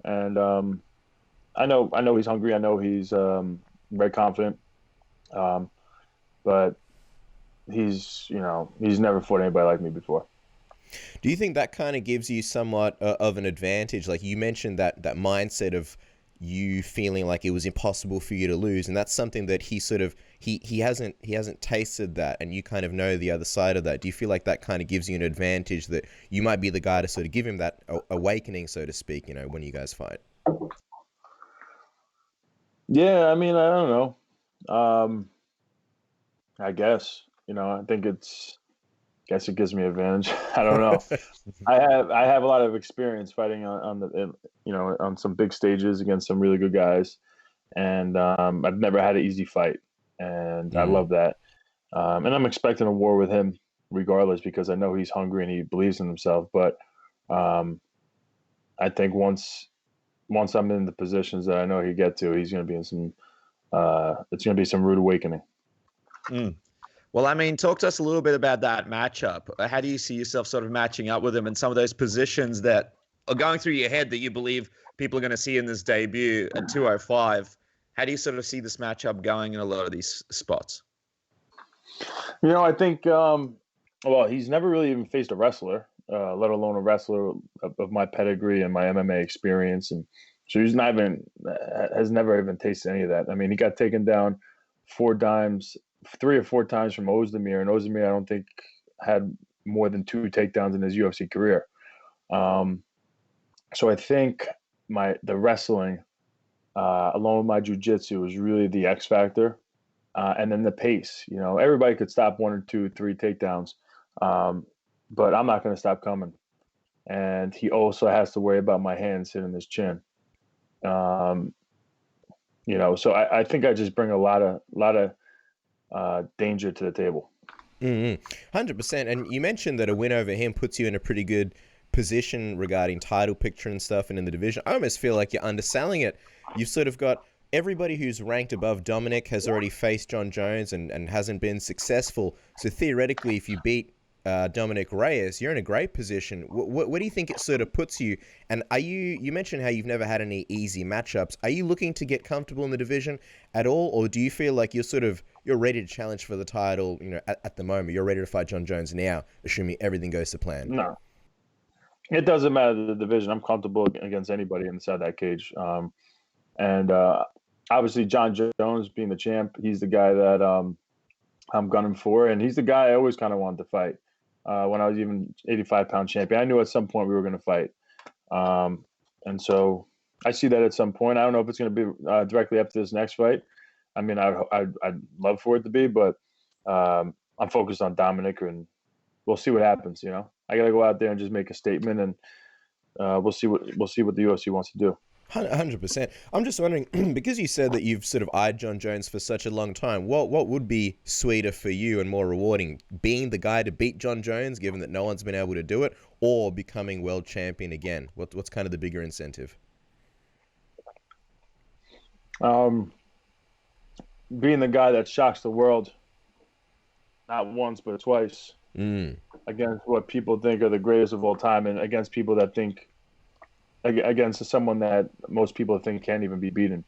and I know he's hungry. I know he's very confident, but he's never fought anybody like me before. Do you think that kind of gives you somewhat of an advantage? Like you mentioned that mindset of you feeling like it was impossible for you to lose, and that's something that he sort of he hasn't tasted that, and you kind of know the other side of that. Do you feel like that kind of gives you an advantage that you might be the guy to sort of give him that awakening, so to speak, when you guys fight? Yeah, I mean, I don't know. I guess I think it gives me advantage. I don't know. I have a lot of experience fighting on some big stages against some really good guys, and I've never had an easy fight, and I love that. And I'm expecting a war with him regardless because I know he's hungry and he believes in himself. But I think once I'm in the positions that I know he get to, he's going to be in some. It's going to be some rude awakening. Well, I mean, talk to us a little bit about that matchup. How do you see yourself sort of matching up with him in some of those positions that are going through your head that you believe people are going to see in this debut at 205? How do you sort of see this matchup going in a lot of these spots? I think, he's never really even faced a wrestler, let alone a wrestler of my pedigree and my MMA experience. And so has never even tasted any of that. I mean, he got taken down 3 or 4 times from Ozdemir, and Ozdemir I don't think had more than 2 takedowns in his UFC career. So I think the wrestling, along with my jiu-jitsu, was really the X factor, and then the pace. Everybody could stop 1 or 2, 3 takedowns, but I'm not going to stop coming. And he also has to worry about my hands hitting his chin. So I think I just bring a lot of danger to the table. 100%. And you mentioned that a win over him puts you in a pretty good position regarding title picture and stuff and in the division. I almost feel like you're underselling it. You've sort of got everybody who's ranked above Dominic has already faced Jon Jones and hasn't been successful. So theoretically, if you beat Dominick Reyes, you're in a great position. Where do you think it sort of puts you? And you mentioned how you've never had any easy matchups. Are you looking to get comfortable in the division at all? Or do you feel like you're ready to challenge for the title, at the moment? You're ready to fight Jon Jones now, assuming everything goes to plan? No. It doesn't matter the division. I'm comfortable against anybody inside that cage. And obviously Jon Jones being the champ, he's the guy that I'm gunning for, and he's the guy I always kind of wanted to fight. When I was even 85-pound champion, I knew at some point we were going to fight, and so I see that at some point. I don't know if it's going to be directly after this next fight. I mean, I'd love for it to be, but I'm focused on Dominick, and we'll see what happens. You know, I got to go out there and just make a statement, and we'll see what the UFC wants to do. 100%. I'm just wondering, because you said that you've sort of eyed Jon Jones for such a long time, what would be sweeter for you and more rewarding? Being the guy to beat Jon Jones, given that no one's been able to do it, or becoming world champion again? What's kind of the bigger incentive? Being the guy that shocks the world, not once but twice, against what people think are the greatest of all time, and against people that think, against someone that most people think can't even be beaten.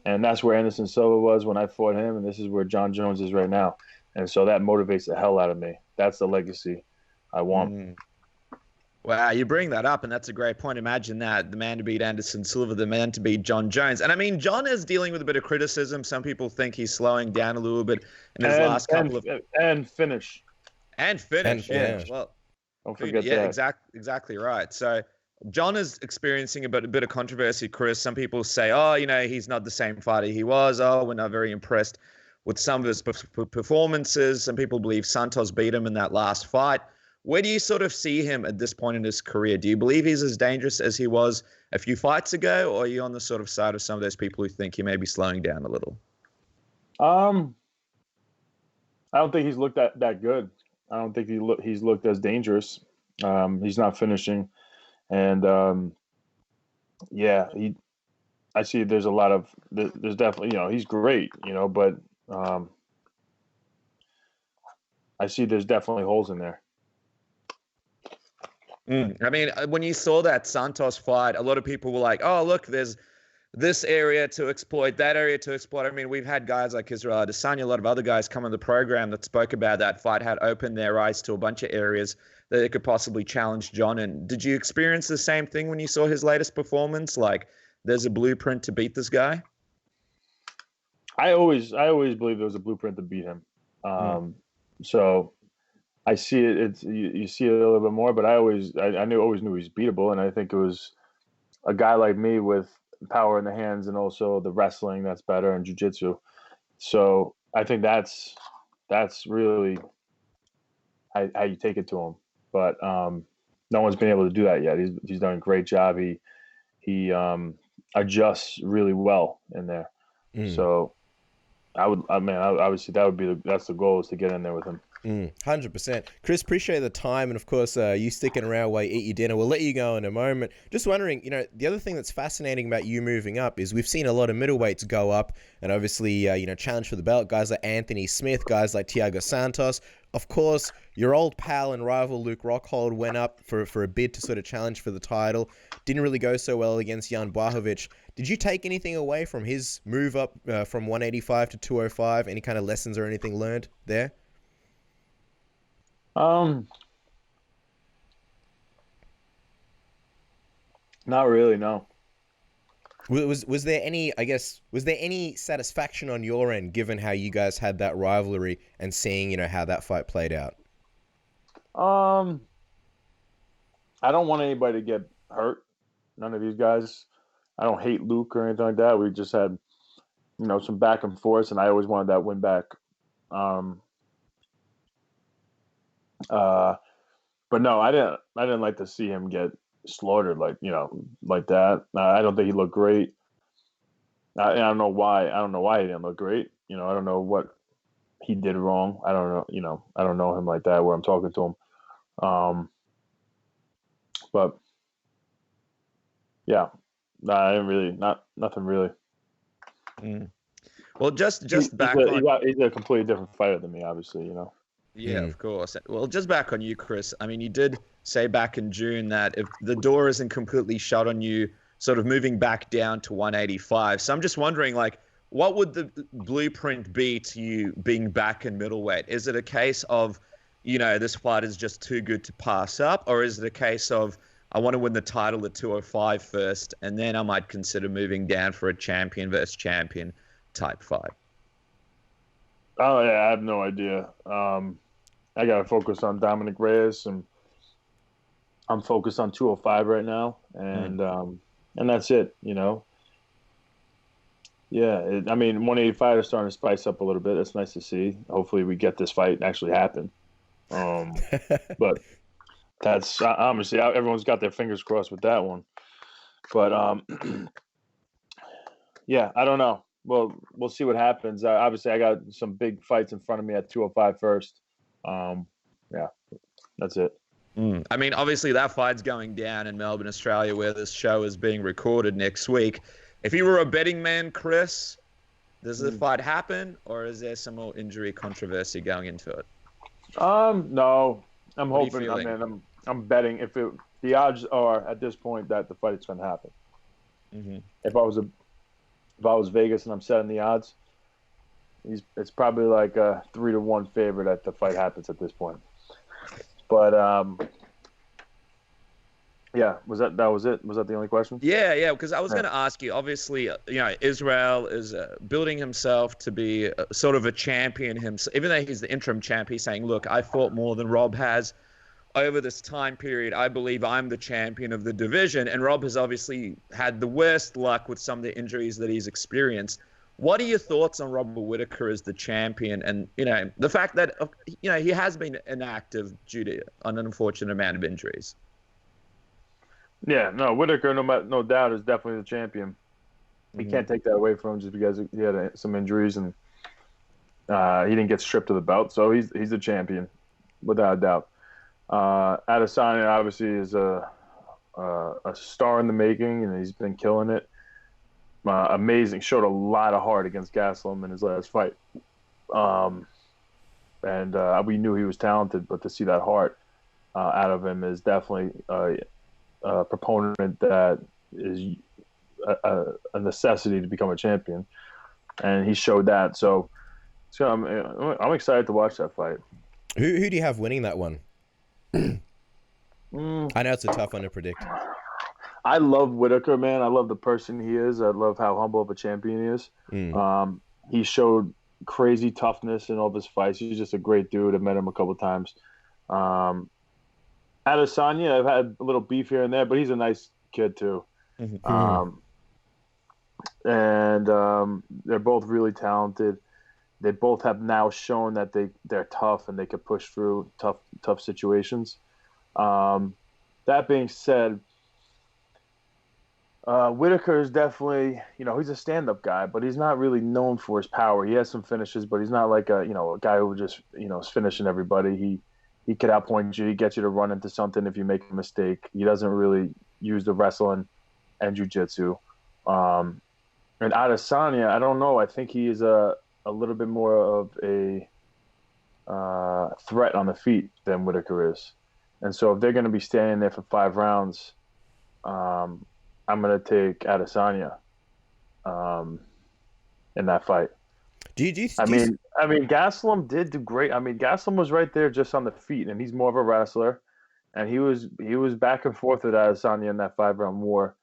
And that's where Anderson Silva was when I fought him, and this is where Jon Jones is right now. And so that motivates the hell out of me. That's the legacy I want. Wow, you bring that up, and that's a great point. Imagine that, the man to beat Anderson Silva, the man to beat Jon Jones. And I mean, Jon is dealing with a bit of criticism. Some people think he's slowing down a little bit in his last couple of... And finish. Yeah. Well, don't forget that. Yeah, exactly right. So Jon is experiencing a bit of controversy, Chris. Some people say, oh, you know, he's not the same fighter he was. Oh, we're not very impressed with some of his performances. Some people believe Santos beat him in that last fight. Where do you sort of see him at this point in his career? Do you believe he's as dangerous as he was a few fights ago, or are you on the sort of side of some of those people who think he may be slowing down a little? I don't think he's looked that good. I don't think he's looked as dangerous. He's not finishing. And I see there's definitely, you know, he's great, you know, but I see there's definitely holes in there. I mean, when you saw that Santos fight, a lot of people were like, oh, look, there's this area to exploit, that area to exploit. I mean, we've had guys like Israel Adesanya, a lot of other guys come on the program that spoke about that fight, had opened their eyes to a bunch of areas that they could possibly challenge Jon. And did you experience the same thing when you saw his latest performance? Like, there's a blueprint to beat this guy? I always believed there was a blueprint to beat him. So I see it. You see it a little bit more, but I always knew he's beatable, and I think it was a guy like me with power in the hands and also the wrestling that's better and jiu-jitsu. So I think that's really how you take it to him. But no one's been able to do that yet. He's done a great job. He adjusts really well in there. So obviously that's the goal, is to get in there with him. 100%. Chris, appreciate the time, and of course you sticking around while you eat your dinner. We'll let you go in a moment. Just wondering, you know, the other thing that's fascinating about you moving up is we've seen a lot of middleweights go up and obviously challenge for the belt. Guys like Anthony Smith, guys like Thiago Santos. Of course, your old pal and rival Luke Rockhold went up for a bid to sort of challenge for the title. Didn't really go so well against Jan Blachowicz. Did you take anything away from his move up from 185 to 205? Any kind of lessons or anything learned there? Not really, no. Was there any satisfaction on your end, given how you guys had that rivalry and seeing, you know, how that fight played out? I don't want anybody to get hurt. None of these guys. I don't hate Luke or anything like that. We just had, you know, some back and forth, and I always wanted that win back. But no, I didn't like to see him get slaughtered like that. I don't think he looked great. I don't know why. I don't know why he didn't look great. You know, I don't know what he did wrong. I don't know. You know, I don't know him like that where I'm talking to him. But yeah, I didn't really, nothing really. Well, just back he's a completely different fighter than me, obviously, you know. Yeah, of course. Well, just back on you, Chris. I mean, you did say back in June that if the door isn't completely shut on you, sort of moving back down to 185. So I'm just wondering, like, what would the blueprint be to you being back in middleweight? Is it a case of, you know, this fight is just too good to pass up? Or is it a case of, I want to win the title at 205 first, and then I might consider moving down for a champion versus champion type fight. Oh yeah, I have no idea. I gotta focus on Dominick Reyes, and I'm focused on 205 right now, and that's it. You know. Yeah, 185 is starting to spice up a little bit. It's nice to see. Hopefully, we get this fight actually happen. But that's obviously everyone's got their fingers crossed with that one. But yeah, I don't know. Well, we'll see what happens. Obviously, I got some big fights in front of me at 205 first. Yeah, that's it. I mean, obviously, that fight's going down in Melbourne, Australia, where this show is being recorded next week. If you were a betting man, Chris, does the fight happen, or is there some more injury controversy going into it? No. I'm hoping. I mean, I'm betting. The odds are at this point that the fight is going to happen. Mm-hmm. If I was Vegas and I'm setting the odds, it's probably like a 3-1 favorite that the fight happens at this point. But yeah, was it? Was that the only question? Yeah, because I was going to ask you, obviously, Israel is building himself to be sort of a champion himself. Even though he's the interim champ, he's saying, look, I fought more than Rob has over this time period. I believe I'm the champion of the division. And Rob has obviously had the worst luck with some of the injuries that he's experienced. What are your thoughts on Robert Whittaker as the champion? And, the fact that, he has been inactive due to an unfortunate amount of injuries. Yeah, no, Whittaker, no doubt, is definitely the champion. You can't take that away from him just because he had some injuries and he didn't get stripped of the belt. So he's the champion, without a doubt. Adesanya obviously is a star in the making, and he's been killing it. Amazing, showed a lot of heart against Gastelum in his last fight. And we knew he was talented, but to see that heart out of him is definitely a proponent that is a necessity to become a champion, and he showed that. So I'm excited to watch that fight. Who do you have winning that one? I know it's a tough one to predict. I love Whittaker, man. I love the person he is. I love how humble of a champion he is. He showed crazy toughness in all of his fights. He's just a great dude. I've met him a couple times. Adesanya, I've had a little beef here and there, but he's a nice kid too. And they're both really talented. They both have now shown that they're tough and they can push through tough situations. That being said, Whittaker is definitely, he's a stand-up guy, but he's not really known for his power. He has some finishes, but he's not like a guy who just, is finishing everybody. He could outpoint you. He gets you to run into something if you make a mistake. He doesn't really use the wrestling and jiu-jitsu. And Adesanya, I don't know. I think he is a little bit more of a threat on the feet than Whittaker is. And so if they're going to be standing there for 5 rounds, I'm going to take Adesanya in that fight. I mean, Gastelum did do great. I mean, Gastelum was right there just on the feet, and he's more of a wrestler. And he was back and forth with Adesanya in that 5-round war.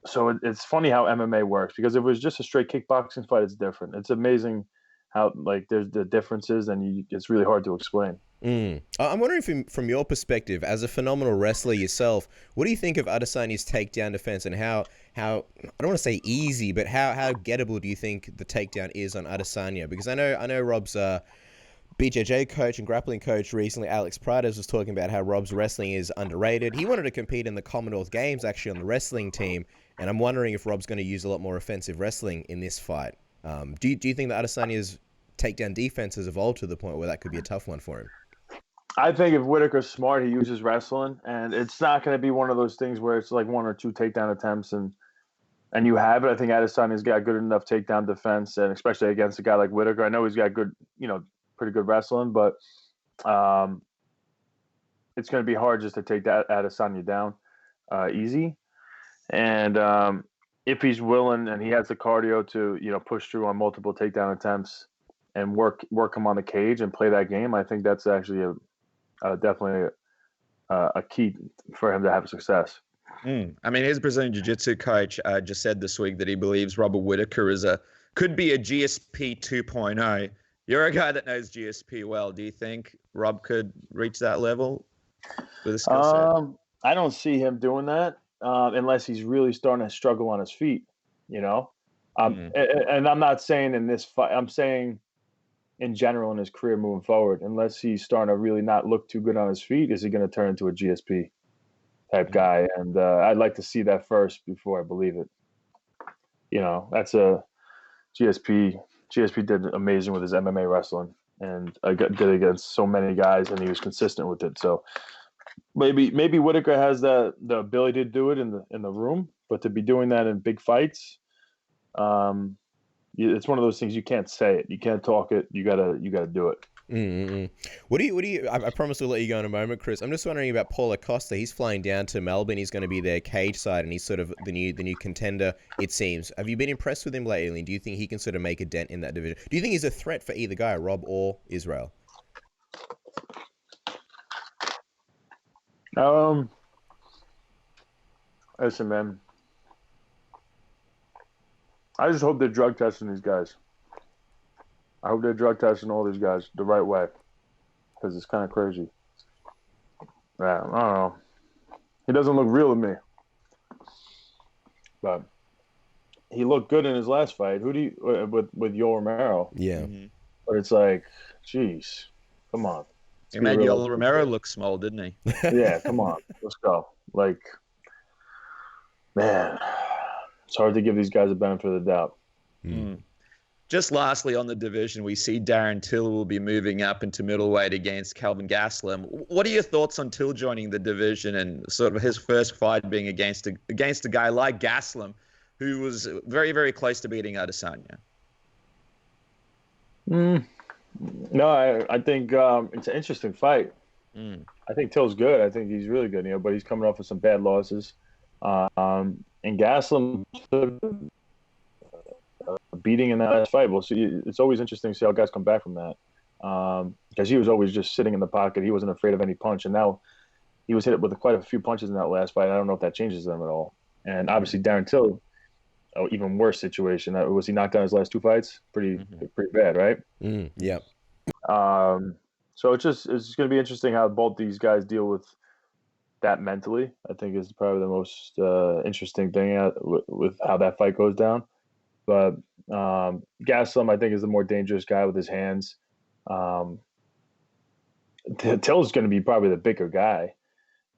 So it's funny how MMA works, because if it was just a straight kickboxing fight, it's different. It's amazing how there's the differences, and it's really hard to explain. I'm wondering from your perspective, as a phenomenal wrestler yourself, what do you think of Adesanya's takedown defense, and how I don't want to say easy, but how gettable do you think the takedown is on Adesanya? Because I know Rob's BJJ coach and grappling coach recently, Alex Prades, was talking about how Rob's wrestling is underrated. He wanted to compete in the Commonwealth Games actually on the wrestling team, and I'm wondering if Rob's going to use a lot more offensive wrestling in this fight. Do you think that Adesanya's takedown defense has evolved to the point where that could be a tough one for him? I think if Whittaker's smart, he uses wrestling, and it's not going to be one of those things where it's like 1 or 2 takedown attempts and you have it. I think Adesanya's got good enough takedown defense, and especially against a guy like Whittaker. I know he's got good, pretty good wrestling, but it's going to be hard just to take that Adesanya down easy. And if he's willing and he has the cardio to, push through on multiple takedown attempts and work him on the cage and play that game, I think that's actually definitely a key for him to have success. I mean, his Brazilian Jiu-Jitsu coach just said this week that he believes Robert Whittaker could be a GSP 2.0. You're a guy that knows GSP well. Do you think Rob could reach that level with a skill set? I don't see him doing that unless he's really starting to struggle on his feet, you know? And I'm not saying in this fight. I'm saying in general in his career moving forward, unless he's starting to really not look too good on his feet, is he going to turn into a GSP type guy? And I'd like to see that first before I believe it. You know, that's a GSP. GSP did amazing with his MMA wrestling and did against so many guys, and he was consistent with it. So maybe Whittaker has the ability to do it in the room, but to be doing that in big fights, it's one of those things you can't say it, you can't talk it, you gotta do it. What do you? I promise we'll let you go in a moment, Chris. I'm just wondering about Paulo Costa. He's flying down to Melbourne. He's going to be their cage side, and he's sort of the new contender, it seems. Have you been impressed with him lately? Do you think he can sort of make a dent in that division? Do you think he's a threat for either guy, Rob or Israel? Listen, man. I just hope they're drug testing these guys. I hope they're drug testing all these guys the right way, because it's kind of crazy. Yeah, I don't know. He doesn't look real to me, but he looked good in his last fight. Who do you with Yoel Romero? Yeah, but it's like, geez, come on. He made Yoel Romero look small, didn't he? Yeah, come on, let's go. Like, man, it's hard to give these guys a benefit of the doubt. Just lastly on the division, we see Daren Till will be moving up into middleweight against Kelvin Gastelum. What are your thoughts on Till joining the division and sort of his first fight being against a guy like Gastelum, who was very, very close to beating Adesanya? No, I think it's an interesting fight. I think Till's good. I think he's really good, but he's coming off with some bad losses. And Gastelum beating in that last fight. We'll see. It's always interesting to see how guys come back from that. Because he was always just sitting in the pocket. He wasn't afraid of any punch. And now he was hit with quite a few punches in that last fight. I don't know if that changes them at all. And obviously Daren Till, even worse situation. Was he knocked out his last two fights? Pretty bad, right? Yeah. So it's going to be interesting how both these guys deal with that mentally. I think is probably the most interesting thing with how that fight goes down. But Gastelum, I think, is the more dangerous guy with his hands. Till's going to be probably the bigger guy.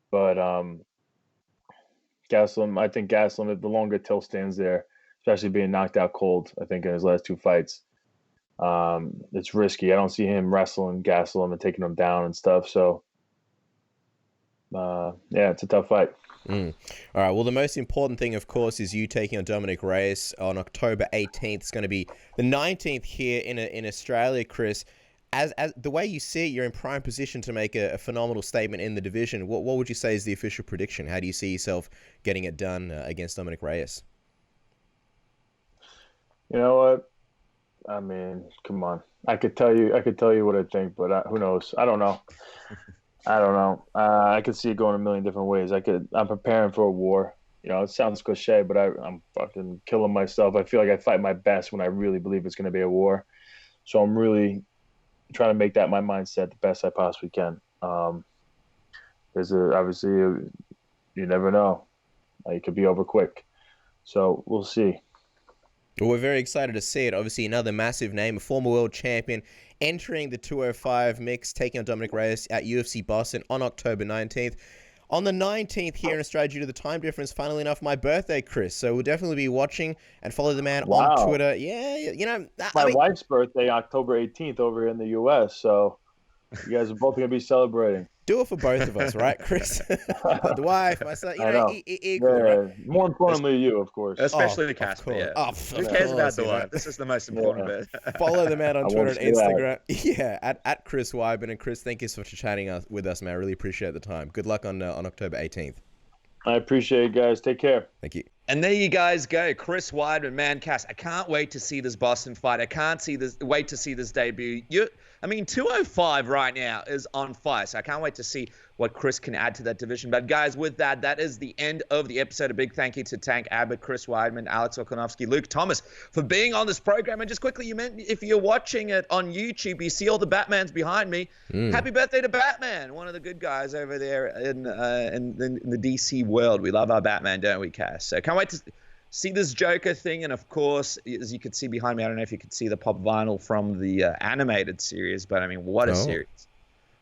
But Gastelum, I think Gastelum, the longer Till stands there, especially being knocked out cold, I think, in his last two fights, it's risky. I don't see him wrestling Gastelum and taking him down and stuff. So, yeah, it's a tough fight. All right. Well, the most important thing, of course, is you taking on Dominick Reyes on October 18th. It's going to be the 19th here in Australia, Chris. As the way you see it, you're in prime position to make a phenomenal statement in the division. What would you say is the official prediction? How do you see yourself getting it done against Dominick Reyes? You know what? I mean, come on. I could tell you what I think, but who knows? I don't know. I could see it going a million different ways. I'm preparing for a war. It sounds cliche, but I'm fucking killing myself. I feel like I fight my best when I really believe it's going to be a war. So I'm really trying to make that my mindset the best I possibly can. Obviously, you never know. It could be over quick. So we'll see. Well, we're very excited to see it. Obviously, another massive name, a former world champion, entering the 205 mix, taking on Dominick Reyes at UFC Boston on October 19th. On the 19th here in Australia, due to the time difference, funnily enough, my birthday, Chris. So we'll definitely be watching and follow the man on Twitter. Yeah, my wife's birthday, October 18th, over in the U.S., so you guys are both going to be celebrating. Do it for both of us, right, Chris? The wife, my son, equal, right? More importantly, you, of course. Especially the Casper, yeah. Who cares about the wife? This is the most important bit. Follow the man on Twitter and Instagram. Yeah, at Chris Weidman. And Chris, thank you so much for chatting with us, man. I really appreciate the time. Good luck on October 18th. I appreciate it, guys. Take care. Thank you. And there you guys go. Chris Weidman, man, Cass. I can't wait to see this Boston fight. I can't wait to see this debut. I mean, 205 right now is on fire. So I can't wait to see what Chris can add to that division. But guys, with that, that is the end of the episode. A big thank you to Tank, Abbott, Chris Weidman, Alex Volkanovski, Luke Thomas for being on this program. And just quickly, you meant if you're watching it on YouTube, you see all the Batmans behind me. Happy birthday to Batman, one of the good guys over there in the DC world. We love our Batman, don't we, Cass? So can't wait to see this Joker thing. And of course, as you could see behind me, I don't know if you could see the pop vinyl from the animated series, but I mean, what a series.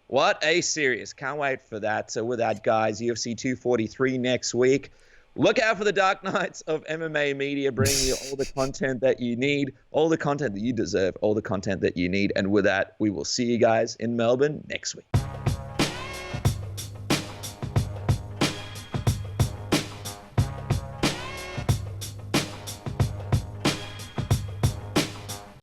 What a series. Can't wait for that. So with that, guys, UFC 243 next week. Look out for the Dark Nights of MMA Media, bringing you all the content that you need, all the content that you deserve, all the content that you need. And with that, we will see you guys in Melbourne next week.